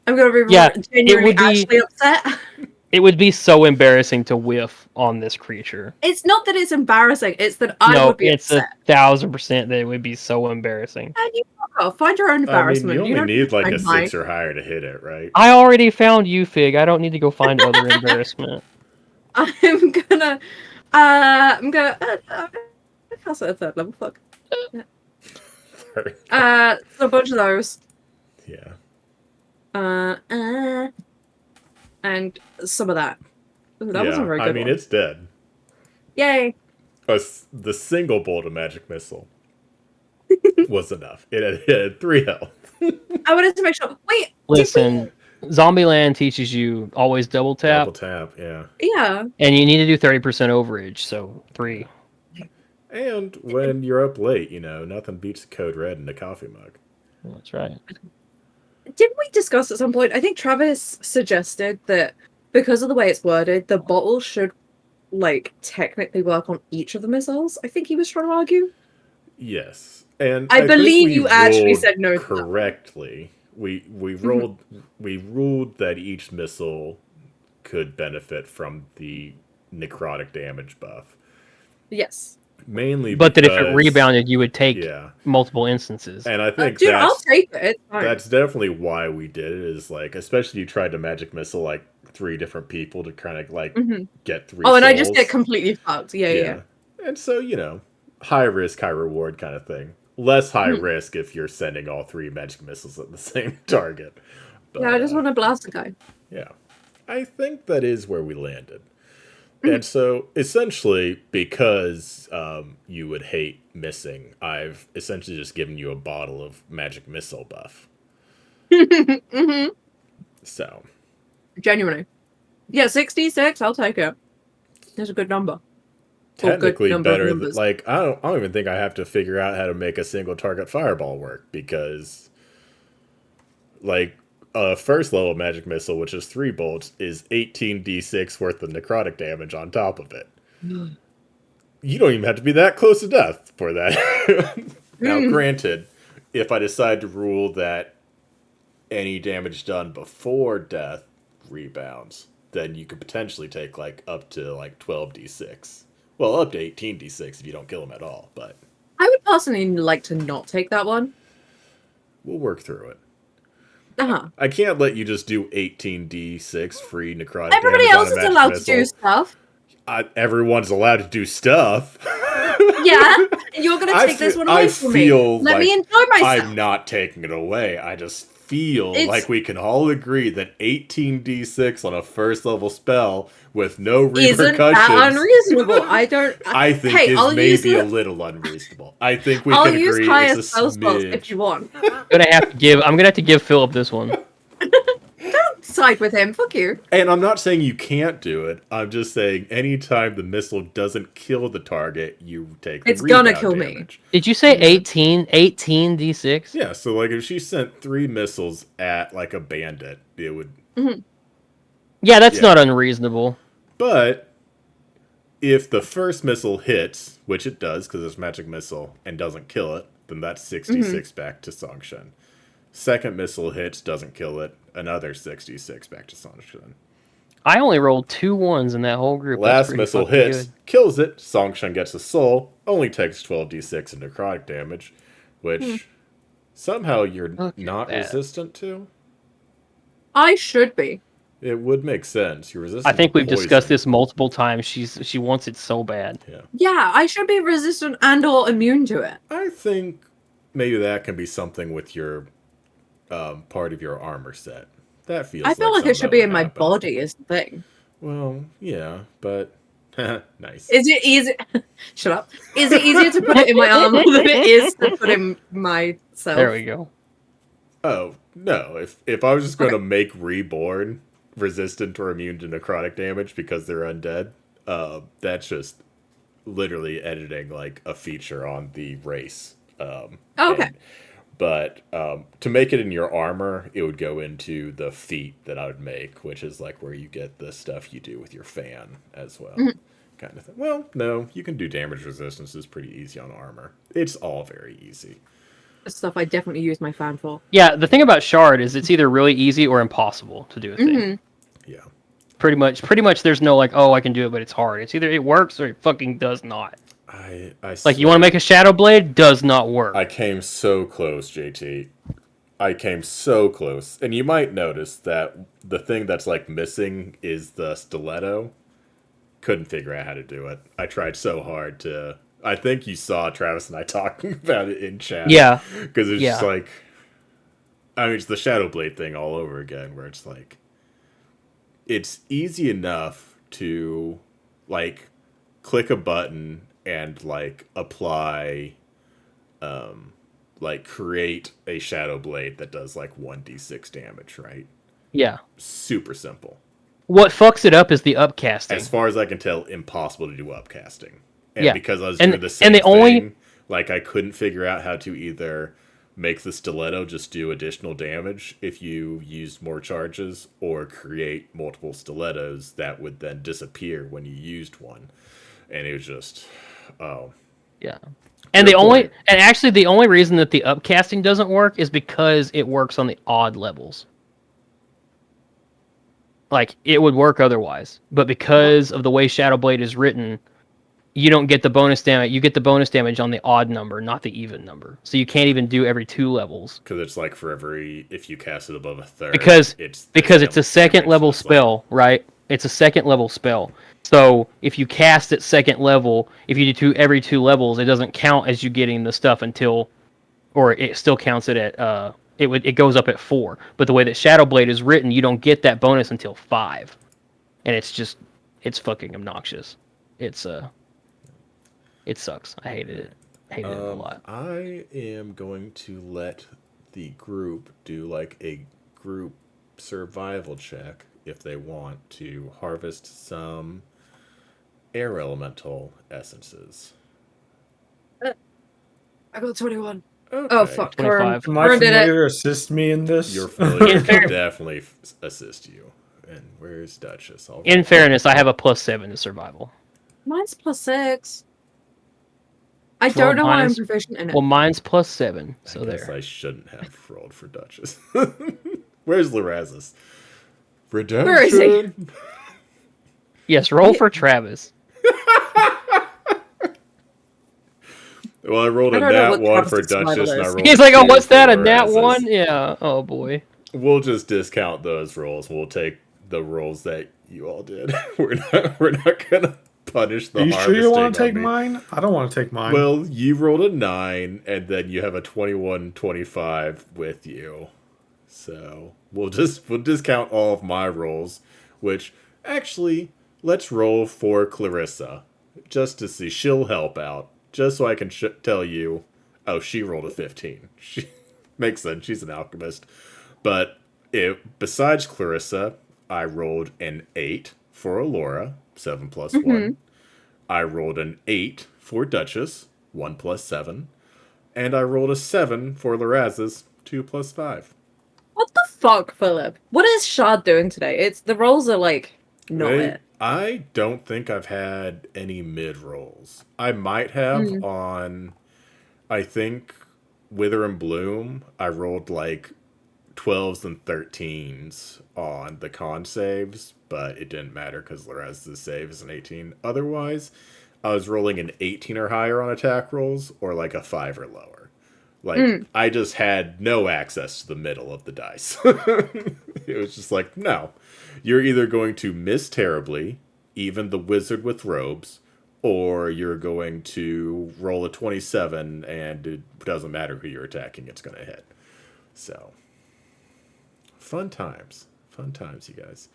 I'm gonna be Yeah, genuinely would be- actually upset. It would be so embarrassing to whiff on this creature. It's not that it's embarrassing; it's that I No, would be it's upset. 1,000% that it would be so embarrassing. And you fuck off. Find your own I mean, embarrassment. you only don't need like a find mine. 6 or higher to hit it, right? I already found you, Fig. I don't need to go find other embarrassment. I'm gonna. I'm gonna. Pass it at third level. Fuck. So a bunch of those. Yeah. And some of that. Ooh, that wasn't a very good I mean, one. it's dead. Yay. The single bolt of magic missile was enough. It had 3 health. I wanted to make sure. Wait. Listen, Zombieland teaches you always double tap, Double tap, yeah. Yeah. and you need to do 30% overage, so 3. And when you're up late, nothing beats Code Red in a coffee mug. That's right. Didn't we discuss at some point? I think Travis suggested that because of the way it's worded, the bottle should, technically work on each of the missiles. I think he was trying to argue. Yes. And I believe think you we actually rolled said no to that. correctly. We ruled that each missile could benefit from the necrotic damage buff. Yes. Mainly But that if it because- rebounded, you would take Yeah. multiple instances. And I think Dude, I'll take it. It's fine. that's definitely why we did it, is especially you tried to magic missile 3 different people to kind of Mhm. get 3 Oh, and I just get souls. completely fucked. Yeah. And so, high risk, high reward kind of thing. Less high Mhm. risk if you're sending all 3 magic missiles at the same target. But, Yeah, I just want to blast a guy. Yeah. I think that is where we landed. And so, essentially, because you would hate missing, I've essentially just given you a bottle of magic missile buff. Mm-hmm. So, Genuinely. Yeah, 66, I'll take it. That's a good number. technically number of better than, numbers. I don't even think I have to figure out how to make a single target fireball work, because a first level magic missile, which is 3 bolts, is 18d6 worth of necrotic damage on top of it. You don't even have to be that close to death for that. Now, granted, if I decide to rule that any damage done before death rebounds, then you could potentially take up to 12d6. Well, up to 18d6 if you don't kill him at all, but I would personally like to not take that one. we'll work through it. Uh-huh. I can't let you just do 18d6 free necrotic Everybody damage else on a is magic allowed missile. to do stuff. Everyone's allowed to do stuff. Yeah, and you're gonna take this one away from me. Let me enjoy myself. I'm not taking it away. I just feel It's- like we can all agree that 18d6 on a first level spell with no Isn't repercussions, that unreasonable? I don't. I think hey, is I'll use maybe a the- little unreasonable. I think we I'll can use agree higher it's a spells smidge. if you want. I'm gonna have to give Philip this one. Side with him. Fuck you. And I'm not saying you can't do it. I'm just saying anytime the missile doesn't kill the target, you take the It's gonna rebound kill me. damage. Did you say 18 d6? Yeah, so if she sent 3 missiles at a bandit, it would. Yeah, that's Yeah. not unreasonable. But if the first missile hits, which it does because it's magic missile, and doesn't kill it, then that's 66 back to Songshen. Second missile hits, doesn't kill it, another 66 back to Songshen. I only rolled 2 1s in that whole group. That's Last pretty missile fucking hits, good. kills it, Songshen gets a soul, only takes 12d6 in necrotic damage, which somehow you're Look at not that. resistant to. I should be. It would make sense. You're resistant I think to we've discussed poison. this multiple times. She wants it so bad. Yeah. Yeah, I should be resistant and/or immune to it. I think maybe that can be something with your part of your armor set. That feels. I feel like something it should that be would in my happen. body. Is the thing. Well, yeah, but nice. Is it easy? Shut up. Is it easier to put it in my armor than it is to put in myself? There we go. Oh no! If I was just going to make Reborn resistant or immune to necrotic damage because they're undead, that's just literally editing a feature on the race. Oh, okay. And But to make it in your armor, it would go into the feat that I would make, which is like where you get the stuff you do with your fan as well. Mhm. Kind of thing. Well, no, you can do damage resistances pretty easy on armor. It's all very easy. The stuff I definitely use my fan for. Yeah, the thing about shard is it's either really easy or impossible to do a thing. Mhm. Yeah. Pretty much there's no like, oh, I can do it, but it's hard. It's either it works or it fucking does not. I Like, you want to make a shadow blade, does not work. I came so close, JT. I came so close. And you might notice that the thing that's like missing is the stiletto. Couldn't figure out how to do it. I tried so hard to. I think you saw Travis and I talking about it in chat. Yeah. Because it's just Yeah. like. I mean, it's the Shadow Blade thing all over again, where it's like. It's easy enough to, like, click a button and, like, apply. Like, create a Shadow Blade that does, like, 1d6 damage, right? Yeah. Super simple. What fucks it up is the upcasting. As far as I can tell, impossible to do upcasting. And Yeah. because I was And- doing the same and the thing, only- like I couldn't figure out how to either make the stiletto just do additional damage if you used more charges, or create multiple stilettos that would then disappear when you used one. And it was just, oh, Yeah. And Good the only point. and actually the only reason that the upcasting doesn't work is because it works on the odd levels. Like, it would work otherwise, but because of the way Shadow Blade is written, you don't get the bonus damage. You get the bonus damage on the odd number, not the even number. So you can't even do every 2 levels because it's like for every, if you cast it above a third, because it's it's a second damage, level so it's like- spell, right? It's a second level spell. So if you cast at second level, if you do every 2 levels, it doesn't count as you getting the stuff until, or it still counts it at it goes up at 4. But the way that Shadow Blade is written, you don't get that bonus until 5, and it's fucking obnoxious. It sucks. I hated it. Hated it a lot. I am going to let the group do like a group survival check if they want to harvest some air elemental essences. I got 21. Okay. Oh fuck, 25. Can my Curran did it. familiar assist me in this? Your familiar In fair- can definitely assist you. And where's Duchess? In fairness, I have a +7 to survival. Mine's +6. I Well, don't know why I'm mine's- proficient in it. Well, mine's +7, so I guess there. I shouldn't have rolled for Duchess. Where's Lorazes? Redemption. Where is he? Yes, roll for Travis. Well, I rolled I a don't know nat what 1 for Travis's survival Duchess, and I is. rolled He's like, oh, 2 what's for that? A nat Lorazes. 1? Yeah. Oh boy. We'll just discount those rolls. We'll take the rolls that you all did. We're not gonna punish the Are you sure you want to harvesting take on me. mine? I don't want to take mine. Well, you rolled a 9, and then you have a 21, 25 with you. So we'll discount all of my rolls, which actually let's roll for Clarissa, just to see. She'll help out, just so I can tell you. Oh, she rolled a 15. She makes sense. She's an alchemist. But besides Clarissa, I rolled an 8 for Alora, 7 plus 1. I rolled an 8 for Duchess, 1 plus 7. And I rolled a 7 for Lorazes, 2 plus 5. What the fuck, Philip? What is Shard doing today? The rolls are like not it. I don't think I've had any mid rolls. I might have on, I think, Wither and Bloom. I rolled like 12s and 13s on the con saves, but it didn't matter because Lorazes' save is an 18. Otherwise, I was rolling an 18 or higher on attack rolls, or like a 5 or lower. Like, I just had no access to the middle of the dice. It was just like, no. You're either going to miss terribly, even the wizard with robes, or you're going to roll a 27 and it doesn't matter who you're attacking, it's going to hit. So, fun times. Fun times, you guys.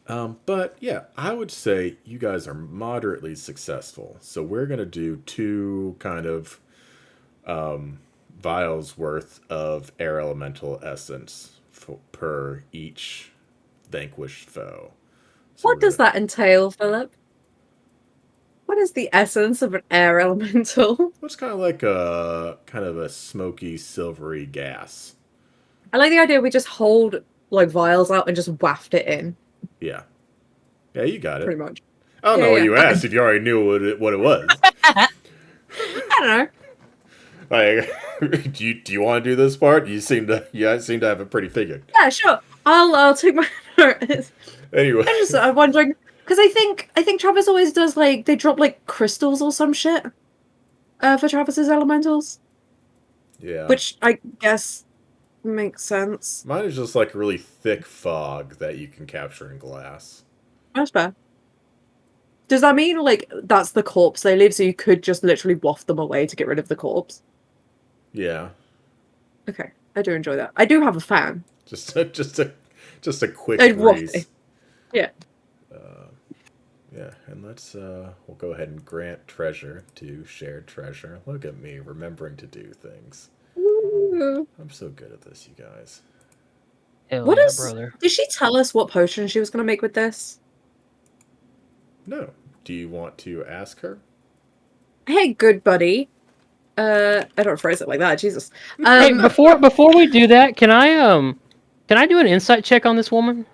But yeah, I would say you guys are moderately successful. So we're going to do 2 kind of vials worth of air elemental essence per each vanquished foe. So What does that entail, Philip? What is the essence of an air elemental? It's kind of like a smoky, silvery gas. I like the idea we just hold like vials out and just waft it in, Yeah. Yeah, you got it. pretty much. I don't Yeah, know what yeah. you asked if you already knew what it was. I don't know. Like, do you want to do this part? You seem to have it pretty figured. Yeah, sure. I'll take my notice. Anyway, I'm wondering because I think Travis always does like they drop like crystals or some shit for Travis's elementals, yeah. which I guess makes sense. Mine is just like a really thick fog that you can capture in glass. That's fair. Does that mean like that's the corpse they leave, so you could just literally waft them away to get rid of the corpse? Yeah. Okay, I do enjoy that. I do have a fan. Just a quick I'd waft breeze. it. Yeah. Yeah, and we'll go ahead and grant treasure to shared treasure. Look at me remembering to do things. Ooh. I'm so good at this, you guys. Hell What yeah, is? brother. Did she tell us what potion she was gonna make with this? No. Do you want to ask her? Hey, good buddy. I don't phrase it like that. Jesus. Hey, before we do that, can I do an insight check on this woman?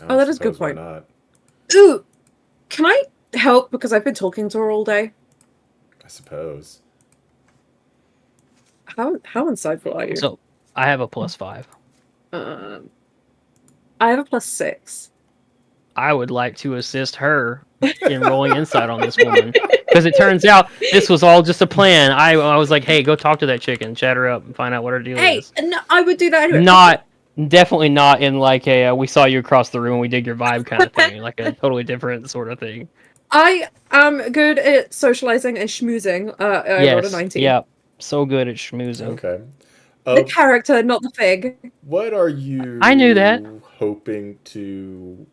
Oh, that is a good suppose why point. not? Ooh, can I help because I've been talking to her all day? I suppose. How insightful are you? So I have a +5. Um, I have a +6. I would like to assist her in rolling insight on this woman because it turns out this was all just a plan. I was like, hey, go talk to that chicken, chat her up, and find out what her deal Hey, is. no, I would do that anyway. Definitely not in like a we saw you across the room and we dig your vibe kind of thing, like a totally different sort of thing. I am good at socializing and schmoozing. I rolled a 19. Yeah, so good at schmoozing. Okay. The character, not the fig. What are you I knew that. hoping to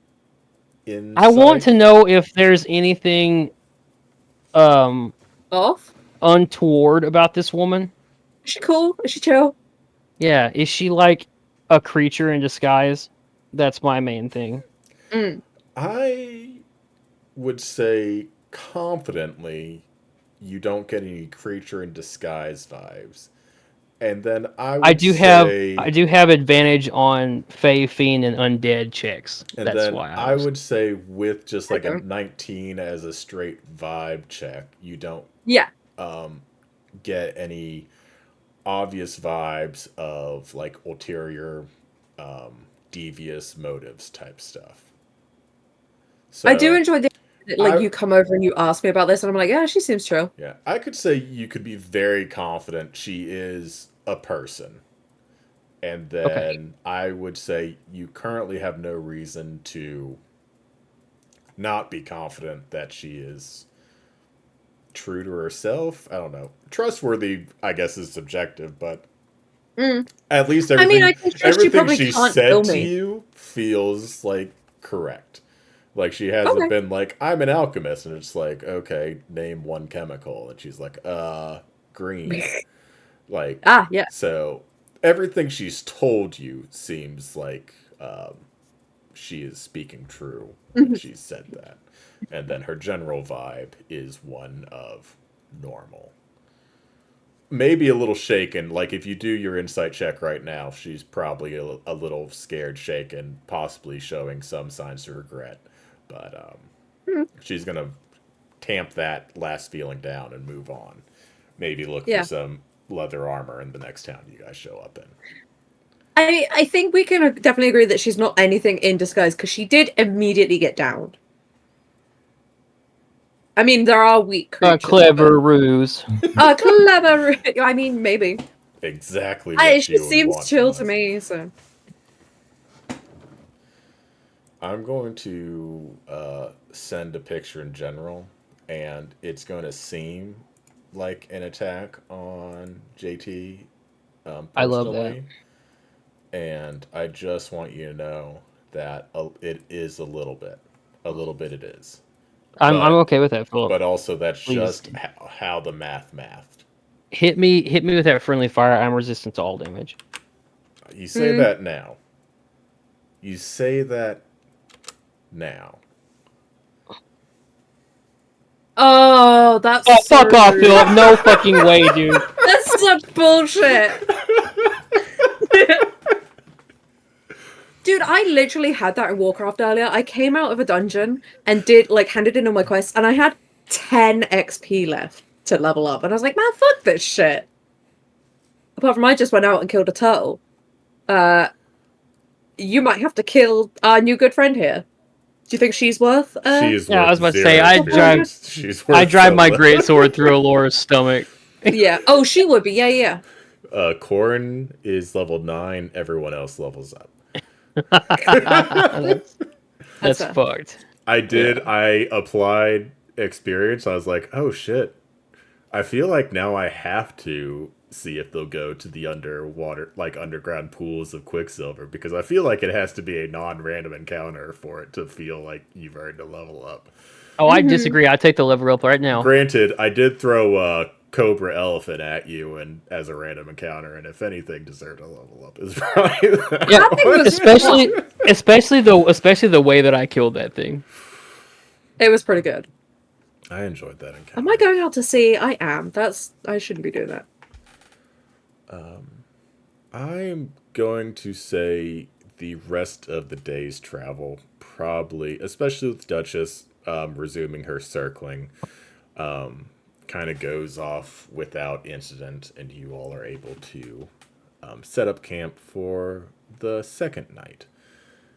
insight? I want to know if there's anything Off? untoward about this woman. Is she cool? Is she chill? Yeah, is she like a creature in disguise? That's my main thing. Mm. I would say confidently you don't get any creature in disguise vibes. And then I do have advantage on Fey, Fiend, and Undead checks. And That's then why I would say with just like a Okay. 19 as a straight vibe check, you don't Yeah. get any obvious vibes of like ulterior devious motives type stuff. So I do enjoy the like I- you come over and you ask me about this, and I'm like, yeah, she seems chill. Yeah, I could say you could be very confident she is a person. And then Okay. I would say you currently have no reason to not be confident that she is true to herself. I don't know. Trustworthy, I guess, is subjective, but at least I mean, everything, I can trust you everything probably she can't said kill to me. you feels like correct. Like she hasn't Okay. been like, I'm an alchemist, and it's like, okay, name one chemical, and she's like, green. Like, Ah, yeah. so everything she's told you seems like she is speaking true when she said that. And then her general vibe is one of normal. Maybe a little shaken. Like, if you do your insight check right now, she's probably a little scared, shaken, possibly showing some signs of regret. But she's going to tamp that last feeling down and move on. Maybe look Yeah. for some leather armor in the next town you guys show up in. I think we can definitely agree that she's not anything in disguise because she did immediately get downed. I mean, there are weak A creatures. clever ruse. Clever. I mean, maybe. Exactly what She you would seems want chill from to us. me, so. I'm going to send a picture in general, and it's going to seem like an attack on JT personally. I love that. And I just want you to know that it is a little bit. A little bit it is. I'm But- okay with that, Philip. But also that's Please. just how the mathed. Hit me with that friendly fire. I'm resistant to all damage. You say that now. You say that now. Oh, that's Oh, so fuck off, rude. Philip. No fucking way, dude. That's such bullshit. Dude, I literally had that in Warcraft earlier. I came out of a dungeon and handed in all my quests, and I had 10 XP left to level up. And I was like, man, fuck this shit. Apart from I just went out and killed a turtle. You might have to kill our new good friend here. Do you think she's worth? She's Yeah, I worth was about to 0 say, I experience. She's worth I drive so my little. greatsword through Alora's stomach. Yeah. Oh, she would be. Yeah, yeah. Corrin is level 9. Everyone else levels up. That's fair. fucked. I applied experience. I was like, oh shit. I feel like now I have to see if they'll go to the underground pools of Quicksilver, because I feel like it has to be a non-random encounter for it to feel like you've earned a level up. Oh, I disagree. I take the level up right now. Granted, I did throw a Cobra Elephant at you and as a random encounter, and if anything deserved a level up is probably that. Yeah, That thing was especially the way that I killed that thing. It was pretty good. I enjoyed that encounter. Am I going out to sea? I am. I shouldn't be doing that. I'm going to say the rest of the day's travel, probably, especially with Duchess resuming her circling, kind of goes off without incident, and you all are able to set up camp for the second night.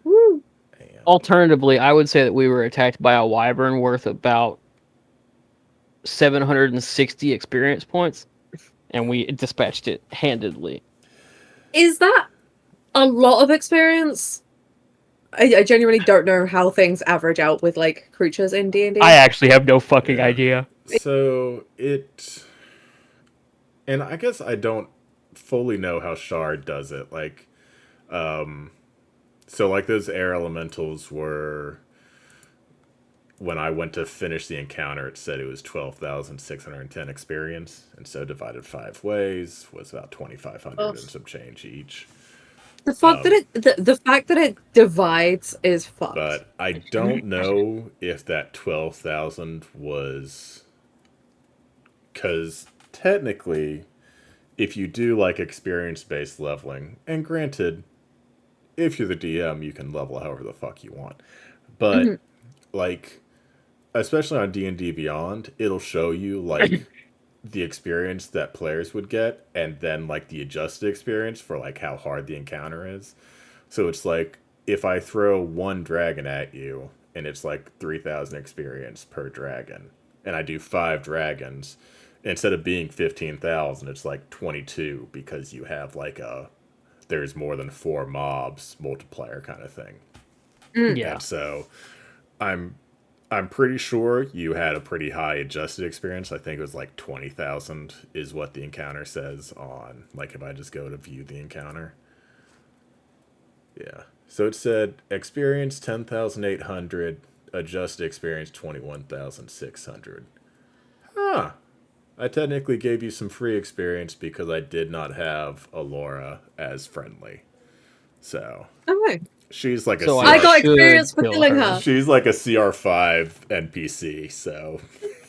Woo. And Alternatively, I would say that we were attacked by a wyvern worth about 760 experience points, and we dispatched it handedly. Is that a lot of experience? I genuinely don't know how things average out with like creatures in D&D. I actually have no fucking Yeah. idea. So and I guess I don't fully know how Shard does it. Like, so like those air elementals were, when I went to finish the encounter, it said it was 12,610 experience, and so divided 5 ways was about 2,500 Ugh. and some change each. The fact the fact that it divides is fucked. But I don't know if that 12,000 was, because technically, if you do like experience-based leveling, and granted, if you're the DM, you can level however the fuck you want, but like, especially on D&D Beyond, it'll show you like the experience that players would get, and then like the adjusted experience for like how hard the encounter is. So it's like, if I throw one dragon at you and it's like 3,000 experience per dragon, and I do 5 dragons, instead of being 15,000, it's like 22, because you have like there's more than 4 mobs multiplier kind of thing. Yeah. And so I'm pretty sure you had a pretty high adjusted experience. I think it was like 20,000 is what the encounter says on, like, if I just go to view the encounter. Yeah. So it said experience 10,800, adjusted experience 21,600. Huh. I technically gave you some free experience because I did not have Alora as friendly. So Okay. she's like a So CR I got should experience for kill killing her. her. She's like a CR5 NPC, so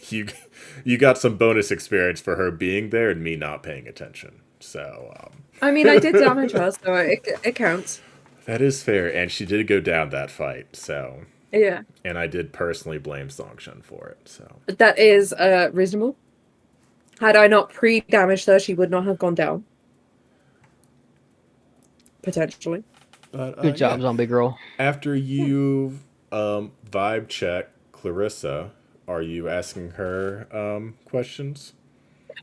you got some bonus experience for her being there and me not paying attention. So I mean, I did damage her, so it counts. that is fair, and she did go down that fight. So, Yeah, and I did personally blame Songshan for it. So that is reasonable. Had I not pre-damaged her, she would not have gone down. Potentially. but, Good job, zombie girl. After you vibe check Clarissa, are you asking her questions?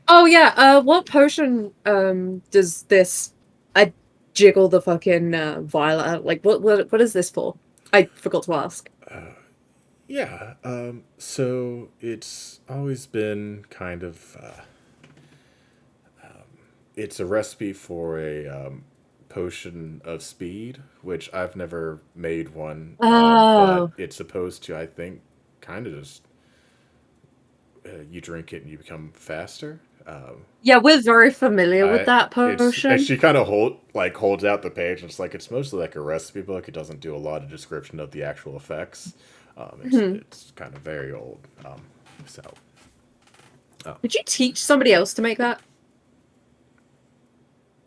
Oh yeah. What potion does this? I jiggle the fucking violet. Like what is this for? I forgot to ask. Yeah, so it's always been kind of, it's a recipe for a potion of speed, which I've never made one, Oh. but it's supposed to, I think, kind of just, you drink it and you become faster. Yeah, we're very familiar with that And potion. she kind of holds out the page, and it's like, it's mostly like a recipe book. It doesn't do a lot of description of the actual effects. It's kind of very old. So Did you teach somebody else to make that?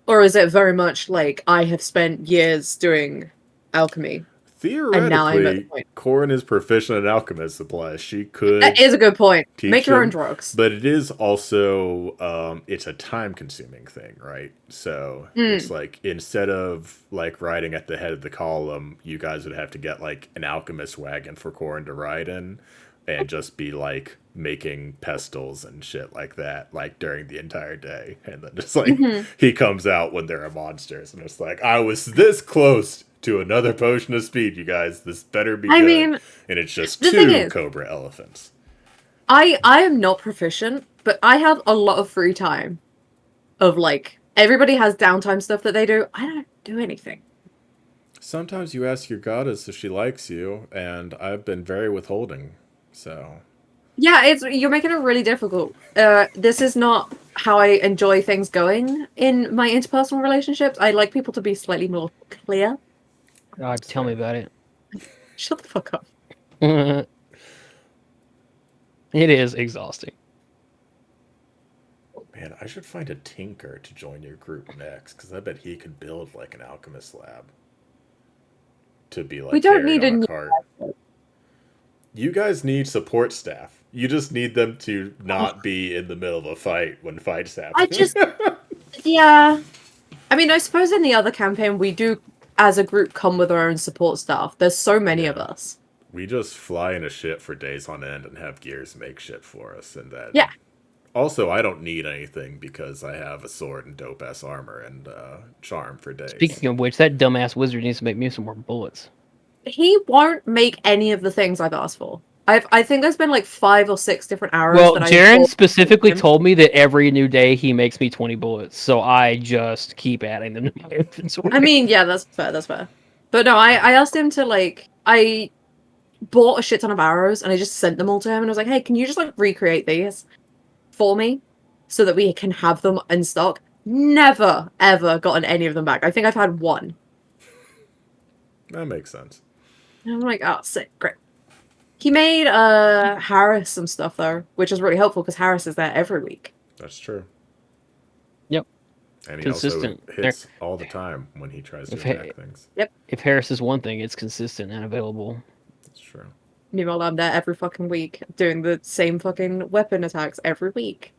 Or is it very much like I have spent years doing alchemy and now I'm at the theoretically, point? Corin is proficient in alchemist supplies. She could That is a good point. teach Make your own him, drugs. but it is also it's a time consuming thing, right? So it's like instead of like riding at the head of the column, you guys would have to get like an alchemist wagon for Corin to ride in and just be like making pestles and shit like that like during the entire day, and then just like he comes out when there are monsters and it's like, I was this close to another potion of speed, you guys, this better be I good. mean, And it's just the thing two is, cobra elephants. I am not proficient, but I have a lot of free time. Of like everybody has downtime stuff that they do. I don't do anything. Sometimes you ask your goddess if she likes you, and I've been very withholding. So Yeah, you're making it really difficult. This is not how I enjoy things going in my interpersonal relationships. I like people to be slightly more clear. God, tell me about it. Shut the fuck up. It is exhausting. man, I should find a tinker to join your group next, because I bet he could build like an alchemist lab to be like We don't carried need a on a new cart. You guys need support staff. You just need them to not be in the middle of a fight when fights happen. Yeah. I mean, I suppose in the other campaign we do, as a group, come with our own support staff. There's so many of us. We just fly in a ship for days on end and have gears make shit for us, and then Yeah. Also, I don't need anything because I have a sword and dope ass armor and charm for days. Speaking of which, that dumbass wizard needs to make me some more bullets. He won't make any of the things I've asked for. I think there's been like 5 or 6 different arrows. Well, that Jaren I specifically told me that every new day he makes me 20 bullets, so I just keep adding them to my inventory. I mean, yeah, that's fair. That's fair. But no, I asked him to like I bought a shit ton of arrows and I just sent them all to him and I was like, hey, can you just like recreate these for me so that we can have them in stock? Never ever gotten any of them back. I think I've had one. That makes sense. And I'm like, oh, sick, great. He made Harris some stuff though, which is really helpful because Harris is there every week. That's true. Yep. And he Consistent. also hits all the time when he tries to attack things. If Harris is one thing, it's consistent and available. That's true. Meanwhile, I'm there every fucking week doing the same fucking weapon attacks every week.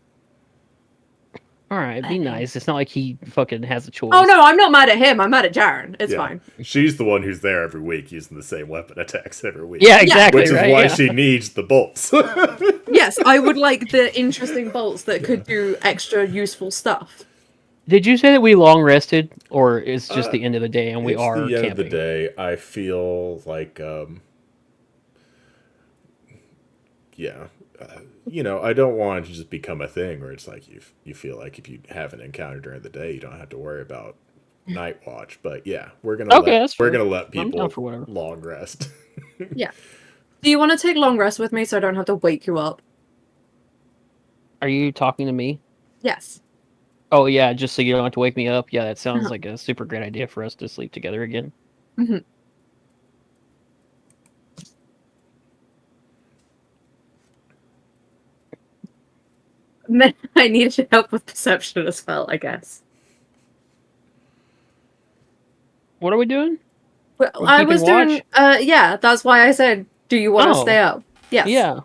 Alright, be nice. It's not like he fucking has a choice. Oh no, I'm not mad at him. I'm mad at Jaren. It's fine. She's the one who's there every week using the same weapon attacks every week. Yeah, exactly. Which is why she needs the bolts. Yes, I would like the interesting bolts that could do extra useful stuff. Did you say that we long rested, or is just the end of the day and we it's are the end camping? of the day. I feel like, I don't want it to just become a thing where it's like you feel like if you have an encounter during the day, you don't have to worry about night watch. But yeah, we're gonna let people long rest. Yeah. Do you want to take long rest with me so I don't have to wake you up? Are you talking to me? Yes. Oh yeah, just so you don't have to wake me up. Yeah, that sounds like a super great idea for us to sleep together again. Mm-hmm. I needed help with perception as well, I guess. What are we doing? Well, I was doing. Yeah, that's why I said, "Do you want to stay up?" Yes. Yeah.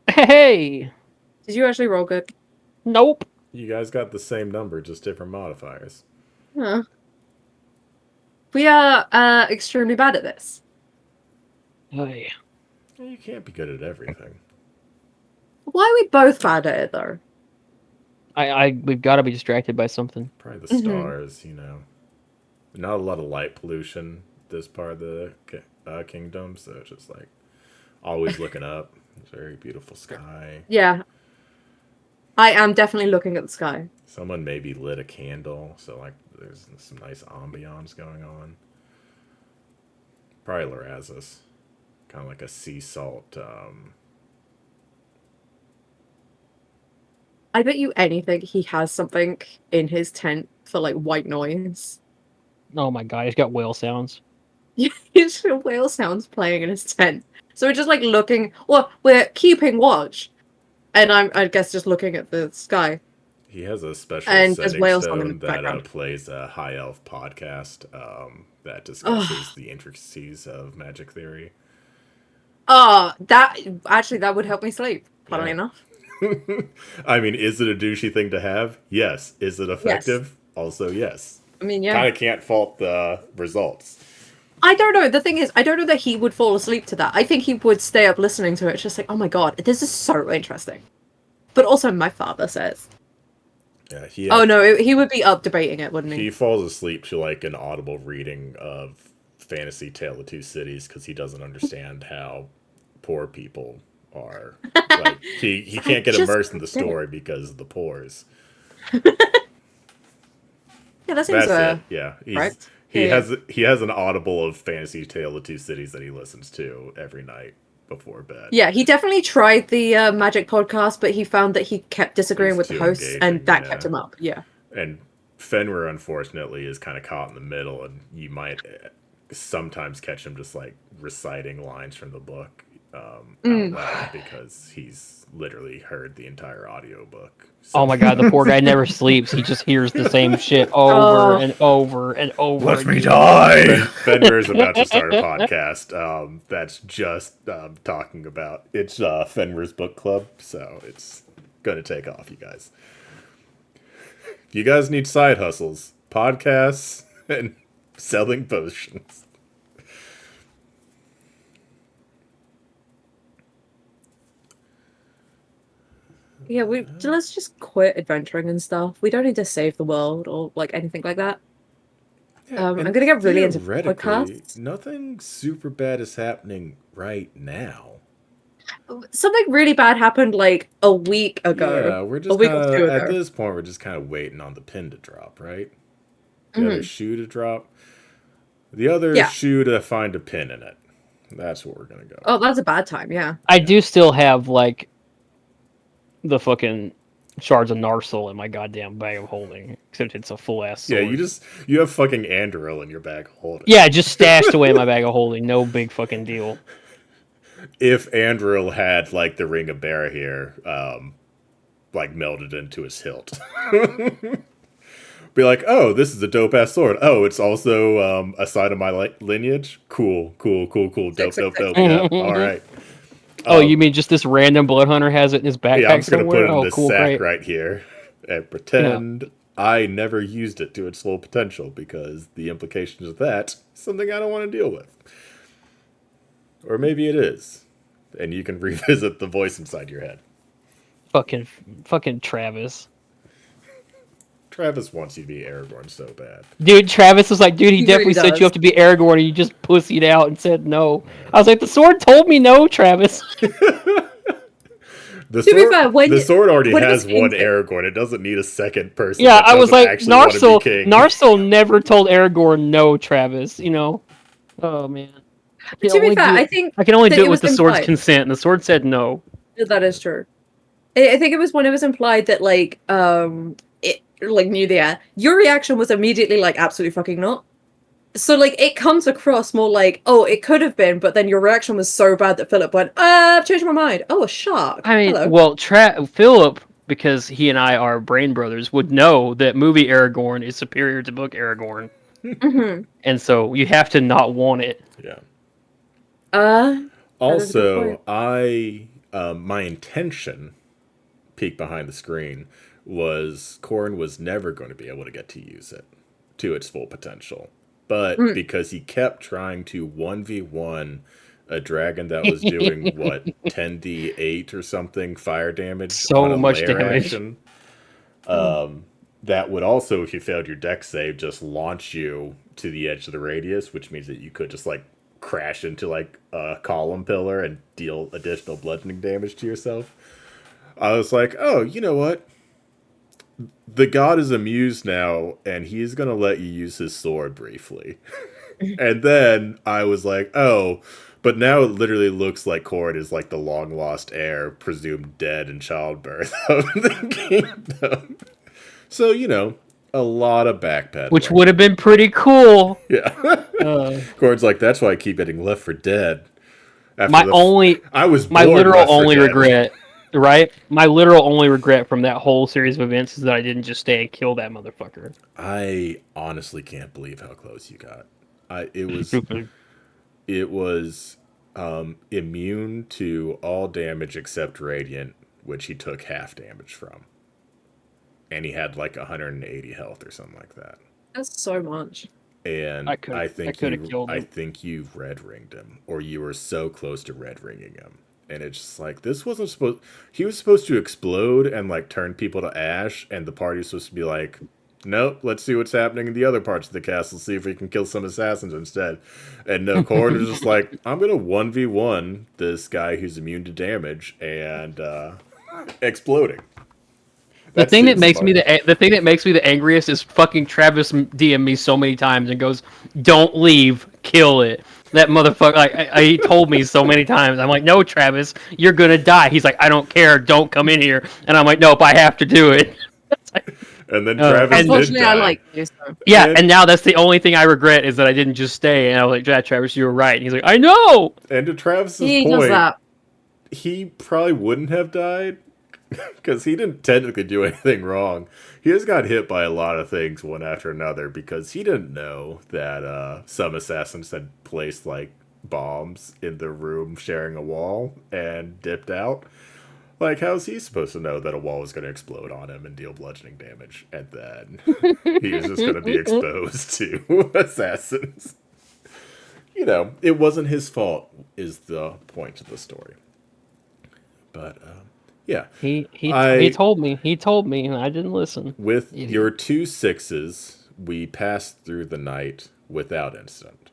Hey. Did you actually roll good? Nope. You guys got the same number, just different modifiers. Huh. We are extremely bad at this. Oh yeah. You can't be good at everything. Why are we both bad at it though? We've got to be distracted by something. Probably the stars, Not a lot of light pollution this part of the kingdom, so it's just like always looking up. It's a very beautiful sky. Yeah. I am definitely looking at the sky. Someone maybe lit a candle, so like there's some nice ambiance going on. Probably Lorazis. Kind of like a sea salt. I bet you anything he has something in his tent for like white noise. Oh my god, he's got whale sounds. His whale sounds playing in his tent. So we're just like looking, well, we're keeping watch. And I guess, just looking at the sky. He has a special And there's setting whales on in stone the that background. plays a high elf podcast that discusses Ugh. the intricacies of magic theory. That would help me sleep, funnily Yeah. enough. I mean, is it a douchey thing to have? Yes. Is it Yes. effective? Also, yes. I mean, yeah. Kind of can't fault the results. I don't know. The thing is, I don't know that he would fall asleep to that. I think he would stay up listening to it. It's just like, oh my god, this is so interesting. But also, my father says. Yeah, Oh no, he would be up debating it, wouldn't he? He falls asleep to like an audible reading of Fantasy Tale of Two Cities because he doesn't understand how poor people are. Like he can't get immersed in the story because of the pores. Yeah, that seems That's it. Yeah, right. He Yeah. he has an audible of Fantasy Tale of Two Cities that he listens to every night before bed. Yeah, he definitely tried the Magic podcast, but he found that he kept disagreeing He's with the too hosts, engaging, and that yeah. kept him up. Yeah. And Fenrir, unfortunately, is kind of caught in the middle, and you might sometimes catch him just like reciting lines from the book out loud because he's literally heard the entire audiobook. So. Oh my god, the poor guy never sleeps. He just hears the same shit over and over and over. Let me again. die! Fenrir is about to start a podcast that's just talking about it's Fenrir's book club, so it's gonna take off, you guys. If you guys need side hustles, podcasts, and selling potions. Yeah, let's just quit adventuring and stuff. We don't need to save the world or like anything like that. I'm And gonna get really into theoretically, podcasts. nothing super bad is happening right now. Something really bad happened like a week ago. Yeah, we're a just week kind or two of ago. at this point. We're just kind of waiting on the pin to drop, right? The other shoe to drop. The other Yeah. shoe to find a pin in it. That's where we're gonna go. Oh, that's a bad time. Yeah. I do still have like the fucking shards of Narsil in my goddamn bag of holding, except it's a full ass sword. Yeah, you have fucking Andoril in your bag holding. Yeah, just stashed away in my bag of holding. No big fucking deal. If Andoril had like the ring of Barahir, like melted into his hilt. Be like, oh, this is a dope ass sword. Oh, it's also a side of my lineage. Cool. Dope. Yeah, all right. Oh, you mean just this random blood hunter has it in his backpack Yeah, I'm just gonna somewhere? put it in this sack great. right here and pretend I never used it to its full potential because the implications of that is something I don't want to deal with. Or maybe it is, and you can revisit the voice inside your head. Fucking Travis. Travis wants you to be Aragorn so bad. Dude, Travis was like, dude, he He definitely really set you does. up to be Aragorn, and you just pussied out and said no. I was like, the sword told me no, Travis. The To be fair, the sword already when it has was one painted- Aragorn. It doesn't need a second person. Yeah, that I was doesn't like, actually want to be king. Narsil never told Aragorn no, Travis. You know? Oh man. I can To be only fair, do I it- think I can only that do it it with was the sword's implied. consent, and the sword said no. That is true. I think it was when it was implied that it like knew the air. Your reaction was immediately like absolutely fucking not. So like it comes across more like, oh, it could have been, but then your reaction was so bad that Philip went, I've changed my mind. Oh, a shark. I mean, Hello. well, Philip, because he and I are brain brothers, would know that movie Aragorn is superior to book Aragorn, Mhm. and so you have to not want it. Yeah. That is a good Also, point. my intention, peek behind the screen, was Corrin was never going to be able to get to use it to its full potential. But because he kept trying to 1v1 a dragon that was doing, what, 10d8 or something fire damage So on a much lair damage. action, that would also, if you failed your dex save, just launch you to the edge of the radius, which means that you could just, like, crash into, like, a column pillar and deal additional bludgeoning damage to yourself. I was like, oh, you know what? The god is amused now, and he's going to let you use his sword briefly. And then I was like, oh, but now it literally looks like Corrin is like the long-lost heir, presumed dead in childbirth of the kingdom. So, you know, a lot of backpedaling. Which would have been pretty cool. Yeah. Corrin's like, that's why I keep getting left for dead. My only, I was my born literal left for only dead. regret, right? My literal only regret from that whole series of events is that I didn't just stay and kill that motherfucker. I honestly can't believe how close you got. It was Stupid. immune to all damage except radiant, which he took half damage from, and he had like 180 health or something like that. That's so much. And I could have killed I him. think you red ringed him, or you were so close to red ringing him, and it's just like this wasn't supposed. He was supposed to explode and like turn people to ash, and the party's supposed to be like, nope, let's see what's happening in the other parts of the castle, see if we can kill some assassins instead. And no, Corrin was just like, I'm gonna 1v1 this guy who's immune to damage and exploding. The That thing that seems makes me fun. the thing that makes me the angriest is fucking Travis DM me so many times and goes, "Don't leave, kill it." That motherfucker, like he told me so many times. I'm like, "No, Travis, you're gonna die." He's like, "I don't care, don't come in here." And I'm like, "Nope, I have to do it." And then Travis did Unfortunately, I die. like you. So. Yeah, and now that's the only thing I regret is that I didn't just stay. And I was like, "Yeah, Travis, you were right." And he's like, "I know." And to Travis's He does point, that. he probably wouldn't have died because he didn't technically do anything wrong. He just got hit by a lot of things one after another because he didn't know that some assassins had placed like bombs in the room sharing a wall and dipped out. Like, how's he supposed to know that a wall was going to explode on him and deal bludgeoning damage? And then he was just going to be exposed to assassins. You know, it wasn't his fault, is the point of the story. But, yeah. He told me, and I didn't listen. With Idiot. your 2 6s, we passed through the night without incident.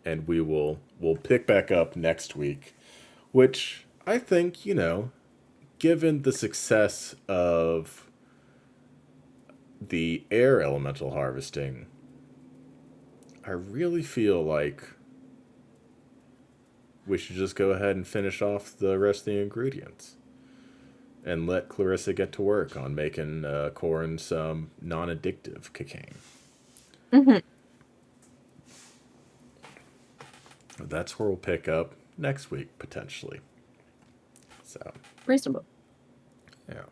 And we'll pick back up next week, which I think, you know, given the success of the air elemental harvesting, I really feel like we should just go ahead and finish off the rest of the ingredients and let Clarissa get to work on making Corrin some non-addictive cocaine. Mm-hmm. That's where we'll pick up next week, potentially. So, Reasonable. yeah.